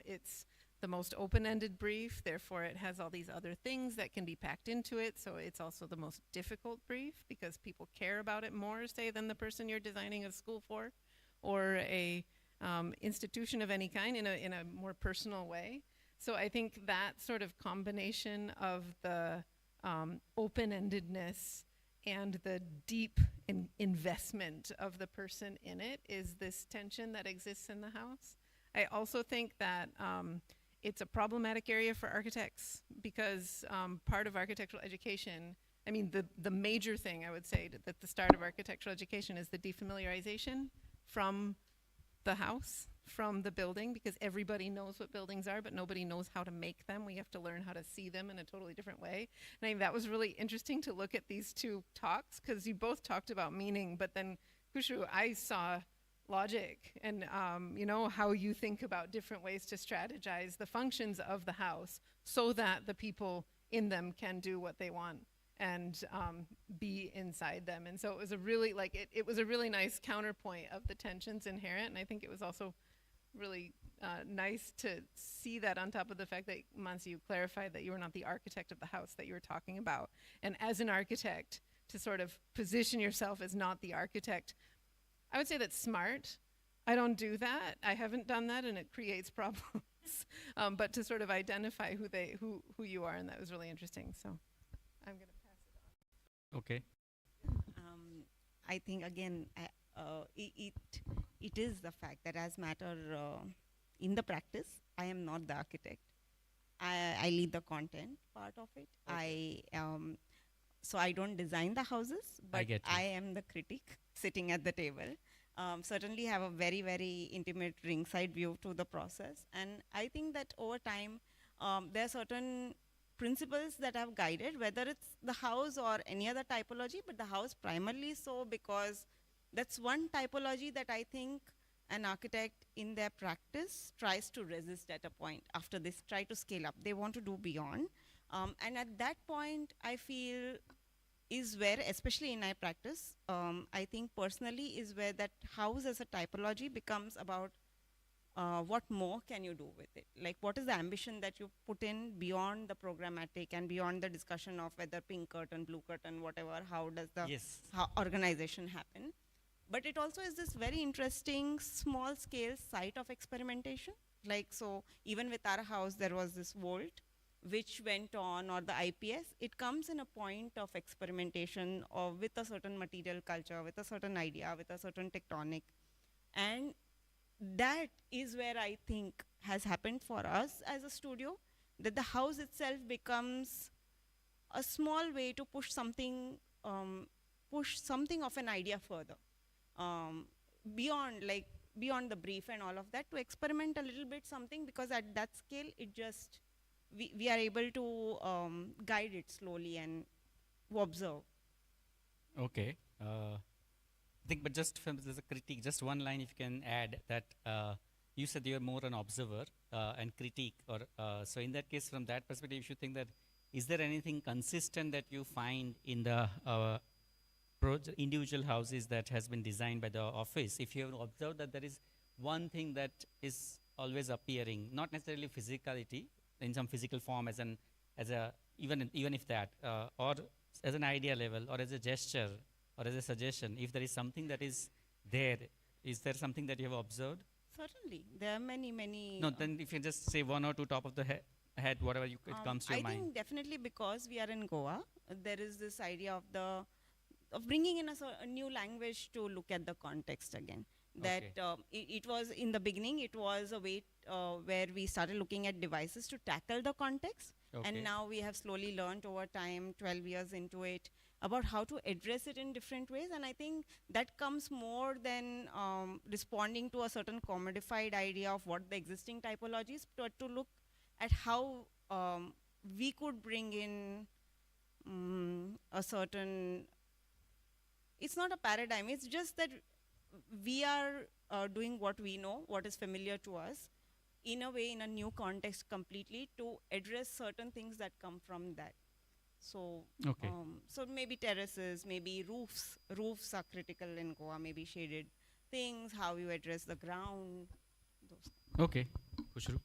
It's the most open-ended brief, therefore it has all these other things that can be packed into it, so it's also the most difficult brief because people care about it more, say, than the person you're designing a school for or a institution of any kind in a more personal way. So I think that sort of combination of the open-endedness and the deep investment of the person in it is this tension that exists in the house. I also think that it's a problematic area for architects because part of architectural education, I mean, the major thing I would say at the start of architectural education is the defamiliarization from the house, from the building, because everybody knows what buildings are, but nobody knows how to make them. We have to learn how to see them in a totally different way. And I think that was really interesting to look at these two talks, because you both talked about meaning, but then, Kushru, I saw logic and you know, how you think about different ways to strategize the functions of the house so that the people in them can do what they want and be inside them. And so it was a really, like, it was a really nice counterpoint of the tensions inherent, and I think it was also really nice to see that on top of the fact that, Mansi, you clarified that you were not the architect of the house that you were talking about. And as an architect, to sort of position yourself as not the architect, I would say that's smart. I don't do that. I haven't done that, and it creates problems. But to sort of identify who you are, and that was really interesting. So I'm going to pass it on. Okay. I think again, it is the fact that as matter in the practice, I am not the architect. I lead the content part of it. Okay. So I don't design the houses, but I am the critic sitting at the table. Certainly have a very, very intimate ringside view to the process. And I think that over time, there are certain principles that have guided, whether it's the house or any other typology, but the house primarily so because that's one typology that I think an architect in their practice tries to resist at a point. After this, try to scale up. They want to do beyond. And at that point, I feel is where, especially in my practice, I think personally is where that house as a typology becomes about what more can you do with it? Like, what is the ambition that you put in beyond the programmatic and beyond the discussion of whether pink curtain, blue curtain, whatever, how does the organization happen? But it also is this very interesting small scale site of experimentation. Like, so even with our house, there was this vault which went on, or the IPS, it comes in a point of experimentation or with a certain material culture, with a certain idea, with a certain tectonic. And that is where I think has happened for us as a studio, that the house itself becomes a small way to push something of an idea further, beyond the brief and all of that, to experiment a little bit something, because at that scale, it just, we are able to guide it slowly and observe. Okay. I think, but just as a critique, just one line if you can add that you said you're more an observer and critique, or so in that case, from that perspective, you should think that, is there anything consistent that you find in the individual houses that has been designed by the office? If you have observed that there is one thing that is always appearing, not necessarily physicality, in some physical form even if that, or as an idea level, or as a gesture, or as a suggestion, if there is something that is there, is there something that you have observed? Certainly, there are many. No, then if you just say one or two top of the head, whatever it comes to your mind. I think definitely because we are in Goa, there is this idea of bringing in a new language to look at the context again. That it was, in the beginning, it was a way where we started looking at devices to tackle the context. And now we have slowly learned over time, 12 years into it, about how to address it in different ways. And I think that comes more than responding to a certain commodified idea of what the existing typologies, but to look at how we could bring in a certain, it's not a paradigm, it's just that we are doing what we know, what is familiar to us, in a way, in a new context completely, to address certain things that come from that. So, so maybe terraces, maybe roofs are critical in Goa, maybe shaded things, how you address the ground, those. Okay, Khushru.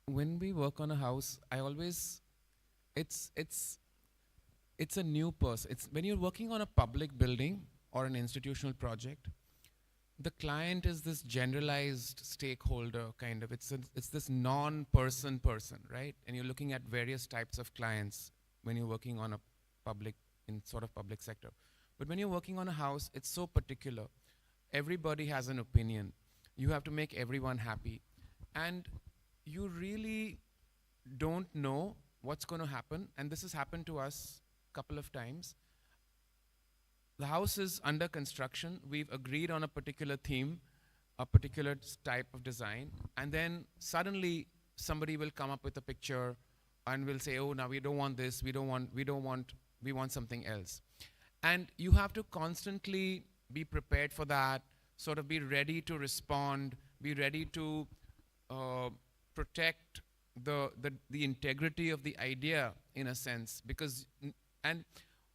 When we work on a house, I always, it's a new person. It's when you're working on a public building or an institutional project, the client is this generalized stakeholder kind of. It's this non-person, right? And you're looking at various types of clients when you're working on a public, in sort of public sector. But when you're working on a house, it's so particular. Everybody has an opinion. You have to make everyone happy. And you really don't know what's going to happen. And this has happened to us a couple of times. The house is under construction. We've agreed on a particular theme, a particular type of design, and then suddenly somebody will come up with a picture and will say, oh, now we don't want this, we want something else. And you have to constantly be prepared for that, sort of be ready to respond, be ready to protect the integrity of the idea in a sense, because, and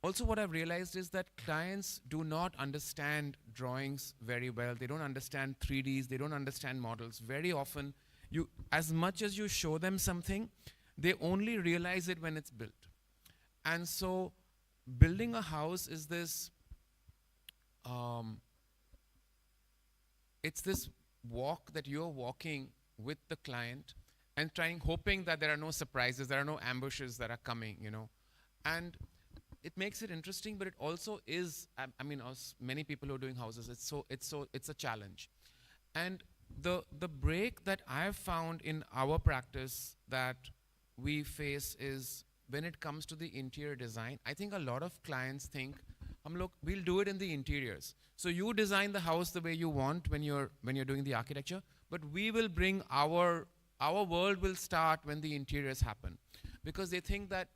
also what I've realized is that clients do not understand drawings very well. They don't understand 3Ds, they don't understand models. Very often, as much as you show them something, they only realize it when it's built. And so building a house is this, it's this walk that you're walking with the client and hoping that there are no surprises, there are no ambushes that are coming, And it makes it interesting, but it also is, I mean, many people who are doing houses, it's a challenge. And the break that I've found in our practice that we face is when it comes to the interior design. I think a lot of clients think, look, we'll do it in the interiors. So you design the house the way you want when you're doing the architecture, but we will bring our world will start when the interiors happen. Because they think that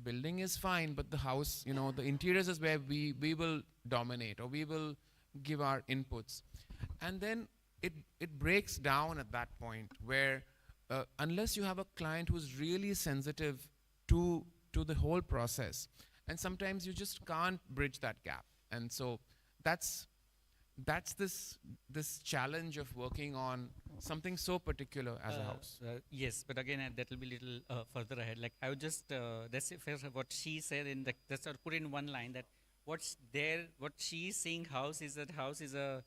building is fine, but the house, the interiors is where we will dominate, or we will give our inputs. And then it breaks down at that point where unless you have a client who's really sensitive to the whole process, and sometimes you just can't bridge that gap. And so that's this challenge of working on something so particular as a house. Yes, but again, that will be a little further ahead. Like I would just, that's what she said just put in one line, that what she's seeing house is a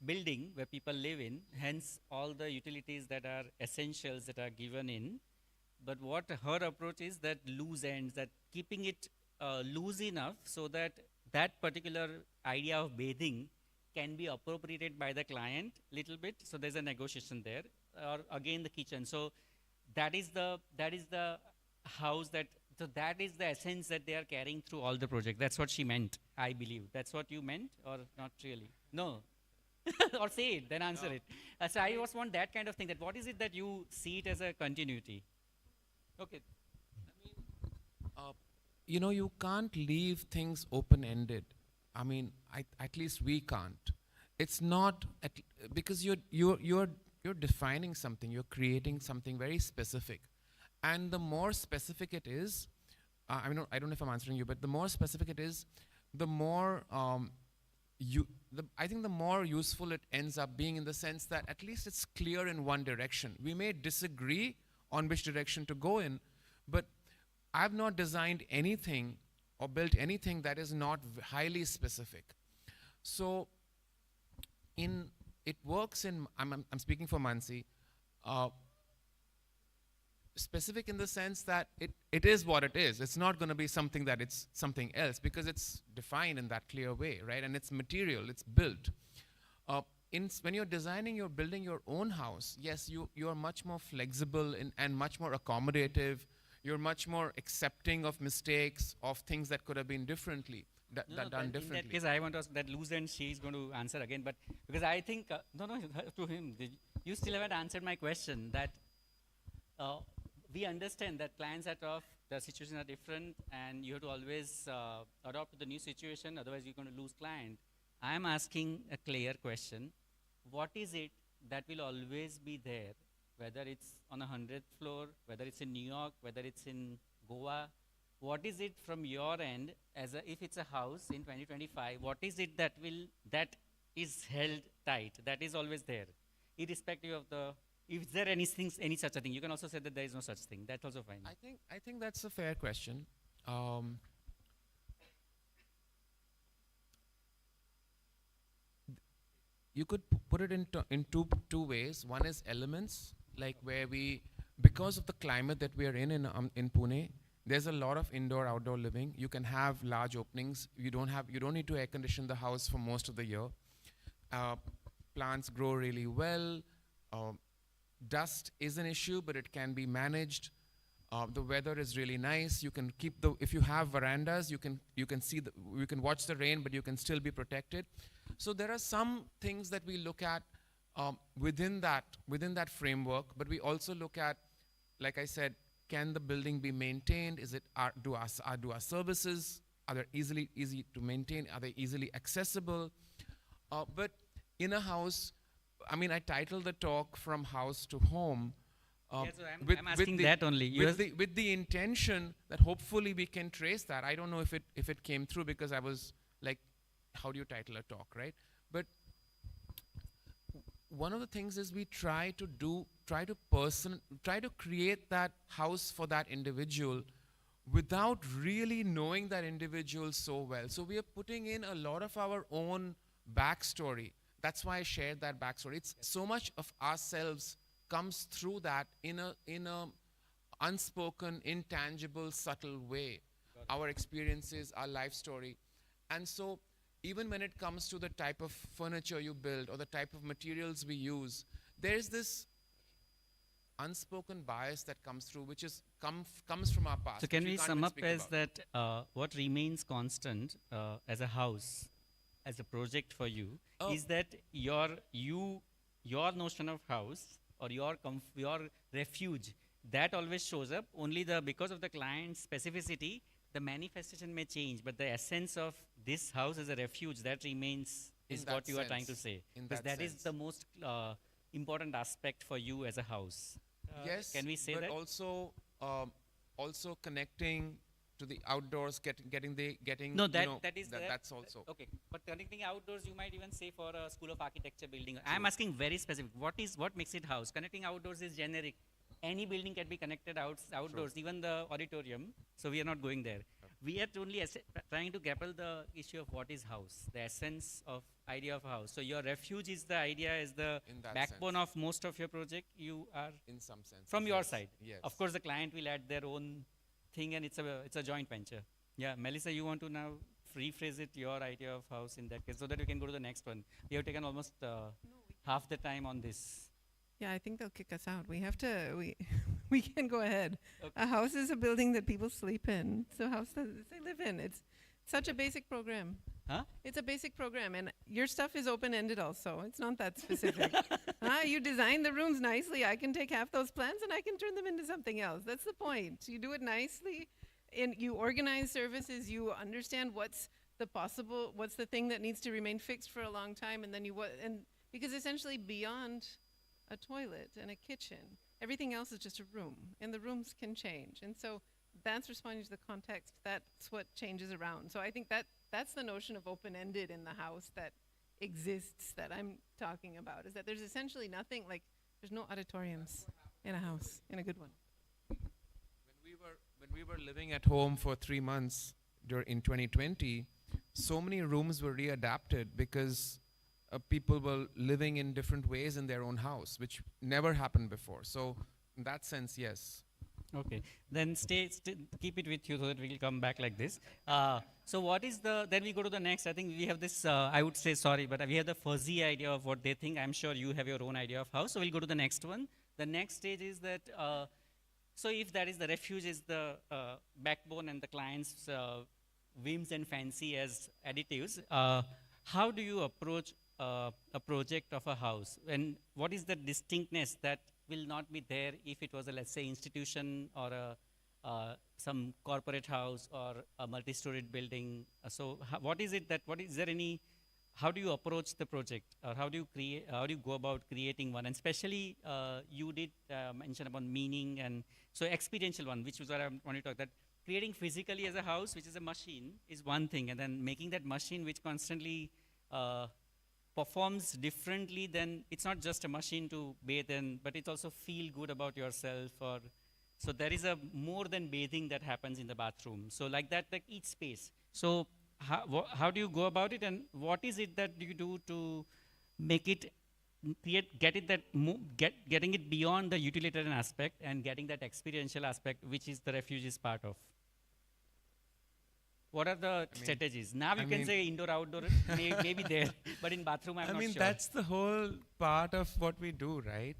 building where people live in, hence all the utilities that are essentials that are given in. But what her approach is that loose ends, that keeping it loose enough so that that particular idea of bathing can be appropriated by the client little bit. So there's a negotiation there. Or again, the kitchen. So that is the house so that is the essence that they are carrying through all the project. That's what she meant, I believe. That's what you meant, or not really? No. Or say it, then answer it. So I just want that kind of thing, that what is it that you see it as a continuity? Okay. You can't leave things open-ended. I mean, at least we can't. It's not because you're defining something. You're creating something very specific, and the more specific it is, I don't know if I'm answering you, but the more specific it is, the more I think the more useful it ends up being, in the sense that at least it's clear in one direction. We may disagree on which direction to go in, but I've not designed anything or built anything that is not highly specific. So it works in, I'm speaking for Mansi, specific in the sense that it is what it is. It's not going to be something that it's something else, because it's defined in that clear way, right? And it's material, it's built. When you're designing, you're building your own house, yes, you are much more flexible and much more accommodative. You're much more accepting of mistakes, of things that could have been done differently. In that case, I want to ask that loose end, she's going to answer again. But because I think, to him, you still haven't answered my question, that we understand that clients are tough, the situations are different, and you have to always adopt to the new situation, otherwise you're going to lose client. I am asking a clear question. What is it that will always be there, whether it's on a 100th floor, whether it's in New York, whether it's in Goa, what is it from your end, as a, if it's a house in 2025, what is it that that is held tight, that is always there, irrespective of the, is there any such a thing? You can also say that there is no such thing. That's also fine. I think that's a fair question. You could put it in two ways. One is elements, like where we, because of the climate that we are in Pune, there's a lot of indoor-outdoor living. You can have large openings. You don't need to air condition the house for most of the year. Plants grow really well. Dust is an issue, but it can be managed. The weather is really nice. You can keep if you have verandas, you can watch the rain, but you can still be protected. So there are some things that we look at within that framework, but we also look at, like I said, can the building be maintained? Do our services, are they easy to maintain? Are they easily accessible? But in a house, I mean, I titled the talk From House to Home. So I'm asking that only. With the intention that hopefully we can trace that. I don't know if it came through, because I was like, how do you title a talk, right? But one of the things is we try to create that house for that individual without really knowing that individual so well. So we are putting in a lot of our own backstory. That's why I shared that backstory. It's so much of ourselves comes through that in a unspoken, intangible, subtle way. Our experiences, our life story. And so even when it comes to the type of furniture you build or the type of materials we use, there's this unspoken bias that comes through, which is comes from our past. So can we sum up as that what remains constant as a house, as a project for you, is that your notion of house or your refuge, that always shows up. Only because of the client's specificity, the manifestation may change, but the essence of this house as a refuge, that remains, is what you are trying to say. Because that is the most important aspect for you as a house. Yes, can we say that? But also connecting to the outdoors, getting no, that's also okay. But connecting outdoors, you might even say for a School of Architecture building. I'm asking very specific. What makes it house? Connecting outdoors is generic. Any building can be connected outdoors, even the auditorium. So we are not going there. We are only trying to grapple the issue of what is house, the essence of idea of house. So your refuge is the idea, is the backbone of most of your project. You are, in some sense, from your side. Yes. Of course, the client will add their own thing, and it's a joint venture. Yeah, Melissa, you want to now rephrase it, your idea of house in that case, so that we can go to the next one. We have taken almost half the time on this. Yeah, I think they'll kick us out. We have to, we can go ahead. Okay. A house is a building that people sleep in. So house that they live in. It's such a basic program. Huh? It's a basic program, and your stuff is open-ended also. It's not that specific. You design the rooms nicely. I can take half those plans and I can turn them into something else. That's the point. You do it nicely, and you organize services. You understand what's the thing that needs to remain fixed for a long time, and then because essentially beyond a toilet and a kitchen, everything else is just a room, and the rooms can change. And so that's responding to the context. That's what changes around. So I think that's the notion of open-ended in the house that exists that I'm talking about, is that there's essentially nothing, like there's no auditoriums in a house, in a good one. When we were living at home for 3 months in 2020, so many rooms were readapted because people were living in different ways in their own house, which never happened before. So in that sense, yes. Okay, then keep it with you so that we will come back like this. So what is then we go to the next. I think we have this, I would say, sorry, but we have the fuzzy idea of what they think. I'm sure you have your own idea of house. So we'll go to the next one. The next stage is that, so if that is the refuge is the backbone and the client's whims and fancy as additives, how do you approach a project of a house? And what is the distinctness that will not be there if it was a, let's say, institution or some corporate house or a multi-storied building? So what is it that, how do you approach the project, or how do you go about creating one? And especially you did mention about meaning, and so experiential one, which was what I want to talk, that creating physically as a house, which is a machine, is one thing, and then making that machine which constantly performs differently, then it's not just a machine to bathe in, but it also feel good about yourself. Or so there is a more than bathing that happens in the bathroom. So like that, like each space. So how do you go about it, and what is it that you do to make it getting it beyond the utilitarian aspect and getting that experiential aspect, which is the refuge is part of? What are the strategies? Now you can say indoor, outdoor, maybe there, but in bathroom I'm not sure. That's the whole part of what we do, right?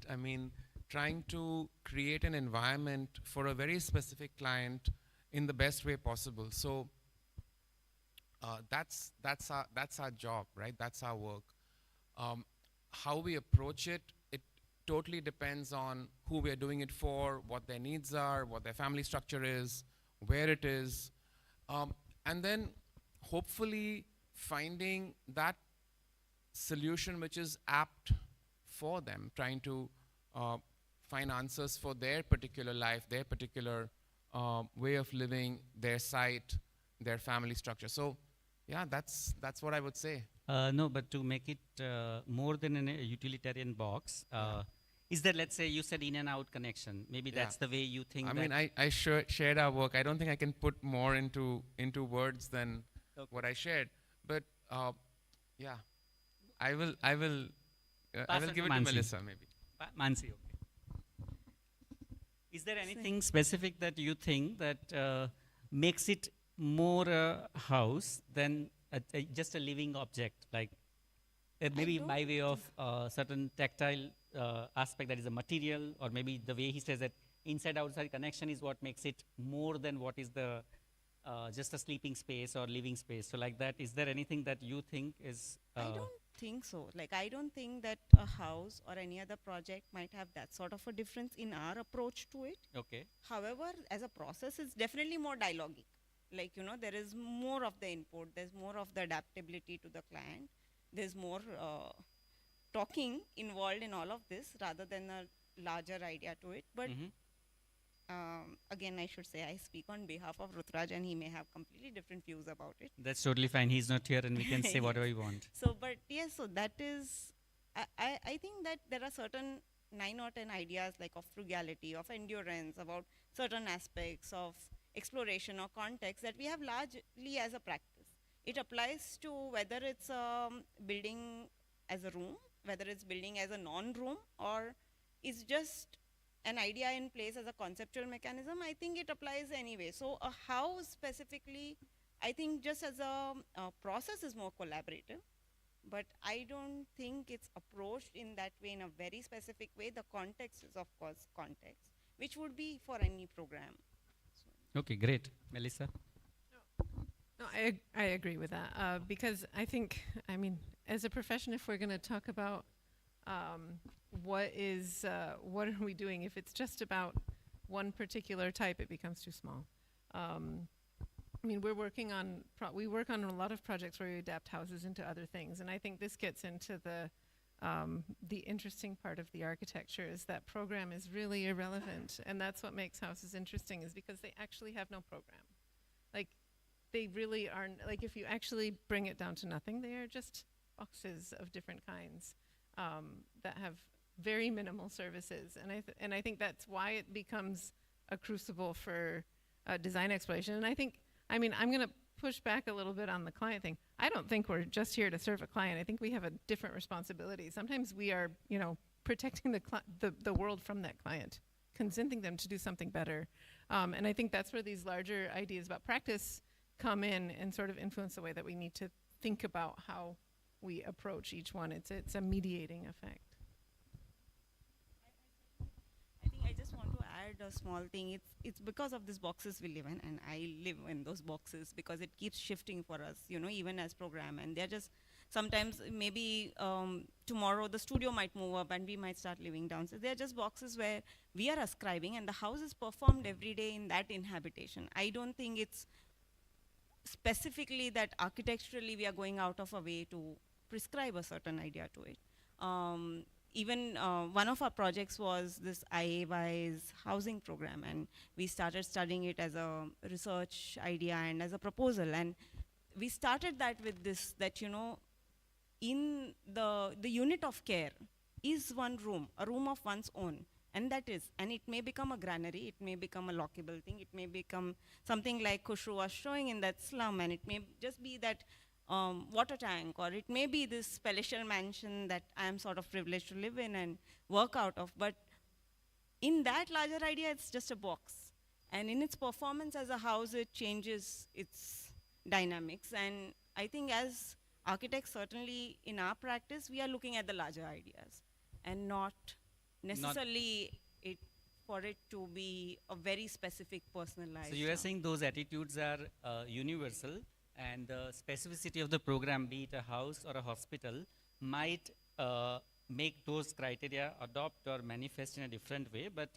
Trying to create an environment for a very specific client in the best way possible. So that's our job, right? That's our work. How we approach it, it totally depends on who we're doing it for, what their needs are, what their family structure is, where it is. And then hopefully finding that solution which is apt for them, trying to find answers for their particular life, their particular way of living, their site, their family structure. So yeah, that's what I would say. No, but to make it more than a utilitarian box, is there, let's say you said in and out connection, maybe that's the way you think. I shared our work. I don't think I can put more into words than what I shared, but yeah, I will give it to Melissa maybe. Mansi, okay. Is there anything specific that you think that makes it more a house than just a living object, like maybe by way of certain tactile aspect that is a material, or maybe the way he says that inside-outside connection is what makes it more than what is the just a sleeping space or living space. So like that, is there anything that you think is? I don't think so. Like, I don't think that a house or any other project might have that sort of a difference in our approach to it. Okay. However, as a process, it's definitely more dialogic. Like, there is more of the input, there's more of the adaptability to the client, there's more talking involved in all of this rather than a larger idea to it. But again, I should say I speak on behalf of Rutraj, and he may have completely different views about it. That's totally fine. He's not here and we can say whatever we want. So, but yes, so that is, I think that there are certain 9 or 10 ideas like of frugality, of endurance, about certain aspects of exploration or context that we have largely as a practice. It applies to whether it's building as a room, whether it's building as a non-room, or is just an idea in place as a conceptual mechanism. I think it applies anyway. So a house specifically, I think just as a process is more collaborative, but I don't think it's approached in that way, in a very specific way. The context is of course context, which would be for any program. Okay, great. Melissa? No, I agree with that because I think, as a profession, if we're going to talk about what are we doing, if it's just about one particular type, it becomes too small. We work on a lot of projects where we adapt houses into other things, and I think this gets into the interesting part of the architecture is that program is really irrelevant, and that's what makes houses interesting, is because they actually have no program. Like, they really aren't, like, if you actually bring it down to nothing, they are just boxes of different kinds that have very minimal services, and I think that's why it becomes a crucible for design exploration. And I think, I'm going to push back a little bit on the client thing. I don't think we're just here to serve a client. I think we have a different responsibility. Sometimes we are, protecting the world from that client, consenting them to do something better. And I think that's where these larger ideas about practice come in and sort of influence the way that we need to think about how we approach each one. It's a mediating effect. I think I just want to add a small thing. It's because of these boxes we live in, and I live in those boxes because it keeps shifting for us, even as program. And they're just sometimes maybe tomorrow the studio might move up and we might start living down. So they're just boxes where we are ascribing, and the house is performed every day in that inhabitation. I don't think it's specifically that architecturally we are going out of a way to prescribe a certain idea to it. even one of our projects was this IAY's housing program, and we started studying it as a research idea and as a proposal. And we started that with this, that, you know, in the unit of care is one room, a room of one's own. And that is, and it may become a granary, it may become a lockable thing, it may become something like Khushru was showing in that slum, and it may just be that water tank, or it may be this palatial mansion that I am sort of privileged to live in and work out of. But in that larger idea, it's just a box. And in its performance as a house, it changes its dynamics. And I think as architects, certainly in our practice, we are looking at the larger ideas and not necessarily for it to be a very specific personalized. So you are saying those attitudes are universal, and the specificity of the program, be it a house or a hospital, might make those criteria adopt or manifest in a different way, but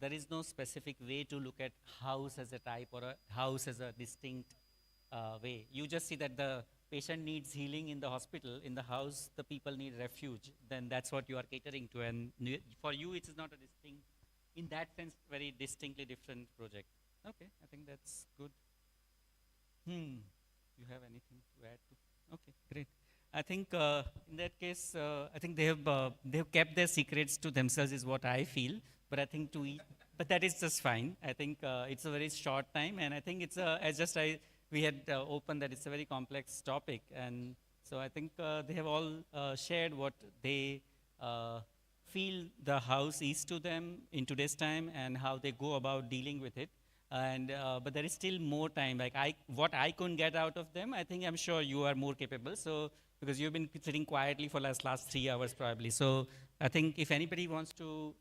there is no specific way to look at house as a type or a house as a distinct way. You just see that the patient needs healing in the hospital, in the house the people need refuge, then that's what you are catering to, and for you it is not a distinct, in that sense, very distinctly different project. Okay, I think that's good. You have anything to add to? Okay, great. I think in that case, I think they have kept their secrets to themselves is what I feel, but I think but that is just fine. I think it's a very short time, and I think it's we had opened that it's a very complex topic, and so I think they have all shared what they feel the house is to them in today's time and how they go about dealing with it. And but there is still more time. Like what I couldn't get out of them, I think I'm sure you are more capable. So because you've been sitting quietly for last 3 hours probably. So I think if anybody wants to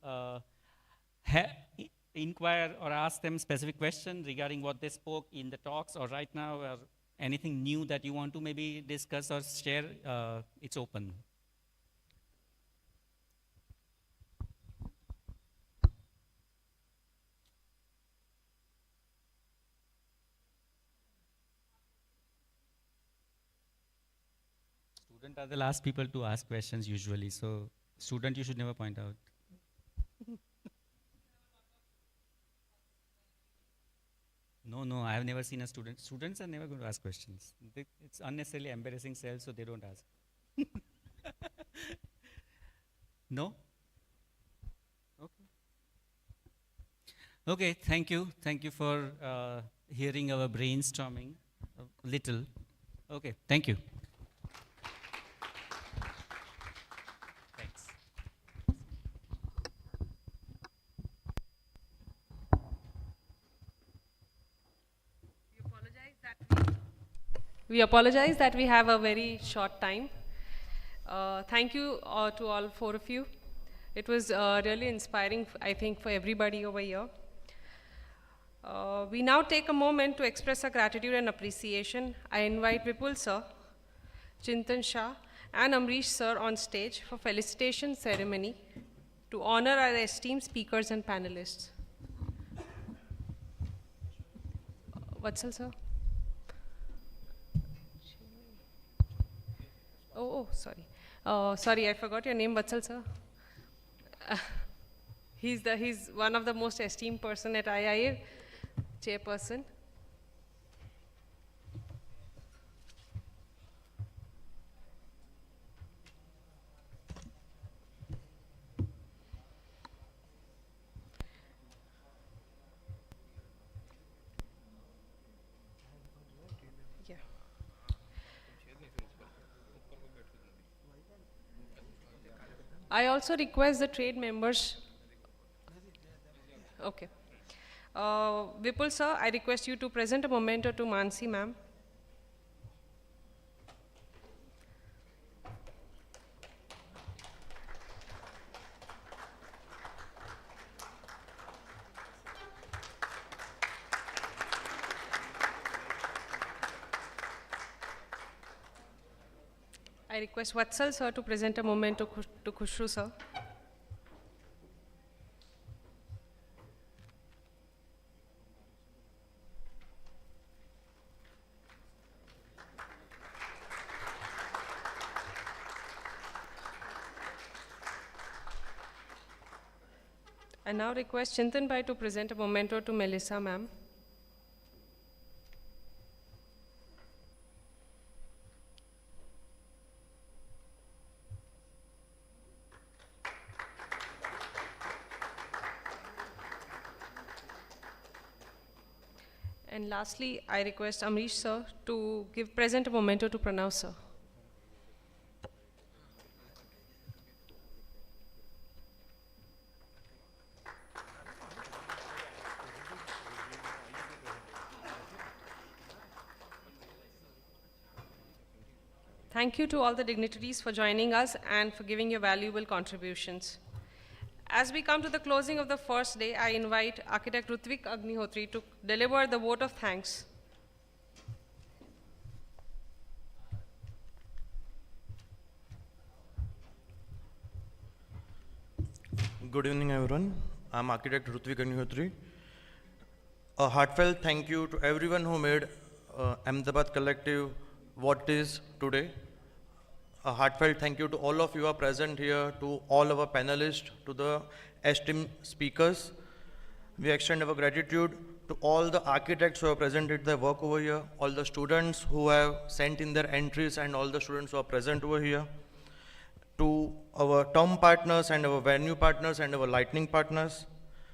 inquire or ask them specific questions regarding what they spoke in the talks or right now, or anything new that you want to maybe discuss or share, it's open. Students are the last people to ask questions usually, so student you should never point out. No, I have never seen a student. Students are never going to ask questions. It's unnecessarily embarrassing self, so they don't ask. No? Okay. Okay, thank you. Thank you for hearing our brainstorming a little. Okay, thank you. Thanks. We apologize that we have a very short time. Thank you to all 4 of you. It was really inspiring, I think, for everybody over here. We now take a moment to express our gratitude and appreciation. I invite Vipul sir, Chintan Shah, and Amrish sir on stage for felicitation ceremony to honor our esteemed speakers and panelists. Vatsal sir. Oh, sorry. Sorry, I forgot your name, Vatsal sir. He's one of the most esteemed person at IIA, chairperson. I also request the trade members. Okay. Vipul sir, I request you to present a memento to Mansi ma'am. I request Vatsal sir to present a memento to Khushru sir. I now request Chintan Bhai to present a memento to Melissa ma'am. And lastly, I request Amrish sir to present a memento to Pranav sir. Thank you to all the dignitaries for joining us and for giving your valuable contributions. As we come to the closing of the first day, I invite architect Rutvik Agnihotri to deliver the vote of thanks. Good evening, everyone. I'm architect Rutvik Agnihotri. A heartfelt thank you to everyone who made Ahmedabad Collective what it is today. A heartfelt thank you to all of you who are present here, to all our panelists, to the esteemed speakers. We extend our gratitude to all the architects who have presented their work over here, all the students who have sent in their entries, and all the students who are present over here, to our term partners and our venue partners and our lightning partners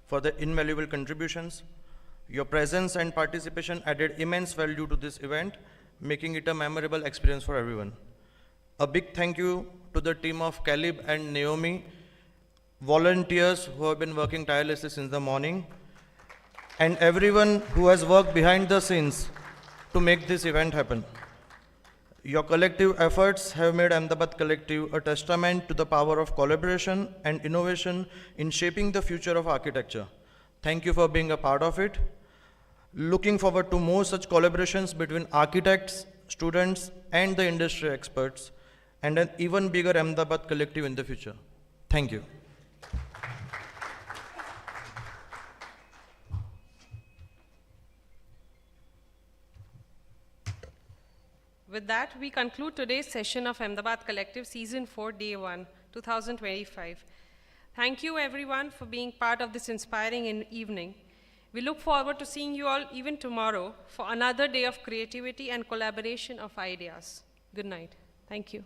for the invaluable contributions. Your presence and participation added immense value to this event, making it a memorable experience for everyone. A big thank you to the team of Caleb and Naomi, volunteers who have been working tirelessly since the morning, and everyone who has worked behind the scenes to make this event happen. Your collective efforts have made Ahmedabad Collective a testament to the power of collaboration and innovation in shaping the future of architecture. Thank you for being a part of it. Looking forward to more such collaborations between architects, students, and the industry experts, and an even bigger Ahmedabad Collective in the future. Thank you. With that, we conclude today's session of Ahmedabad Collective Season 4, Day 1, 2025. Thank you everyone for being part of this inspiring evening. We look forward to seeing you all even tomorrow for another day of creativity and collaboration of ideas. Good night. Thank you.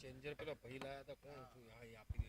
Changer पे भाई लाया था कौन यहाँ पे